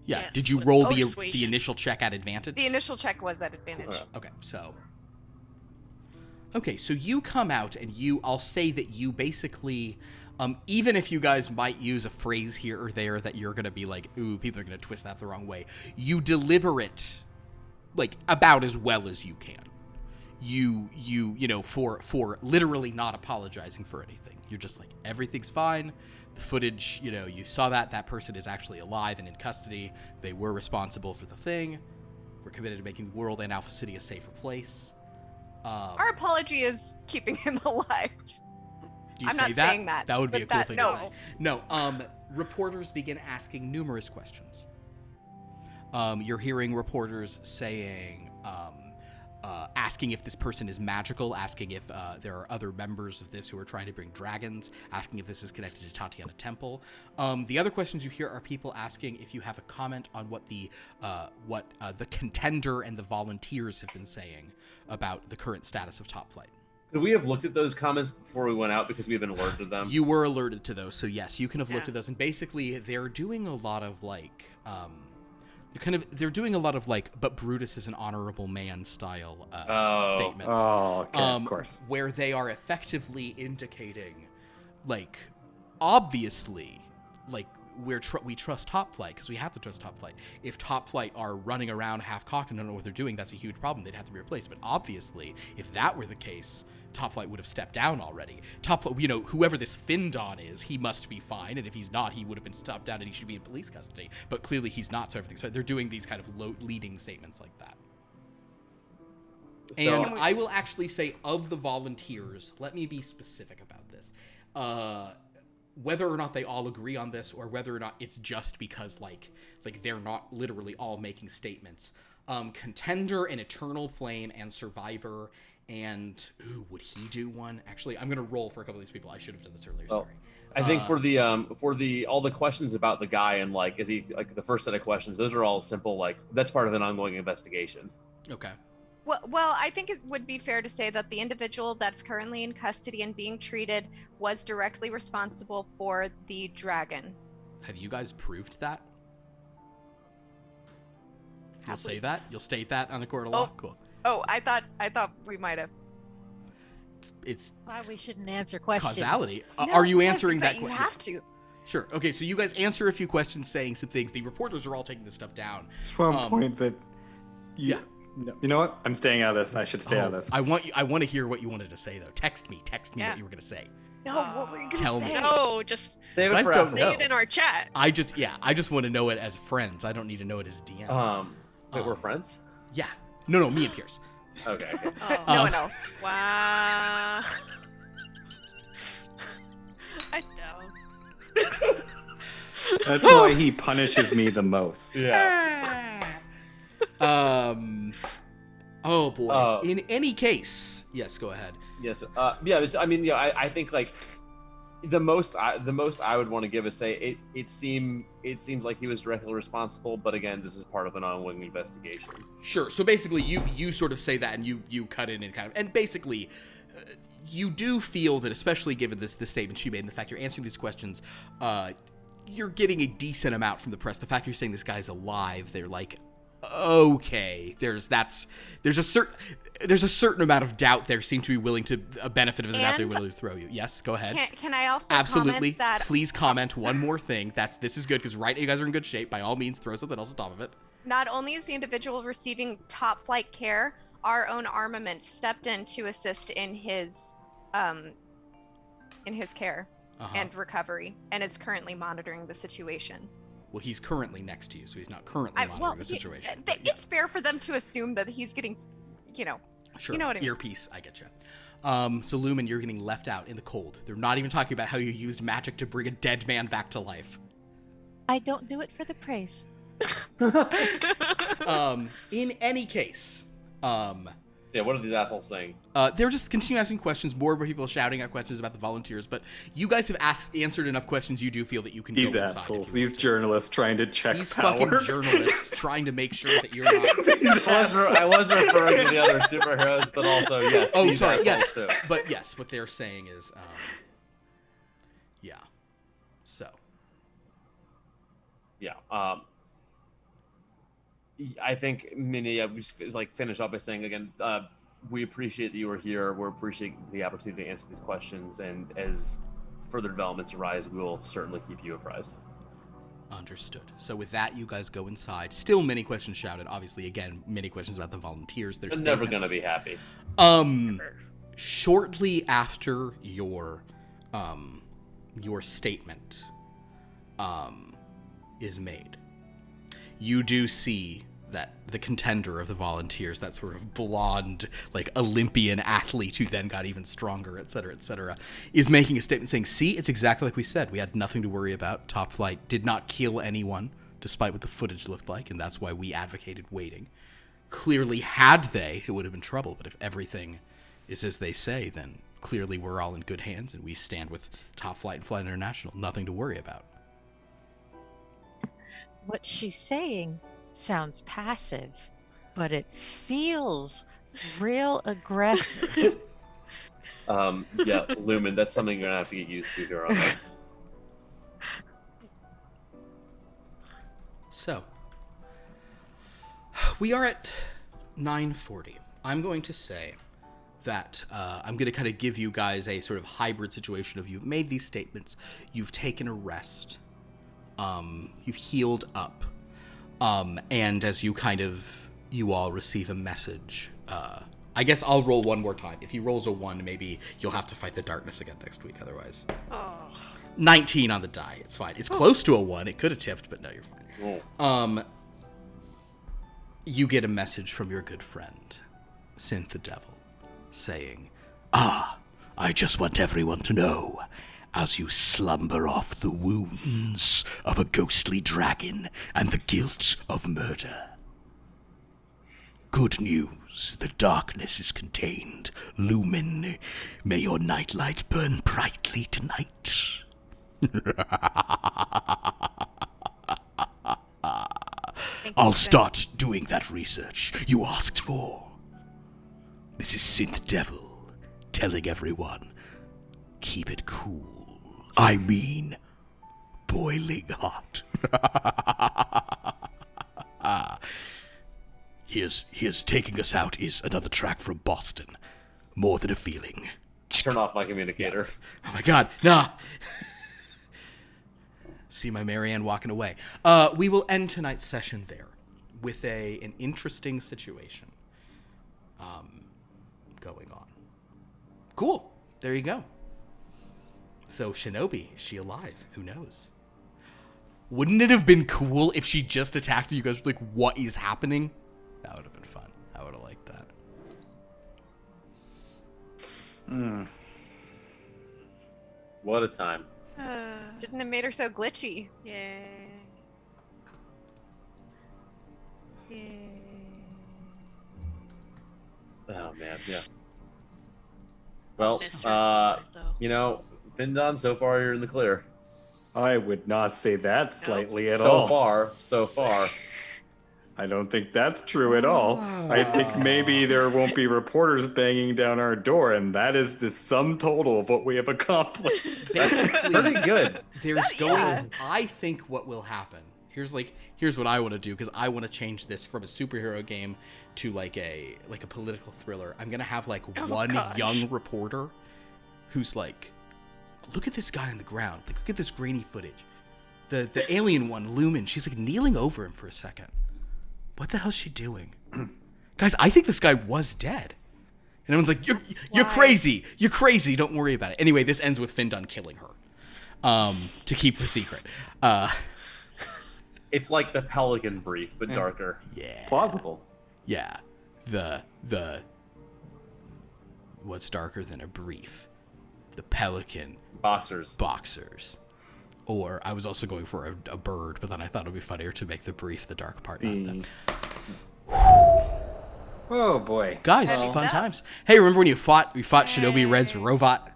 Yeah. Yes, Did you roll the initial check at advantage? The initial check was at advantage. Okay, so you come out and I'll say that you basically, even if you guys might use a phrase here or there that you're going to be like, ooh, people are going to twist that the wrong way, you deliver it like about as well as you can. You know, for literally not apologizing for anything. You're just like, everything's fine. The footage, you know, you saw that person is actually alive and in custody. They were responsible for the thing. We're committed to making the world and Alpha City a safer place. Our apology is keeping him alive. Do you I'm say not that? saying that. That would be a cool thing to say. No. Reporters begin asking numerous questions. You're hearing reporters saying, asking if this person is magical, asking if there are other members of this who are trying to bring dragons, asking if this is connected to Tatiana Temple. The other questions you hear are people asking if you have a comment on what the contender and the volunteers have been saying about the current status of Topflight. Could we have looked at those comments before we went out because we've been alerted to them? You were alerted to those, so yes, you can have looked at those. And basically, they're doing a lot of like, they're doing a lot of like, but Brutus is an honorable man style statements. Oh, okay, of course. Where they are effectively indicating, like, obviously, like, we trust Topflight because we have to trust Topflight. If Topflight are running around half-cocked and don't know what they're doing, that's a huge problem. They'd have to be replaced. But obviously, if that were the case, Topflight would have stepped down already. Topflight, you know, whoever this Findon is, he must be fine. And if he's not, he would have been stopped down and he should be in police custody. But clearly he's not, so everything. So they're doing these kind of leading statements like that. And I will actually say, of the volunteers, let me be specific about this. whether or not they all agree on this, or whether or not it's just because like they're not literally all making statements. Contender and Eternal Flame and Survivor and would he do one? Actually, I'm gonna roll for a couple of these people. I should have done this earlier. Sorry. I think for the all the questions about the guy and like is he like the first set of questions, those are all simple, like that's part of an ongoing investigation. Okay. Well, I think it would be fair to say that the individual that's currently in custody and being treated was directly responsible for the dragon. Have you guys proved that? You'll say that? You'll state that on a court of law? Cool. Oh, I thought we might have. It's why we shouldn't answer questions. Causality. No, Are you yes, answering but that you question? have to. Sure. Okay, so you guys answer a few questions saying some things. The reporters are all taking this stuff down. Just one point that yeah. You know what? I'm staying out of this. I should stay out of this. I want to hear what you wanted to say though. Text me what you were going to say. No, what were you gonna Tell say? me. No, just Save it guys for don't after. know. say it in our chat. I just want to know it as friends. I don't need to know it as DMs. Wait, we're friends? Yeah. No, me and Pierce. Okay. Oh. No one else. Wow. I know. That's why he punishes me the most. Yeah. Oh boy. Uh, In any case, yes, go ahead. Yes. I think like the most I would want to give is say it seems like he was directly responsible, but again, this is part of an ongoing investigation. Sure. So basically, you sort of say that, and you cut in and and basically, you do feel that, especially given this statement she made and the fact you're answering these questions, you're getting a decent amount from the press. The fact you're saying this guy's alive, they're like, okay, there's a certain amount of doubt there. Seem to be willing to a benefit of the doubt they're willing to throw you. Yes, go ahead. Can I also Absolutely. comment that Please comment one more thing. This is good because right now you guys are in good shape. By all means, throw something else on top of it. not only is the individual receiving top flight care, our own armament stepped in to assist in his care and recovery, and is currently monitoring the situation. Well, he's currently next to you, so he's not currently monitoring the situation. It's fair for them to assume that he's getting, Sure. You know what I mean. Earpiece, I get you. So Lumen, you're getting left out in the cold. They're not even talking about how you used magic to bring a dead man back to life. I don't do it for the praise. In any case, Yeah, what are these assholes saying? they're just continuing asking questions. More people shouting out questions about the volunteers, but you guys have answered enough questions. You do feel that you can These go inside. assholes, these journalists trying to check These power. fucking journalists trying to make sure that you're not. I was referring to the other superheroes, but also yes. Oh, these sorry. assholes Yes, too. but yes, what they're saying is, yeah. So. Yeah. I think, we just like finish up by saying again, we appreciate that you were here. We appreciate the opportunity to answer these questions, and as further developments arise, we will certainly keep you apprised. Understood. So with that, you guys go inside. Still many questions shouted. Obviously, again, many questions about the volunteers. They're never gonna be happy. Shortly after your statement is made, you do see that the contender of the volunteers, that sort of blonde, like Olympian athlete who then got even stronger, et cetera, is making a statement saying, see, it's exactly like we said. We had nothing to worry about. Topflight did not kill anyone, despite what the footage looked like, and that's why we advocated waiting. Clearly, had they, it would have been trouble, but if everything is as they say, then clearly we're all in good hands, and we stand with Topflight and Flight International. Nothing to worry about. What she's saying sounds passive, but it feels real aggressive. Yeah, Lumen, that's something you're gonna have to get used to here on out. So, we are at 9:40. I'm going to say that I'm going to kind of give you guys a sort of hybrid situation of you've made these statements, you've taken a rest, you've healed up, and as you all receive a message, I guess I'll roll one more time. If he rolls a 1, maybe you'll have to fight the darkness again next week, otherwise. Oh. 19 on the die, it's fine. It's close to a 1, it could have tipped, but no, you're fine. You get a message from your good friend, Synth the Devil, saying, I just want everyone to know, as you slumber off the wounds of a ghostly dragon and the guilt of murder. Good news, the darkness is contained. Lumen, may your nightlight burn brightly tonight. I'll start doing that research you asked for. This is Synth Devil, telling everyone, keep it cool. I mean, boiling hot. Here's taking us out is another track from Boston. More Than a Feeling. Turn off my communicator. Oh my god, nah. See my Marianne walking away. We will end tonight's session there with an interesting situation going on. Cool. There you go. So Shinobi, is she alive? Who knows? Wouldn't it have been cool if she just attacked you guys were like, what is happening? That would have been fun. I would have liked that. What a time. Shouldn't have made her so glitchy. Yeah. Yeah. Oh man, yeah. Well, Though. you know, Findon, so far you're in the clear. I would not say that slightly at all. So far. I don't think that's true at all. I think maybe there won't be reporters banging down our door, and that is the sum total of what we have accomplished. Basically, Pretty good. there's going. I think what will happen. Here's what I want to do, because I want to change this from a superhero game to like a political thriller. I'm gonna have like one young reporter who's like, look at this guy on the ground. Like, look at this grainy footage. The alien one, Lumen. She's like kneeling over him for a second. What the hell's she doing? Guys, I think this guy was dead. And everyone's like, you're crazy. You're crazy. Don't worry about it. Anyway, this ends with Findon killing her to keep the secret. It's like the Pelican brief, but darker. Yeah. Plausible. Yeah. The what's darker than a brief? The Pelican Boxers. Or I was also going for a bird, but then I thought it would be funnier to make the brief the dark part. Not the... Oh boy, Guys, fun times. Hey, remember when we fought Shinobi Red's robot?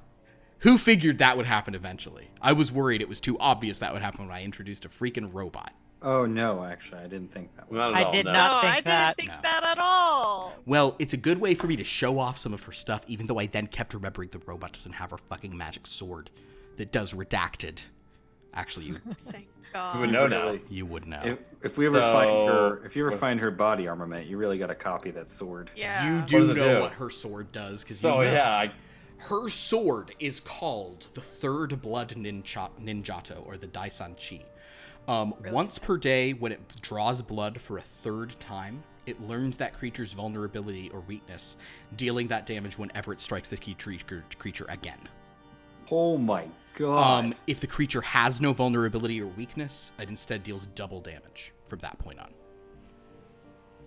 Who figured that would happen eventually? I was worried it was too obvious that would happen when I introduced a freaking robot. Oh no, actually, I didn't think that. Not at all, did no. not think I that. didn't think that at all. Well, it's a good way for me to show off some of her stuff, even though I then kept remembering the robot doesn't have her fucking magic sword that does redacted. Actually, Thank God. You would know now. you would know. If we ever find her body armament, you really got to copy that sword. Yeah. You What do does it know do? what her sword does, because So yeah, her sword is called the Third Blood Ninjato, or the Daisanchi. Once per day, when it draws blood for a third time, it learns that creature's vulnerability or weakness, dealing that damage whenever it strikes the key creature again. Oh my god. If the creature has no vulnerability or weakness, it instead deals double damage from that point on.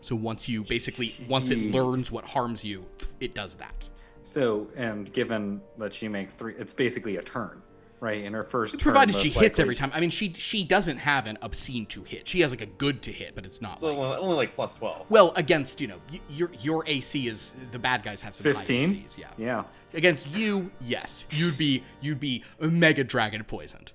So once it learns what harms you, it does that. So, and given that she makes 3, it's basically a turn, right? In her first turn, Provided she most hits likely- every time. I mean, she doesn't have an obscene to hit. She has like a good to hit, but it's not so like... only like plus 12. Well, against, your AC is... The bad guys have some 15? high ACs, yeah. Yeah. Against you, yes. You'd be a Mega Dragon poisoned.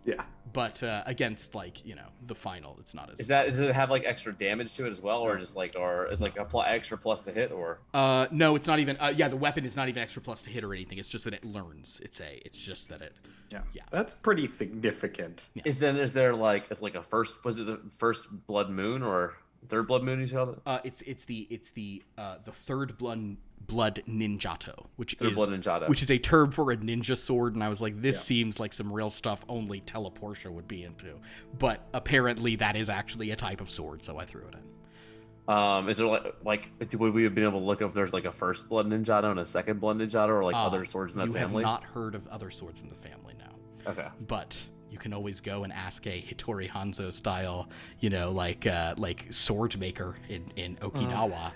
Yeah. But against, like, the final, it's not as... Does it have like extra damage to it as well, or just like, or is like a extra plus to hit, or? No, it's not even... the weapon is not even extra plus to hit or anything. It's just that it learns. It's just that it... Yeah. Yeah. That's pretty significant. Yeah. Is there like, it's like a first, was it the first blood moon or third blood moon you called it? It's the Third Blood Ninjato, which is a term for a ninja sword, and I was like, this seems like some real stuff only Teleportia would be into. But apparently that is actually a type of sword, so I threw it in. Is there like would we have been able to look if there's like a first blood ninjato and a second blood ninjato, or like other swords in that family? You have not heard of other swords in the family, no. Okay. But you can always go and ask a Hitori Hanzo style, like sword maker in Okinawa.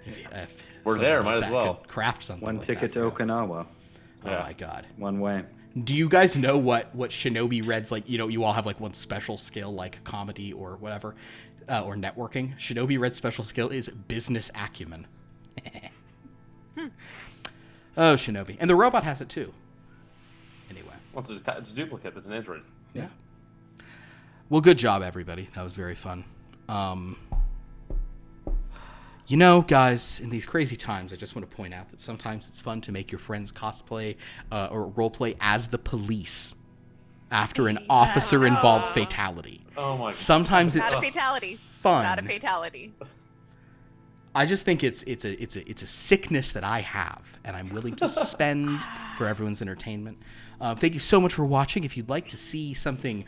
If We're something there, like might as that well. could craft something. One like ticket that to for you. Okinawa. Oh Yeah. my god. One way. Do you guys know what Shinobi Red's like? You know, you all have like one special skill, like comedy or whatever, or networking. Shinobi Red's special skill is business acumen. Oh, Shinobi. And the robot has it too. Anyway. Well, it's a duplicate. That's an android. Yeah. Well, good job, everybody. That was very fun. You know, guys, in these crazy times, I just want to point out that sometimes it's fun to make your friends cosplay or roleplay as the police after an officer-involved fatality. Oh my God. Sometimes it's Not a fatality. fun. Not a fatality. I just think it's a sickness that I have, and I'm willing to spend for everyone's entertainment. Thank you so much for watching. If you'd like to see something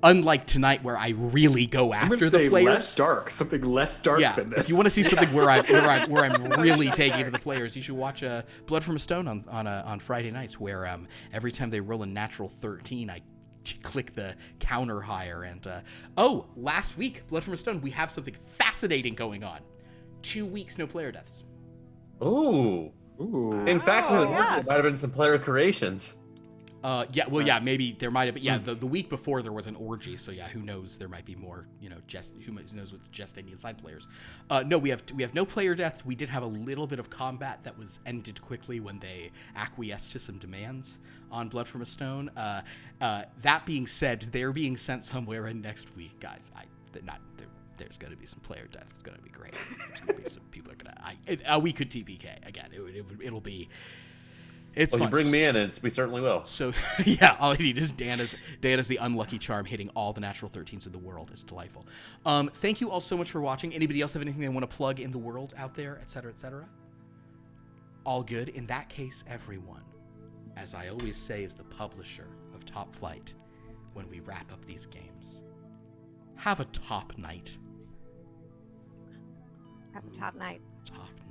unlike tonight, where I really go after the players, less dark, something less dark than this. If you want to see something where I'm really taking to the players, you should watch Blood from a Stone on Friday nights, where every time they roll a natural 13, I click the counter higher. And last week, Blood from a Stone, we have something fascinating going on. 2 weeks, no player deaths. Ooh. In fact, there might have been some player creations. Maybe there might have been. The week before there was an orgy, so who knows? There might be more. Who knows what's jesting inside players? No, we have no player deaths. We did have a little bit of combat that was ended quickly when they acquiesced to some demands on Blood from a Stone. That being said, they're being sent somewhere in next week, guys. There's going to be some player death. It's going to be great. There's going to be some people are going to. We could TPK again. It'll be. It's fun. You bring me in, and we certainly will. So all I need is Dan is the unlucky charm hitting all the natural 13s in the world. It's delightful. Thank you all so much for watching. Anybody else have anything they want to plug in the world out there, etc., etc.? All good. In that case, everyone, as I always say, is the publisher of Topflight when we wrap up these games. Have a top night. Have a top night. Top night.